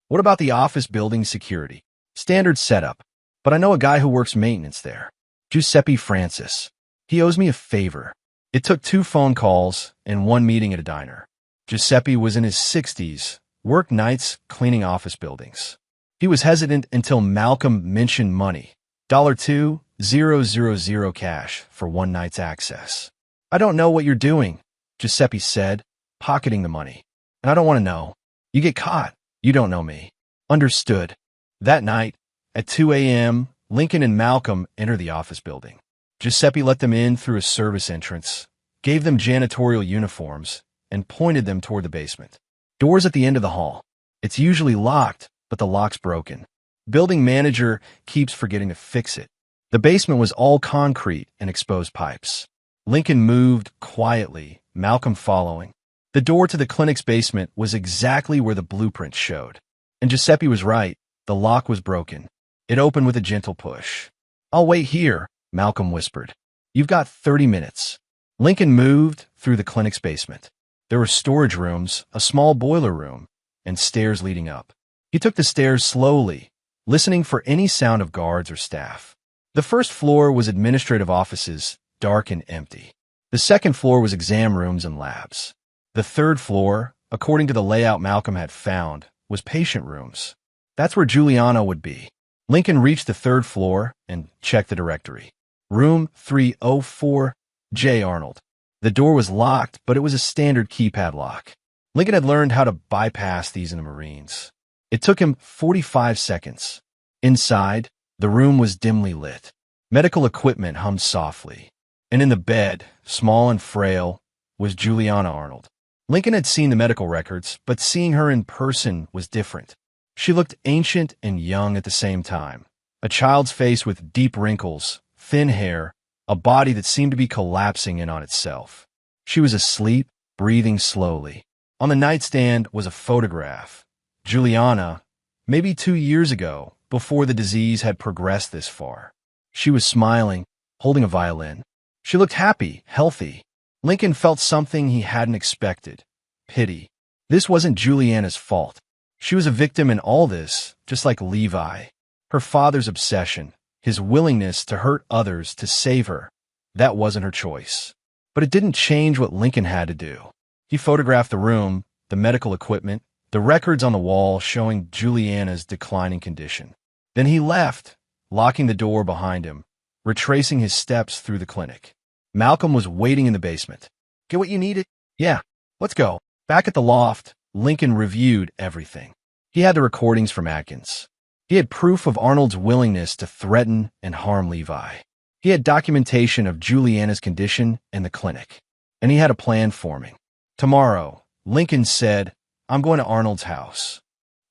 What about the office building security? Standard setup, but I know a guy who works maintenance there. Giuseppe Francis. He owes me a favor. It took 2 phone calls and 1 meeting at a diner. Giuseppe was in his 60s, worked nights cleaning office buildings. He was hesitant until Malcolm mentioned money. $2,000 cash for 1 night's access. I don't know what you're doing, Giuseppe said, pocketing the money. And I don't want to know. You get caught. You don't know me. Understood. That night, at 2 a.m., Lincoln and Malcolm entered the office building. Giuseppe let them in through a service entrance, gave them janitorial uniforms, and pointed them toward the basement. Doors at the end of the hall. It's usually locked, but the lock's broken. Building manager keeps forgetting to fix it. The basement was all concrete and exposed pipes. Lincoln moved quietly, Malcolm following. The door to the clinic's basement was exactly where the blueprint showed. And Giuseppe was right. The lock was broken. It opened with a gentle push. I'll wait here, Malcolm whispered. You've got 30 minutes. Lincoln moved through the clinic's basement. There were storage rooms, a small boiler room, and stairs leading up. He took the stairs slowly, listening for any sound of guards or staff. The first floor was administrative offices, dark and empty. The second floor was exam rooms and labs. The third floor, according to the layout Malcolm had found, was patient rooms. That's where Juliana would be. Lincoln reached the third floor and checked the directory. Room 304, J. Arnold. The door was locked, but it was a standard keypad lock. Lincoln had learned how to bypass these in the Marines. It took him 45 seconds. Inside, the room was dimly lit. Medical equipment hummed softly. And in the bed, small and frail, was Juliana Arnold. Lincoln had seen the medical records, but seeing her in person was different. She looked ancient and young at the same time. A child's face with deep wrinkles, thin hair, a body that seemed to be collapsing in on itself. She was asleep, breathing slowly. On the nightstand was a photograph. Juliana, maybe 2 years ago, before the disease had progressed this far. She was smiling, holding a violin. She looked happy, healthy. Lincoln felt something he hadn't expected. Pity. This wasn't Juliana's fault. She was a victim in all this, just like Levi. Her father's obsession, his willingness to hurt others to save her, that wasn't her choice. But it didn't change what Lincoln had to do. He photographed the room, the medical equipment, the records on the wall showing Juliana's declining condition. Then he left, locking the door behind him, retracing his steps through the clinic. Malcolm was waiting in the basement. Get what you needed? Yeah, let's go. Back at the loft, Lincoln reviewed everything. He had the recordings from Atkins. He had proof of Arnold's willingness to threaten and harm Levi. He had documentation of Juliana's condition and the clinic. And he had a plan forming. Tomorrow, Lincoln said, I'm going to Arnold's house.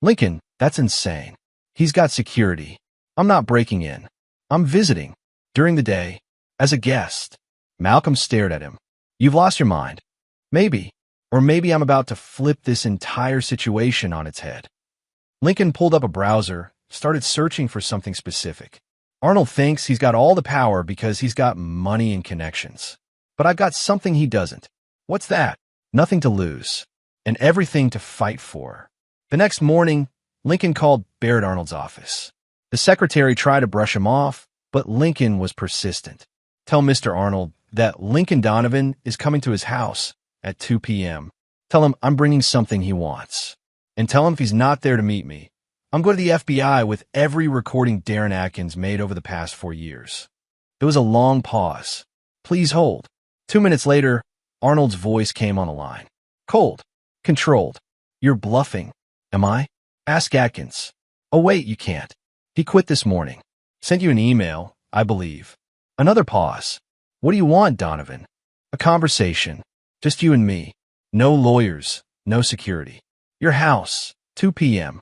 Lincoln, that's insane. He's got security. I'm not breaking in. I'm visiting. During the day, as a guest. Malcolm stared at him. You've lost your mind. Maybe. Or maybe I'm about to flip this entire situation on its head. Lincoln pulled up a browser, started searching for something specific. Arnold thinks he's got all the power because he's got money and connections. But I've got something he doesn't. What's that? Nothing to lose. And everything to fight for. The next morning, Lincoln called Barrett Arnold's office. The secretary tried to brush him off, but Lincoln was persistent. Tell Mr. Arnold that Lincoln Donovan is coming to his house at 2 p.m. Tell him I'm bringing something he wants. And tell him if he's not there to meet me, I'm going to the FBI with every recording Darren Atkins made over the past 4 years. There was a long pause. Please hold. 2 minutes later, Arnold's voice came on the line. Cold. Controlled. You're bluffing. Am I? Ask Atkins. Oh wait, you can't. He quit this morning. Sent you an email, I believe. Another pause. What do you want, Donovan? A conversation. Just you and me. No lawyers. No security. Your house. 2 p.m.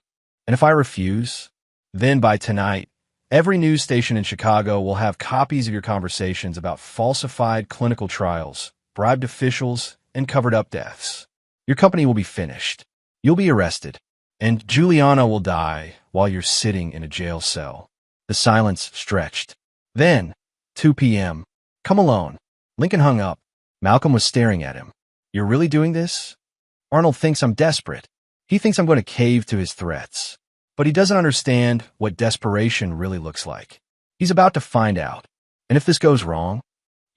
And if I refuse, then by tonight, every news station in Chicago will have copies of your conversations about falsified clinical trials, bribed officials, and covered up deaths. Your company will be finished. You'll be arrested, and Juliana will die while you're sitting in a jail cell. The silence stretched. Then, 2 p.m. Come alone. Lincoln hung up. Malcolm was staring at him. You're really doing this? Arnold thinks I'm desperate. He thinks I'm going to cave to his threats. But he doesn't understand what desperation really looks like. He's about to find out. And if this goes wrong,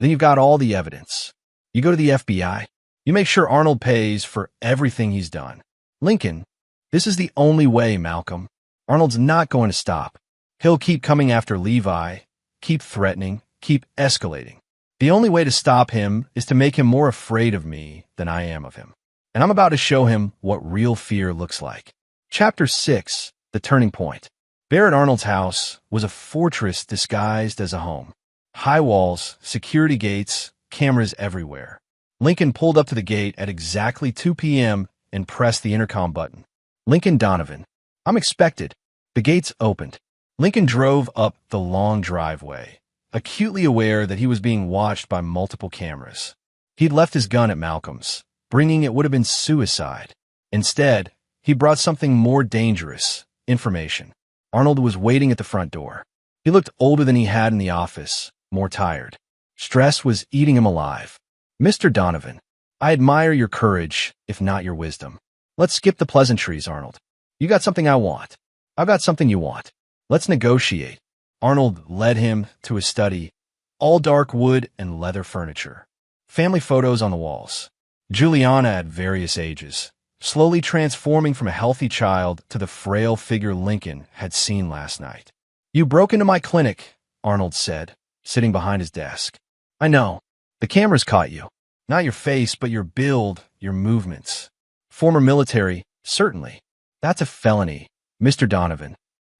then you've got all the evidence. You go to the FBI. You make sure Arnold pays for everything he's done. Lincoln, this is the only way, Malcolm. Arnold's not going to stop. He'll keep coming after Levi, keep threatening, keep escalating. The only way to stop him is to make him more afraid of me than I am of him. And I'm about to show him what real fear looks like. Chapter 6, The Turning Point. Barrett Arnold's house was a fortress disguised as a home. High walls, security gates, cameras everywhere. Lincoln pulled up to the gate at exactly 2 p.m. and pressed the intercom button. Lincoln Donovan. I'm expected. The gates opened. Lincoln drove up the long driveway, acutely aware that he was being watched by multiple cameras. He'd left his gun at Malcolm's, bringing it would have been suicide. Instead, he brought something more dangerous, information. Arnold was waiting at the front door. He looked older than he had in the office, more tired. Stress was eating him alive. Mr. Donovan, I admire your courage, if not your wisdom. Let's skip the pleasantries, Arnold. You got something I want. I've got something you want. Let's negotiate. Arnold led him to his study, all dark wood and leather furniture. Family photos on the walls. Juliana at various ages, slowly transforming from a healthy child to the frail figure Lincoln had seen last night. You broke into my clinic, Arnold said, sitting behind his desk. I know. The cameras caught you. Not your face, but your build, your movements. Former military, certainly. That's a felony, Mr. Donovan.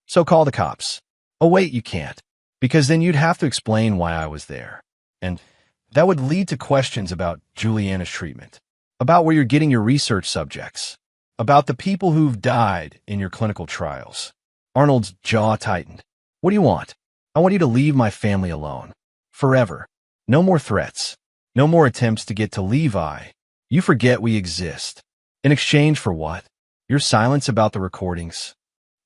So call the cops. Oh, wait, you can't. Because then you'd have to explain why I was there. And that would lead to questions about Juliana's treatment, about where you're getting your research subjects, about the people who've died in your clinical trials. Arnold's jaw tightened. What do you want? I want you to leave my family alone. Forever. No more threats. No more attempts to get to Levi. You forget we exist. In exchange for what? Your silence about the recordings.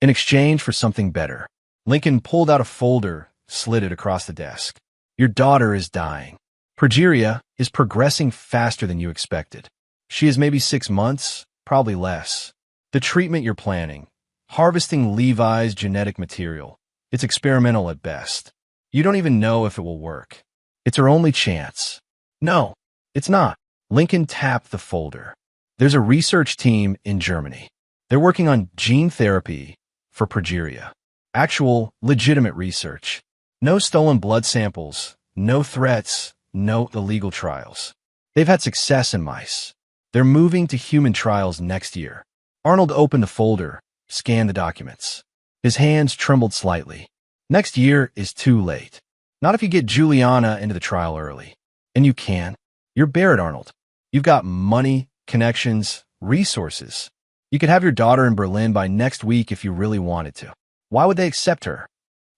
In exchange for something better. Lincoln pulled out a folder, slid it across the desk. Your daughter is dying. Progeria is progressing faster than you expected. She is maybe 6 months, probably less. The treatment you're planning, harvesting Levi's genetic material, it's experimental at best. You don't even know if it will work. It's her only chance. No, it's not. Lincoln tapped the folder. There's a research team in Germany. They're working on gene therapy for progeria. Actual, legitimate research. No stolen blood samples, no threats, no illegal trials. They've had success in mice. They're moving to human trials next year. Arnold opened the folder, scanned the documents. His hands trembled slightly. Next year is too late. Not if you get Juliana into the trial early. And you can. You're Barrett Arnold. You've got money, connections, resources. You could have your daughter in Berlin by next week if you really wanted to. Why would they accept her?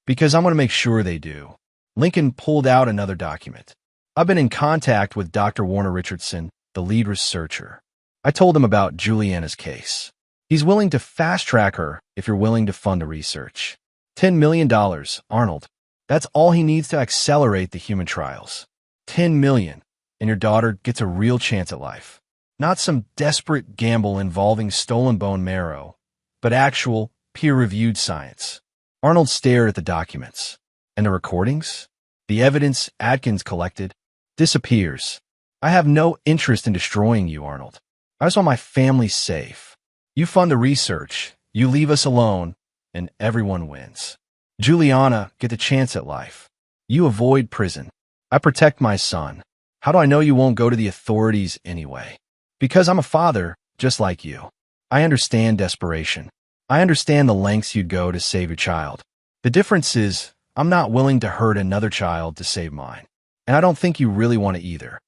Because I'm going to make sure they do. Lincoln pulled out another document. I've been in contact with Dr. Warner Richardson, the lead researcher. I told him about Juliana's case. He's willing to fast-track her if you're willing to fund the research. $10 million, Arnold. That's all he needs to accelerate the human trials. $10 million, and your daughter gets a real chance at life. Not some desperate gamble involving stolen bone marrow, but actual, peer-reviewed science. Arnold stared at the documents. And the recordings? The evidence Atkins collected disappears. I have no interest in destroying you, Arnold. I just want my family safe. You fund the research, you leave us alone, and everyone wins. Juliana get a chance at life. You avoid prison. I protect my son. How do I know you won't go to the authorities anyway? Because I'm a father, just like you. I understand desperation. I understand the lengths you'd go to save your child. The difference is, I'm not willing to hurt another child to save mine. And I don't think you really want to either.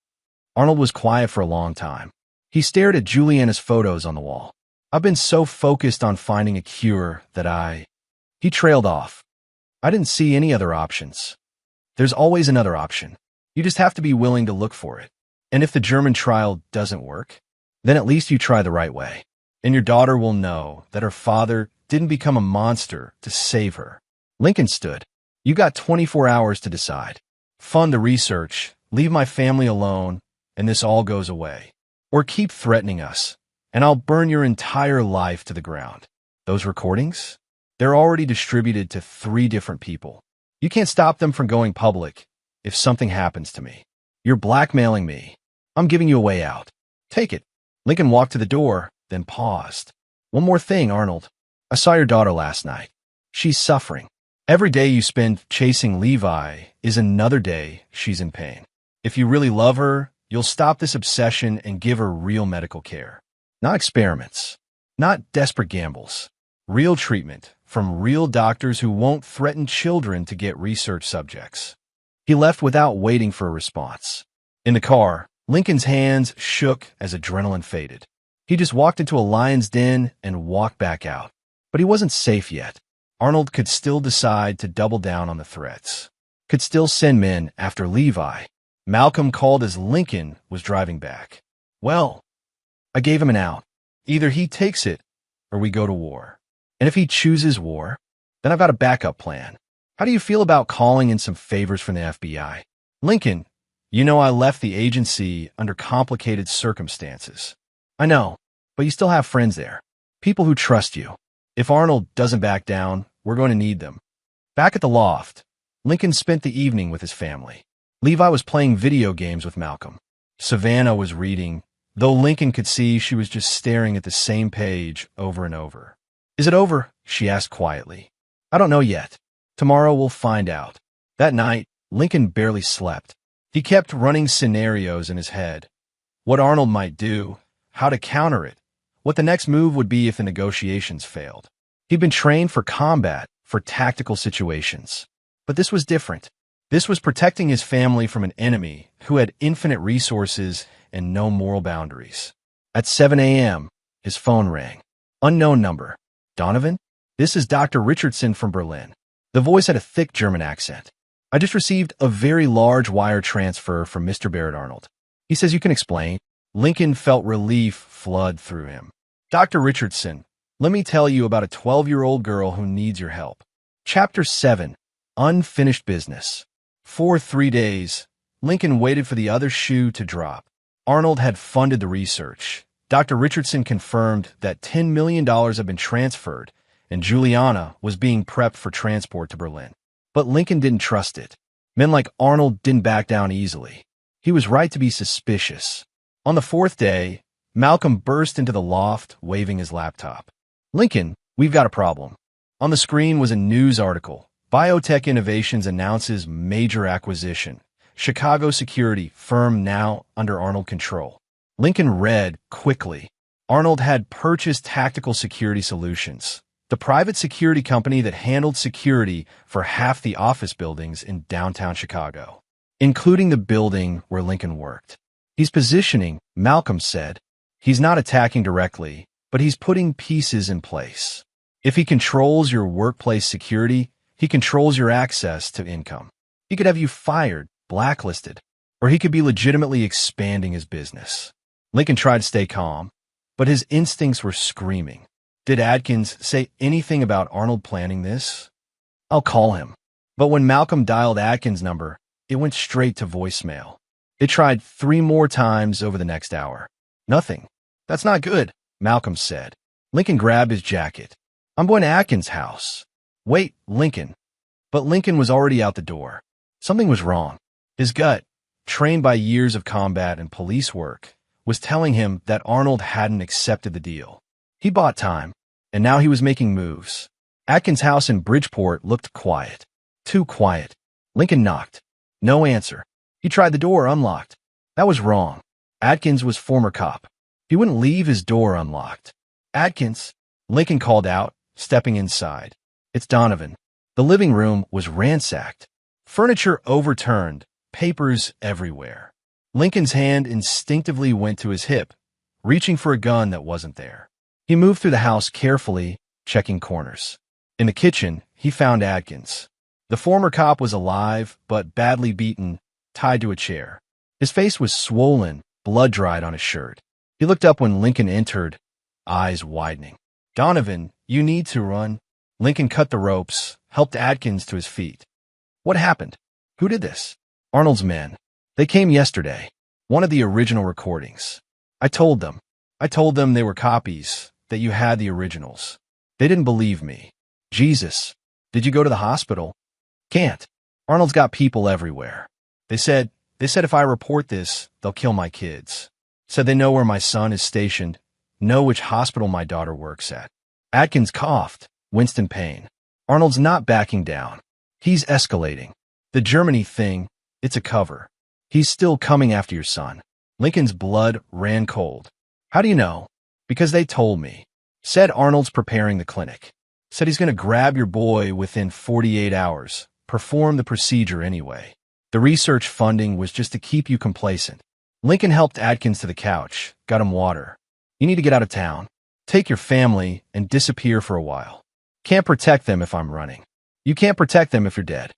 Arnold was quiet for a long time. He stared at Juliana's photos on the wall. I've been so focused on finding a cure that He trailed off. I didn't see any other options. There's always another option. You just have to be willing to look for it. And if the German trial doesn't work, then at least you try the right way. And your daughter will know that her father didn't become a monster to save her. Lincoln stood. You got 24 hours to decide. Fund the research, leave my family alone, and this all goes away. Or keep threatening us, and I'll burn your entire life to the ground. Those recordings? They're already distributed to 3 different people. You can't stop them from going public if something happens to me. You're blackmailing me. I'm giving you a way out. Take it. Lincoln walked to the door, then paused. One more thing, Arnold. I saw your daughter last night. She's suffering. Every day you spend chasing Levi is another day she's in pain. If you really love her, you'll stop this obsession and give her real medical care. Not experiments. Not desperate gambles. Real treatment from real doctors who won't threaten children to get research subjects. He left without waiting for a response. In the car, Lincoln's hands shook as adrenaline faded. He just walked into a lion's den and walked back out. But he wasn't safe yet. Arnold could still decide to double down on the threats. Could still send men after Levi. Malcolm called as Lincoln was driving back. Well, I gave him an out. Either he takes it or we go to war. And if he chooses war, then I've got a backup plan. How do you feel about calling in some favors from the FBI? Lincoln, you know I left the agency under complicated circumstances. I know, but you still have friends there. People who trust you. If Arnold doesn't back down, we're going to need them. Back at the loft, Lincoln spent the evening with his family. Levi was playing video games with Malcolm. Savannah was reading, though Lincoln could see she was just staring at the same page over and over. Is it over? She asked quietly. I don't know yet. Tomorrow we'll find out. That night, Lincoln barely slept. He kept running scenarios in his head. What Arnold might do, how to counter it, what the next move would be if the negotiations failed. He'd been trained for combat, for tactical situations. But this was different. This was protecting his family from an enemy who had infinite resources and no moral boundaries. At 7 a.m., his phone rang. Unknown number. Donovan? This is Dr. Richardson from Berlin. The voice had a thick German accent. I just received a very large wire transfer from Mr. Barrett Arnold. He says you can explain. Lincoln felt relief flood through him. Dr. Richardson, let me tell you about a 12-year-old girl who needs your help. Chapter 7. Unfinished Business. For 3 days, Lincoln waited for the other shoe to drop. Arnold had funded the research. Dr. Richardson confirmed that $10 million had been transferred, and Juliana was being prepped for transport to Berlin. But Lincoln didn't trust it. Men like Arnold didn't back down easily. He was right to be suspicious. On the 4th day, Malcolm burst into the loft, waving his laptop. Lincoln, we've got a problem. On the screen was a news article. Biotech Innovations announces major acquisition. Chicago security firm now under Arnold control. Lincoln read quickly. Arnold had purchased Tactical Security Solutions, the private security company that handled security for half the office buildings in downtown Chicago, including the building where Lincoln worked. He's positioning, Malcolm said. He's not attacking directly, but he's putting pieces in place. If he controls your workplace security, he controls your access to income. He could have you fired, blacklisted, or he could be legitimately expanding his business. Lincoln tried to stay calm, but his instincts were screaming. Did Adkins say anything about Arnold planning this? I'll call him. But when Malcolm dialed Adkins' number, it went straight to voicemail. They tried 3 more times over the next hour. Nothing. That's not good, Malcolm said. Lincoln grabbed his jacket. I'm going to Adkins' house. Wait, Lincoln. But Lincoln was already out the door. Something was wrong. His gut, trained by years of combat and police work, was telling him that Arnold hadn't accepted the deal. He bought time, and now he was making moves. Adkins' house in Bridgeport looked quiet. Too quiet. Lincoln knocked. No answer. He tried the door unlocked. That was wrong. Adkins was former cop. He wouldn't leave his door unlocked. Adkins, Lincoln called out, stepping inside. It's Donovan. The living room was ransacked. Furniture overturned, papers everywhere. Lincoln's hand instinctively went to his hip, reaching for a gun that wasn't there. He moved through the house carefully, checking corners. In the kitchen, he found Adkins. The former cop was alive, but badly beaten, tied to a chair. His face was swollen, blood-dried on his shirt. He looked up when Lincoln entered, eyes widening. "Donovan, you need to run." Lincoln cut the ropes, helped Adkins to his feet. "What happened? Who did this?" "Arnold's men. They came yesterday. One of the original recordings. I told them they were copies, that you had the originals. They didn't believe me." "Jesus. Did you go to the hospital?" "Can't. Arnold's got people everywhere. They said if I report this, they'll kill my kids. Said they know where my son is stationed, know which hospital my daughter works at." Adkins coughed, winced in pain. "Arnold's not backing down. He's escalating. The Germany thing, it's a cover. He's still coming after your son." Lincoln's blood ran cold. "How do you know?" "Because they told me. Said Arnold's preparing the clinic. Said he's going to grab your boy within 48 hours, perform the procedure anyway. The research funding was just to keep you complacent." Lincoln helped Adkins to the couch, got him water. "You need to get out of town. Take your family and disappear for a while. Can't protect them if I'm running. You can't protect them if you're dead."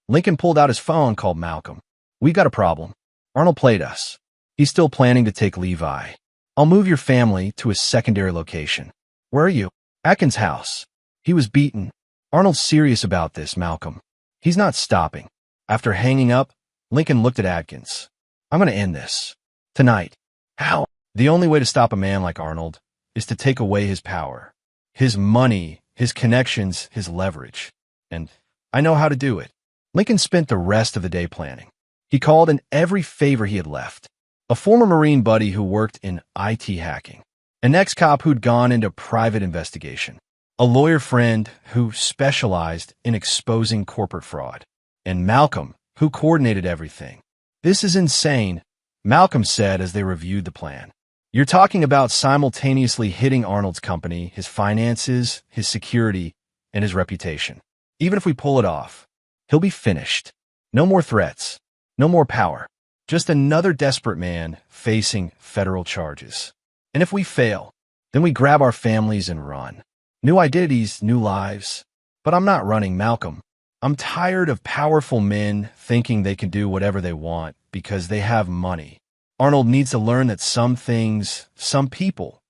Lincoln pulled out his phone, called Malcolm. "We got a problem. Arnold played us. He's still planning to take Levi. I'll move your family to a secondary location." "Where are you?" "Atkins' house. He was beaten. Arnold's serious about this, Malcolm. He's not stopping." After hanging up, Lincoln looked at Adkins. "I'm going to end this. Tonight." "How?" "The only way to stop a man like Arnold is to take away his power, his money, his connections, his leverage. And I know how to do it." Lincoln spent the rest of the day planning. He called in every favor he had left. A former Marine buddy who worked in IT hacking. An ex-cop who'd gone into private investigation. A lawyer friend who specialized in exposing corporate fraud. And Malcolm, who coordinated everything. "This is insane," Malcolm said as they reviewed the plan. "You're talking about simultaneously hitting Arnold's company, his finances, his security, and his reputation. Even if we pull it off, he'll be finished. No more threats. No more power. Just another desperate man facing federal charges. And if we fail, then we grab our families and run. New identities, new lives. But I'm not running, Malcolm. I'm tired of powerful men thinking they can do whatever they want because they have money. Arnold needs to learn that some things, some people,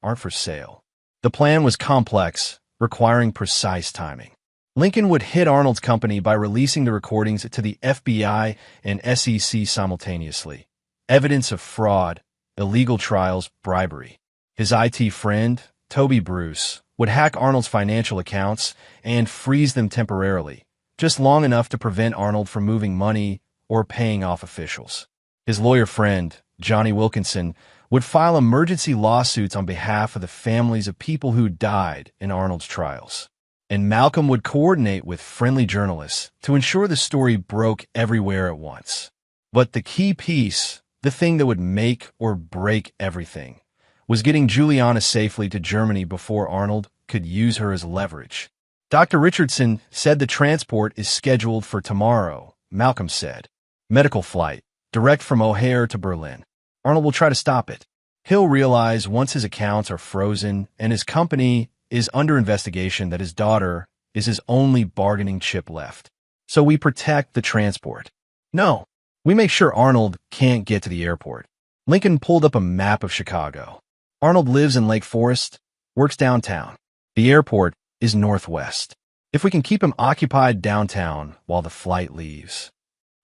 aren't for sale." The plan was complex, requiring precise timing. Lincoln would hit Arnold's company by releasing the recordings to the FBI and SEC simultaneously. Evidence of fraud, illegal trials, bribery. His IT friend, Toby Bruce, would hack Arnold's financial accounts and freeze them temporarily, just long enough to prevent Arnold from moving money or paying off officials. His lawyer friend, Johnny Wilkinson, would file emergency lawsuits on behalf of the families of people who died in Arnold's trials. And Malcolm would coordinate with friendly journalists to ensure the story broke everywhere at once. But the key piece, the thing that would make or break everything, was getting Juliana safely to Germany before Arnold could use her as leverage. "Dr. Richardson said the transport is scheduled for tomorrow," Malcolm said. "Medical flight, direct from O'Hare to Berlin. Arnold will try to stop it. He'll realize once his accounts are frozen and his company is under investigation that his daughter is his only bargaining chip left. So we protect the transport. No, we make sure Arnold can't get to the airport." Lincoln pulled up a map of Chicago. "Arnold lives in Lake Forest, works downtown. The airport is northwest. If we can keep him occupied downtown while the flight leaves."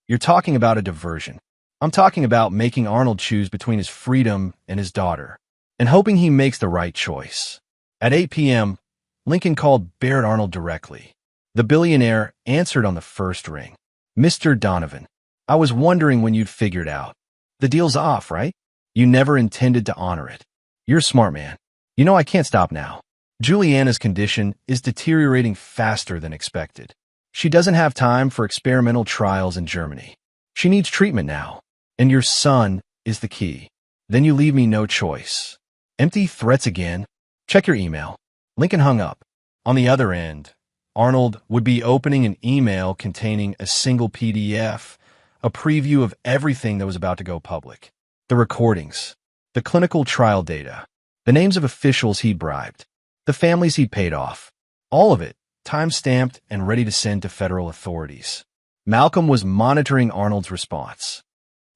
"You're talking about a diversion. I'm talking about making Arnold choose between his freedom and his daughter, and hoping he makes the right choice." At 8 p.m., Lincoln called Barrett Arnold directly. The billionaire answered on the first ring. "Mr. Donovan, I was wondering when you'd figured out. The deal's off, right? You never intended to honor it. You're a smart man. You know I can't stop now. Juliana's condition is deteriorating faster than expected. She doesn't have time for experimental trials in Germany. She needs treatment now, and your son is the key. Then you leave me no choice." Empty threats again. "Check your email." Lincoln hung up. On the other end, Arnold would be opening an email containing a single PDF, a preview of everything that was about to go public. The recordings, the clinical trial data, the names of officials he'd bribed, the families he'd paid off. All of it, time-stamped and ready to send to federal authorities. Malcolm was monitoring Arnold's response.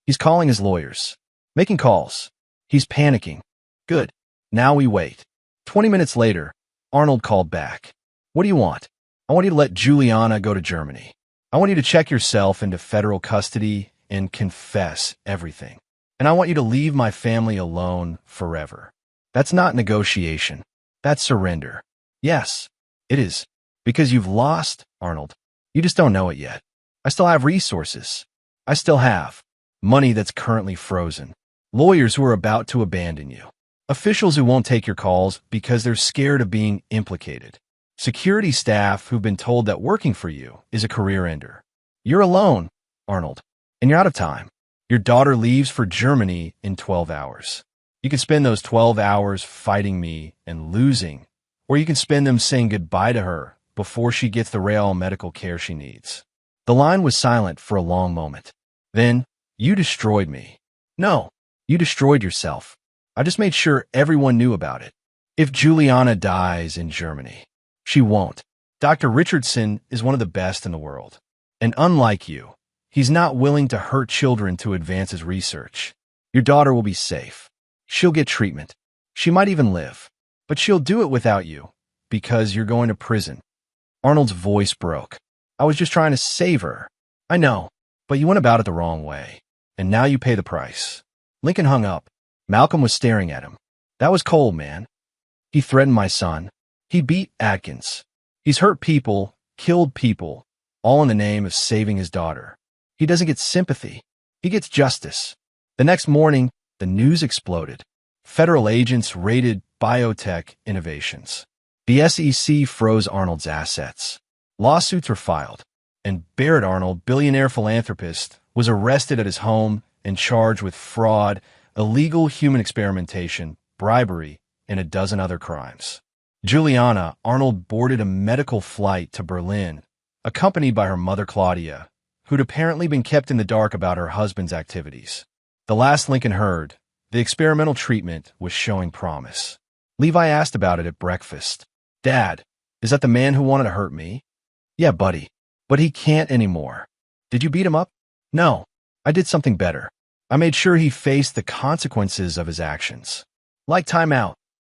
He's calling his lawyers. Making calls. He's panicking. Good. Now we wait. 20 minutes later, Arnold called back. What do you want? I want you to let Juliana go to Germany. I want you to check yourself into federal custody and confess everything. And I want you to leave my family alone forever. That's not negotiation. That's surrender. Yes, it is. Because you've lost, Arnold. You just don't know it yet. I still have resources. I still have money that's currently frozen. Lawyers who are about to abandon you. Officials who won't take your calls because they're scared of being implicated. Security staff who've been told that working for you is a career ender. You're alone, Arnold, and you're out of time. Your daughter leaves for Germany in 12 hours. You can spend those 12 hours fighting me and losing, or you can spend them saying goodbye to her before she gets the real medical care she needs. The line was silent for a long moment. Then, you destroyed me. No, you destroyed yourself. I just made sure everyone knew about it. If Juliana dies in Germany, she won't. Dr. Richardson is one of the best in the world. And unlike you, he's not willing to hurt children to advance his research. Your daughter will be safe. She'll get treatment. She might even live. But she'll do it without you, because you're going to prison. Arnold's voice broke. I was just trying to save her. I know, but you went about it the wrong way. And now you pay the price. Lincoln hung up. Malcolm was staring at him. That was cold, man. He threatened my son. He beat Atkins. He's hurt people, killed people, all in the name of saving his daughter. He doesn't get sympathy. He gets justice. The next morning, the news exploded. Federal agents raided biotech innovations. The SEC froze Arnold's assets. Lawsuits were filed. And Barrett Arnold, billionaire philanthropist, was arrested at his home and charged with fraud, illegal human experimentation, bribery, and a dozen other crimes. Juliana Arnold boarded a medical flight to Berlin, accompanied by her mother Claudia, who'd apparently been kept in the dark about her husband's activities. The last Lincoln heard, the experimental treatment was showing promise. Levi asked about it at breakfast. Dad, is that the man who wanted to hurt me? Yeah, buddy, but he can't anymore. Did you beat him up? No, I did something better. I made sure he faced the consequences of his actions. Like timeout.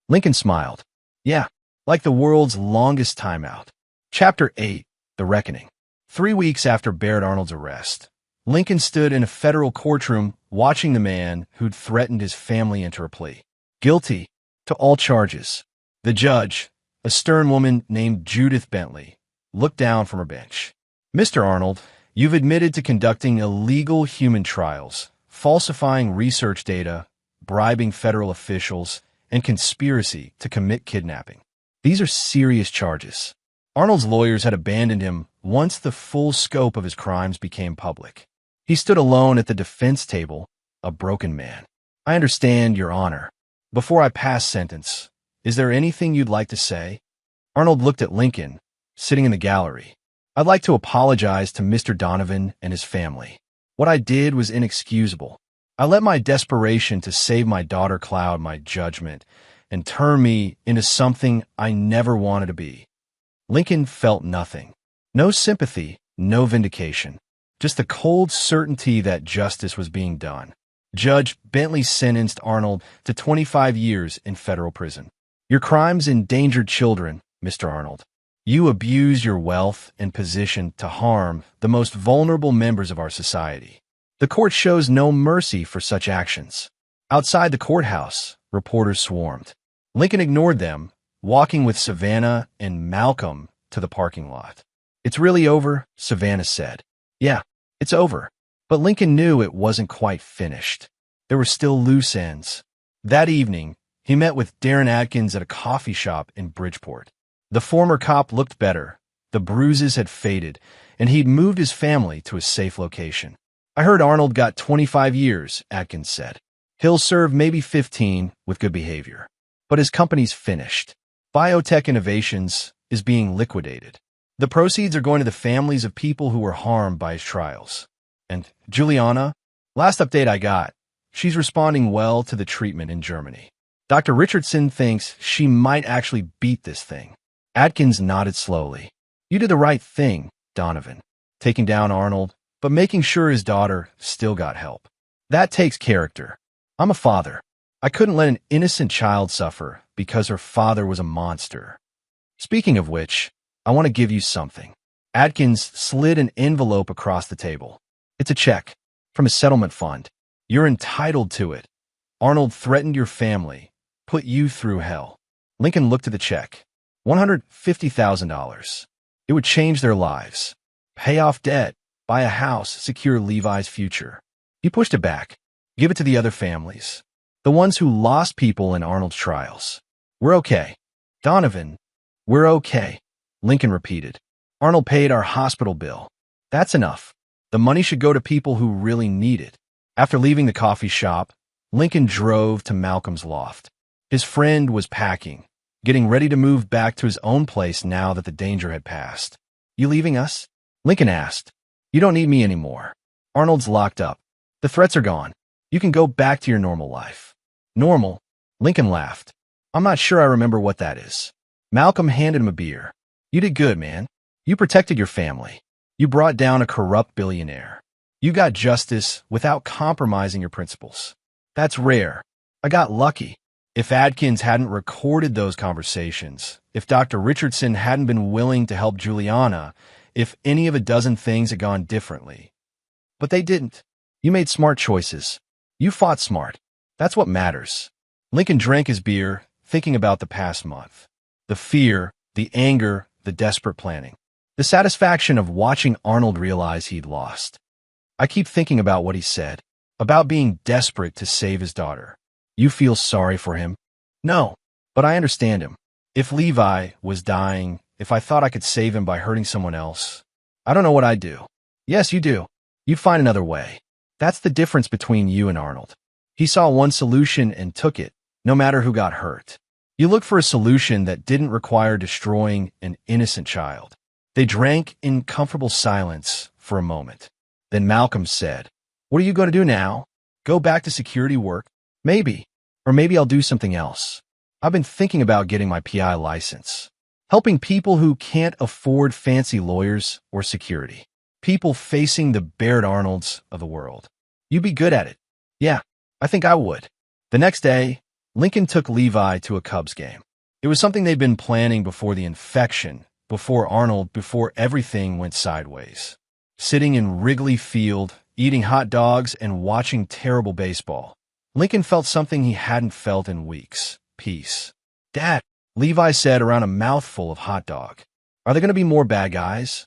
Lincoln smiled. Yeah, like the world's longest timeout. Chapter 8, The Reckoning. 3 weeks after Barrett Arnold's arrest, Lincoln stood in a federal courtroom watching the man who'd threatened his family enter a plea. Guilty to all charges. The judge, a stern woman named Judith Bentley, looked down from her bench. Mr. Arnold, you've admitted to conducting illegal human trials, falsifying research data, bribing federal officials, and conspiracy to commit kidnapping. These are serious charges. Arnold's lawyers had abandoned him once the full scope of his crimes became public. He stood alone at the defense table, a broken man. I understand, Your Honor. Before I pass sentence, is there anything you'd like to say? Arnold looked at Lincoln, sitting in the gallery. I'd like to apologize to Mr. Donovan and his family. What I did was inexcusable. I let my desperation to save my daughter cloud my judgment and turn me into something I never wanted to be. Lincoln felt nothing. No sympathy, no vindication. Just the cold certainty that justice was being done. Judge Bentley sentenced Arnold to 25 years in federal prison. Your crimes endangered children, Mr. Arnold. You abused your wealth and position to harm the most vulnerable members of our society. The court shows no mercy for such actions. Outside the courthouse, reporters swarmed. Lincoln ignored them, walking with Savannah and Malcolm to the parking lot. It's really over, Savannah said. Yeah, it's over. But Lincoln knew it wasn't quite finished. There were still loose ends. That evening, he met with Darren Atkins at a coffee shop in Bridgeport. The former cop looked better. The bruises had faded, and he'd moved his family to a safe location. I heard Arnold got 25 years, Atkins said. He'll serve maybe 15 with good behavior. But his company's finished. Biotech Innovations is being liquidated. The proceeds are going to the families of people who were harmed by his trials. And Juliana, last update I got, she's responding well to the treatment in Germany. Dr. Richardson thinks she might actually beat this thing. Atkins nodded slowly. You did the right thing, Donovan, taking down Arnold, but making sure his daughter still got help. That takes character. I'm a father. I couldn't let an innocent child suffer because her father was a monster. Speaking of which, I want to give you something. Adkins slid an envelope across the table. It's a check from a settlement fund. You're entitled to it. Arnold threatened your family, put you through hell. Lincoln looked at the check. $150,000. It would change their lives. Pay off debt, buy a house, secure Levi's future. He pushed it back. Give it to the other families. The ones who lost people in Arnold's trials. We're okay. Donovan, we're okay. Lincoln repeated. Arnold paid our hospital bill. That's enough. The money should go to people who really need it. After leaving the coffee shop, Lincoln drove to Malcolm's loft. His friend was packing, getting ready to move back to his own place now that the danger had passed. You leaving us? Lincoln asked. You don't need me anymore. Arnold's locked up. The threats are gone. You can go back to your normal life. Normal? Lincoln laughed. I'm not sure I remember what that is. Malcolm handed him a beer. You did good, man. You protected your family. You brought down a corrupt billionaire. You got justice without compromising your principles. That's rare. I got lucky. If Adkins hadn't recorded those conversations, if Dr. Richardson hadn't been willing to help Juliana, if any of a dozen things had gone differently. But they didn't. You made smart choices. You fought smart. That's what matters. Lincoln drank his beer, thinking about the past month. The fear, the anger, the desperate planning. The satisfaction of watching Arnold realize he'd lost. I keep thinking about what he said, about being desperate to save his daughter. You feel sorry for him? No, but I understand him. If Levi was dying, if I thought I could save him by hurting someone else, I don't know what I'd do. Yes, you do. You'd find another way. That's the difference between you and Arnold. He saw one solution and took it, no matter who got hurt. You look for a solution that didn't require destroying an innocent child. They drank in comfortable silence for a moment. Then Malcolm said, What are you going to do now? Go back to security work? Maybe. Or maybe I'll do something else. I've been thinking about getting my PI license. Helping people who can't afford fancy lawyers or security. People facing the Baird Arnolds of the world. You'd be good at it. Yeah, I think I would. The next day, Lincoln took Levi to a Cubs game. It was something they'd been planning before the infection, before Arnold, before everything went sideways. Sitting in Wrigley Field, eating hot dogs and watching terrible baseball, Lincoln felt something he hadn't felt in weeks. Peace. Dad, Levi said around a mouthful of hot dog. Are there going to be more bad guys?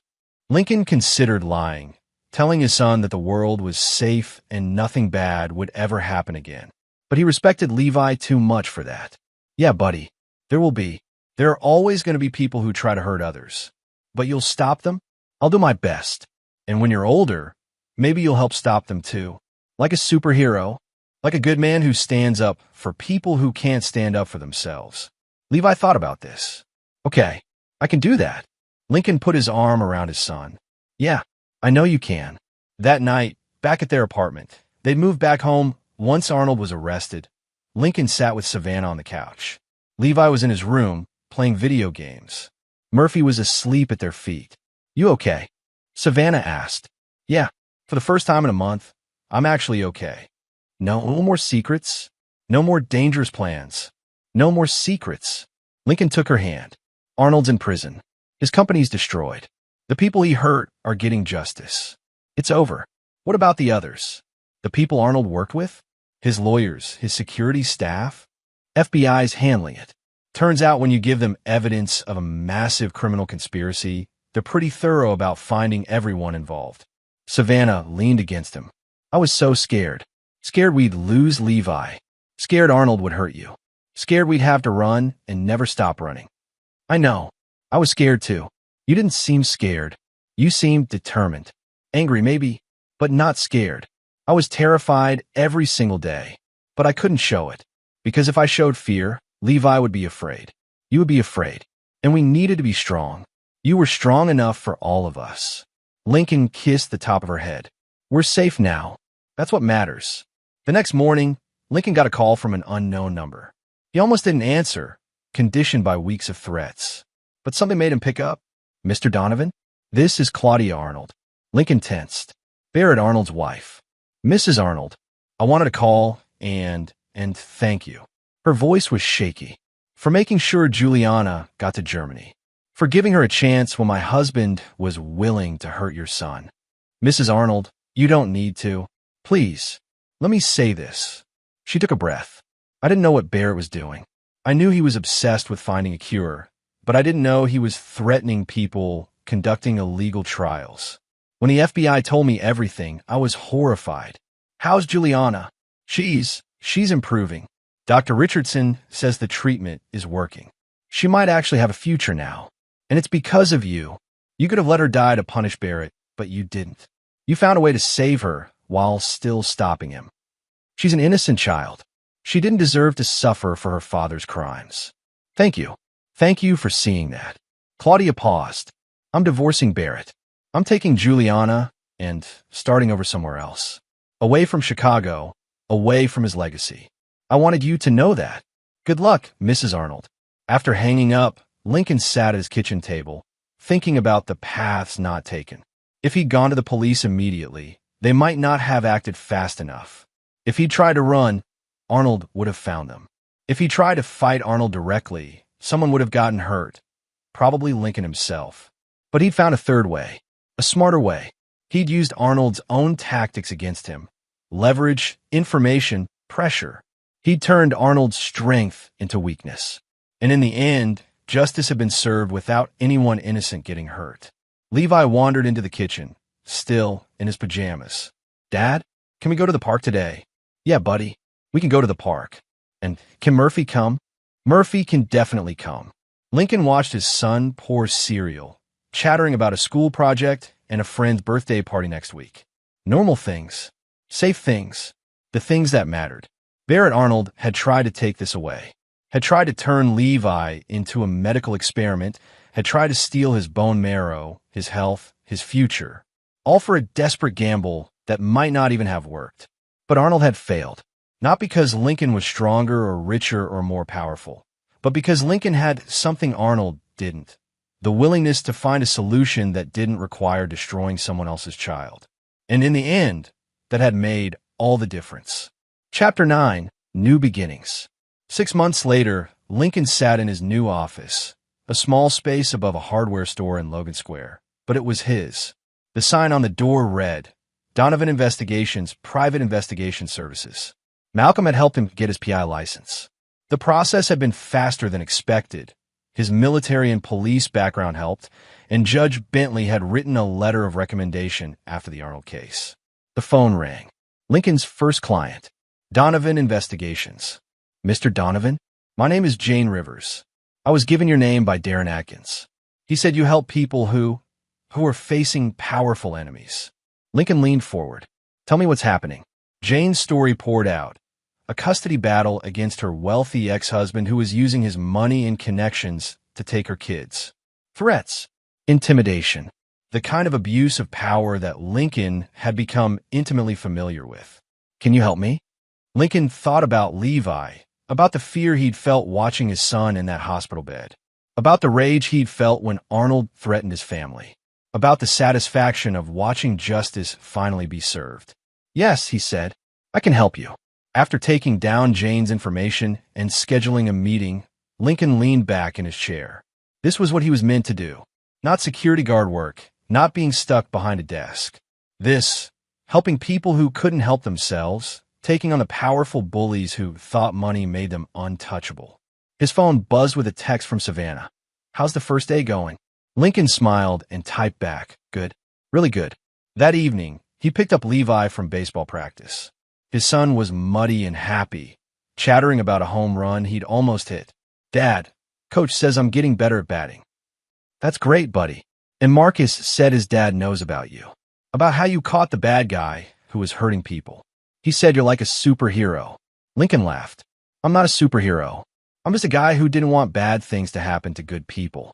Lincoln considered lying, telling his son that the world was safe and nothing bad would ever happen again. But he respected Levi too much for that. Yeah, buddy, there will be. There are always going to be people who try to hurt others. But you'll stop them? I'll do my best. And when you're older, maybe you'll help stop them too. Like a superhero. Like a good man who stands up for people who can't stand up for themselves. Levi thought about this. Okay, I can do that. Lincoln put his arm around his son. Yeah, I know you can. That night, back at their apartment, they'd moved back home once Arnold was arrested. Lincoln sat with Savannah on the couch. Levi was in his room, playing video games. Murphy was asleep at their feet. You okay? Savannah asked. Yeah, for the first time in a month, I'm actually okay. No more secrets. No more dangerous plans. No more secrets. Lincoln took her hand. Arnold's in prison. His company's destroyed. The people he hurt are getting justice. It's over. What about the others? The people Arnold worked with? His lawyers, his security staff? FBI's handling it. Turns out when you give them evidence of a massive criminal conspiracy, they're pretty thorough about finding everyone involved. Savannah leaned against him. I was so scared. Scared we'd lose Levi. Scared Arnold would hurt you. Scared we'd have to run and never stop running. I know. I was scared too. You didn't seem scared. You seemed determined. Angry maybe, but not scared. I was terrified every single day, but I couldn't show it. Because if I showed fear, Levi would be afraid. You would be afraid. And we needed to be strong. You were strong enough for all of us. Lincoln kissed the top of her head. We're safe now. That's what matters. The next morning, Lincoln got a call from an unknown number. He almost didn't answer, conditioned by weeks of threats. But something made him pick up. Mr. Donovan? This is Claudia Arnold. Lincoln tensed. Barrett Arnold's wife. Mrs. Arnold. I wanted to call and thank you." Her voice was shaky. "For making sure Juliana got to Germany. For giving her a chance when my husband was willing to hurt your son. Mrs. Arnold, you don't need to. Please, let me say this." She took a breath. "I didn't know what Barrett was doing. I knew he was obsessed with finding a cure, but I didn't know he was threatening people, conducting illegal trials. When the FBI told me everything, I was horrified. How's Juliana?" She's improving. Dr. Richardson says the treatment is working. She might actually have a future now. And it's because of you. You could have let her die to punish Barrett, but you didn't. You found a way to save her while still stopping him. She's an innocent child. She didn't deserve to suffer for her father's crimes. Thank you. Thank you for seeing that." Claudia paused. "I'm divorcing Barrett. I'm taking Juliana and starting over somewhere else. Away from Chicago, away from his legacy. I wanted you to know that. Good luck, Mrs. Arnold." After hanging up, Lincoln sat at his kitchen table, thinking about the paths not taken. If he'd gone to the police immediately, they might not have acted fast enough. If he'd tried to run, Arnold would have found them. If he tried to fight Arnold directly, someone would have gotten hurt, probably Lincoln himself. But he'd found a third way, a smarter way. He'd used Arnold's own tactics against him. Leverage, information, pressure. He'd turned Arnold's strength into weakness. And in the end, justice had been served without anyone innocent getting hurt. Levi wandered into the kitchen, still in his pajamas. "Dad, can we go to the park today?" "Yeah, buddy, we can go to the park." "And can Murphy come?" "Murphy can definitely come." Lincoln watched his son pour cereal, chattering about a school project and a friend's birthday party next week. Normal things. Safe things. The things that mattered. Barrett Arnold had tried to take this away. Had tried to turn Levi into a medical experiment, had tried to steal his bone marrow, his health, his future, all for a desperate gamble that might not even have worked. But Arnold had failed, not because Lincoln was stronger or richer or more powerful, but because Lincoln had something Arnold didn't, the willingness to find a solution that didn't require destroying someone else's child. And in the end, that had made all the difference. Chapter 9, New Beginnings. 6 months later, Lincoln sat in his new office, a small space above a hardware store in Logan Square, but it was his. The sign on the door read, Donovan Investigations, Private Investigation Services. Malcolm had helped him get his PI license. The process had been faster than expected. His military and police background helped, and Judge Bentley had written a letter of recommendation after the Arnold case. The phone rang. Lincoln's first client, Donovan Investigations. "Mr. Donovan, my name is Jane Rivers. I was given your name by Darren Atkins. He said you help people who are facing powerful enemies." Lincoln leaned forward. "Tell me what's happening." Jane's story poured out. A custody battle against her wealthy ex-husband who was using his money and connections to take her kids. Threats. Intimidation. The kind of abuse of power that Lincoln had become intimately familiar with. "Can you help me?" Lincoln thought about Levi, about the fear he'd felt watching his son in that hospital bed, about the rage he'd felt when Arnold threatened his family, about the satisfaction of watching justice finally be served. "Yes," he said, "I can help you." After taking down Jane's information and scheduling a meeting, Lincoln leaned back in his chair. This was what he was meant to do. Not security guard work, not being stuck behind a desk. This, helping people who couldn't help themselves, taking on the powerful bullies who thought money made them untouchable. His phone buzzed with a text from Savannah. "How's the first day going?" Lincoln smiled and typed back, "Good. Really good." That evening, he picked up Levi from baseball practice. His son was muddy and happy, chattering about a home run he'd almost hit. "Dad, Coach says I'm getting better at batting." "That's great, buddy. And Marcus said his dad knows about you, about how you caught the bad guy who was hurting people. He said you're like a superhero." Lincoln laughed. "I'm not a superhero. I'm just a guy who didn't want bad things to happen to good people.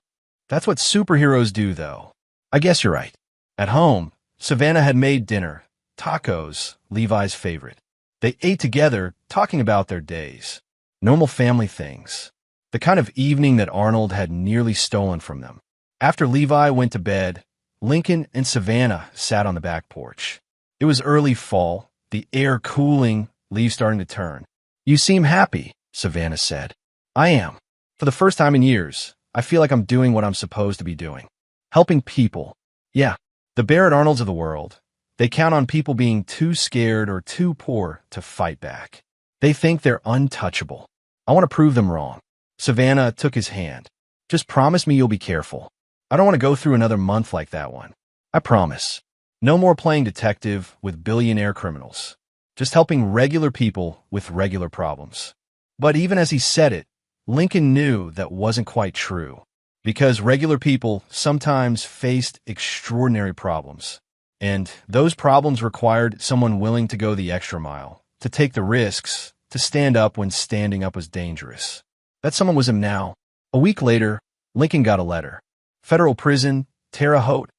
That's what superheroes do, though." "I guess you're right." At home, Savannah had made dinner, tacos, Levi's favorite. They ate together, talking about their days. Normal family things. The kind of evening that Arnold had nearly stolen from them. After Levi went to bed, Lincoln and Savannah sat on the back porch. It was early fall, the air cooling, leaves starting to turn. You seem happy, Savannah said. I am. For the first time in years, I feel like I'm doing what I'm supposed to be doing. Helping people. Yeah, the Barrett Arnolds of the world. They count on people being too scared or too poor to fight back. They think they're untouchable. I want to prove them wrong. Savannah took his hand. Just promise me you'll be careful. I don't want to go through another month like that one. I promise. No more playing detective with billionaire criminals. Just helping regular people with regular problems. But even as he said it, Lincoln knew that wasn't quite true. Because regular people sometimes faced extraordinary problems. And those problems required someone willing to go the extra mile, to take the risks, to stand up when standing up was dangerous. That someone was him now. A week later, Lincoln got a letter. Federal Prison, Terre Haute,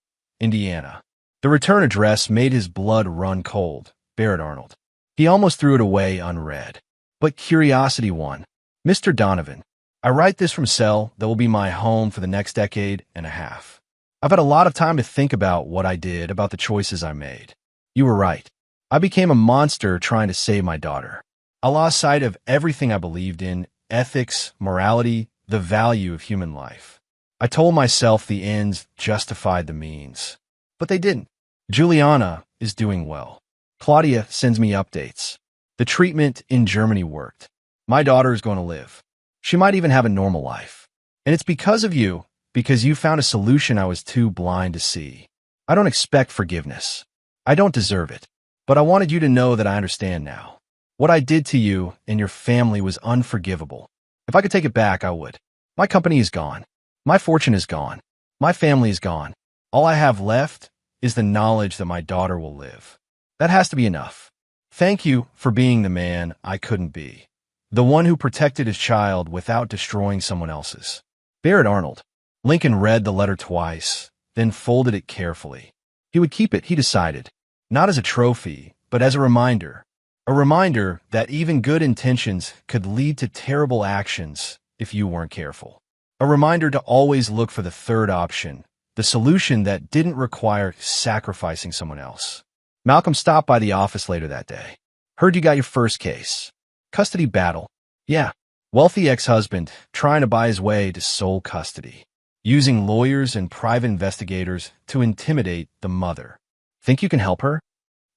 Indiana. The return address made his blood run cold. Barrett Arnold. He almost threw it away unread. But curiosity won. Mr. Donovan, I write this from cell that will be my home for the next decade and a half. I've had a lot of time to think about what I did, about the choices I made. You were right. I became a monster trying to save my daughter. I lost sight of everything I believed in, ethics, morality, the value of human life. I told myself the ends justified the means. But they didn't. Juliana is doing well. Claudia sends me updates. The treatment in Germany worked. My daughter is going to live. She might even have a normal life. And it's because of you, because you found a solution I was too blind to see. I don't expect forgiveness. I don't deserve it. But I wanted you to know that I understand now. What I did to you and your family was unforgivable. If I could take it back, I would. My company is gone. My fortune is gone. My family is gone. All I have left is the knowledge that my daughter will live. That has to be enough. Thank you for being the man I couldn't be. The one who protected his child without destroying someone else's. Barrett Arnold. Lincoln read the letter twice, then folded it carefully. He would keep it, he decided, not as a trophy, but as a reminder. A reminder that even good intentions could lead to terrible actions if you weren't careful. A reminder to always look for the third option, the solution that didn't require sacrificing someone else. Malcolm stopped by the office later that day. Heard you got your first case. Custody battle. Yeah. Wealthy ex-husband trying to buy his way to sole custody. Using lawyers and private investigators to intimidate the mother. Think you can help her?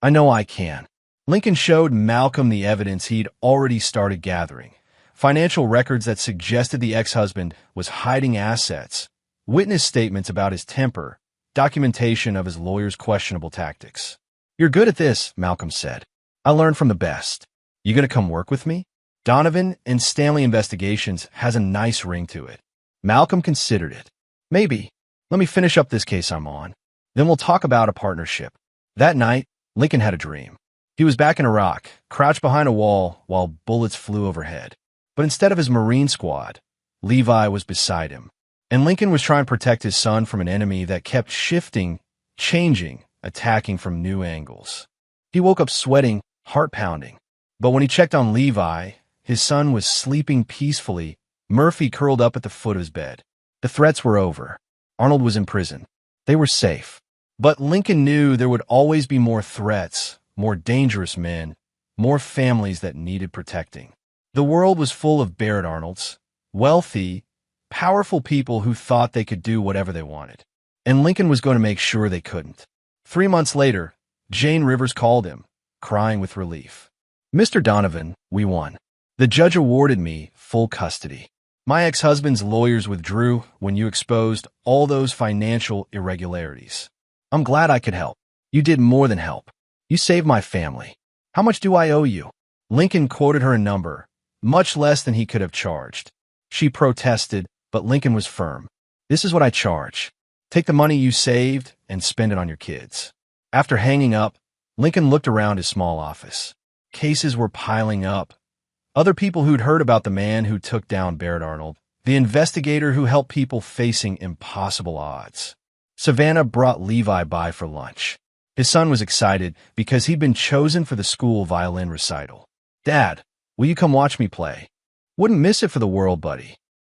I know I can. Lincoln showed Malcolm the evidence he'd already started gathering. Financial records that suggested the ex-husband was hiding assets, witness statements about his temper, documentation of his lawyer's questionable tactics. You're good at this, Malcolm said. I learned from the best. You gonna come work with me? Donovan and Stanley Investigations has a nice ring to it. Malcolm considered it. Maybe. Let me finish up this case I'm on. Then we'll talk about a partnership. That night, Lincoln had a dream. He was back in Iraq, crouched behind a wall while bullets flew overhead. But instead of his Marine squad, Levi was beside him. And Lincoln was trying to protect his son from an enemy that kept shifting, changing, attacking from new angles. He woke up sweating, heart pounding. But when he checked on Levi, his son was sleeping peacefully, Murphy curled up at the foot of his bed. The threats were over. Arnold was in prison. They were safe. But Lincoln knew there would always be more threats, more dangerous men, more families that needed protecting. The world was full of Barrett Arnolds, wealthy, powerful people who thought they could do whatever they wanted. And Lincoln was going to make sure they couldn't. 3 months later, Jane Rivers called him, crying with relief. Mr. Donovan, we won. The judge awarded me full custody. My ex-husband's lawyers withdrew when you exposed all those financial irregularities. I'm glad I could help. You did more than help. You saved my family. How much do I owe you? Lincoln quoted her a number, much less than he could have charged. She protested, but Lincoln was firm. This is what I charge. Take the money you saved and spend it on your kids. After hanging up, Lincoln looked around his small office. Cases were piling up. Other people who'd heard about the man who took down Barrett Arnold, the investigator who helped people facing impossible odds. Savannah brought Levi by for lunch. His son was excited because he'd been chosen for the school violin recital. Dad, will you come watch me play? Wouldn't miss it for the world, buddy.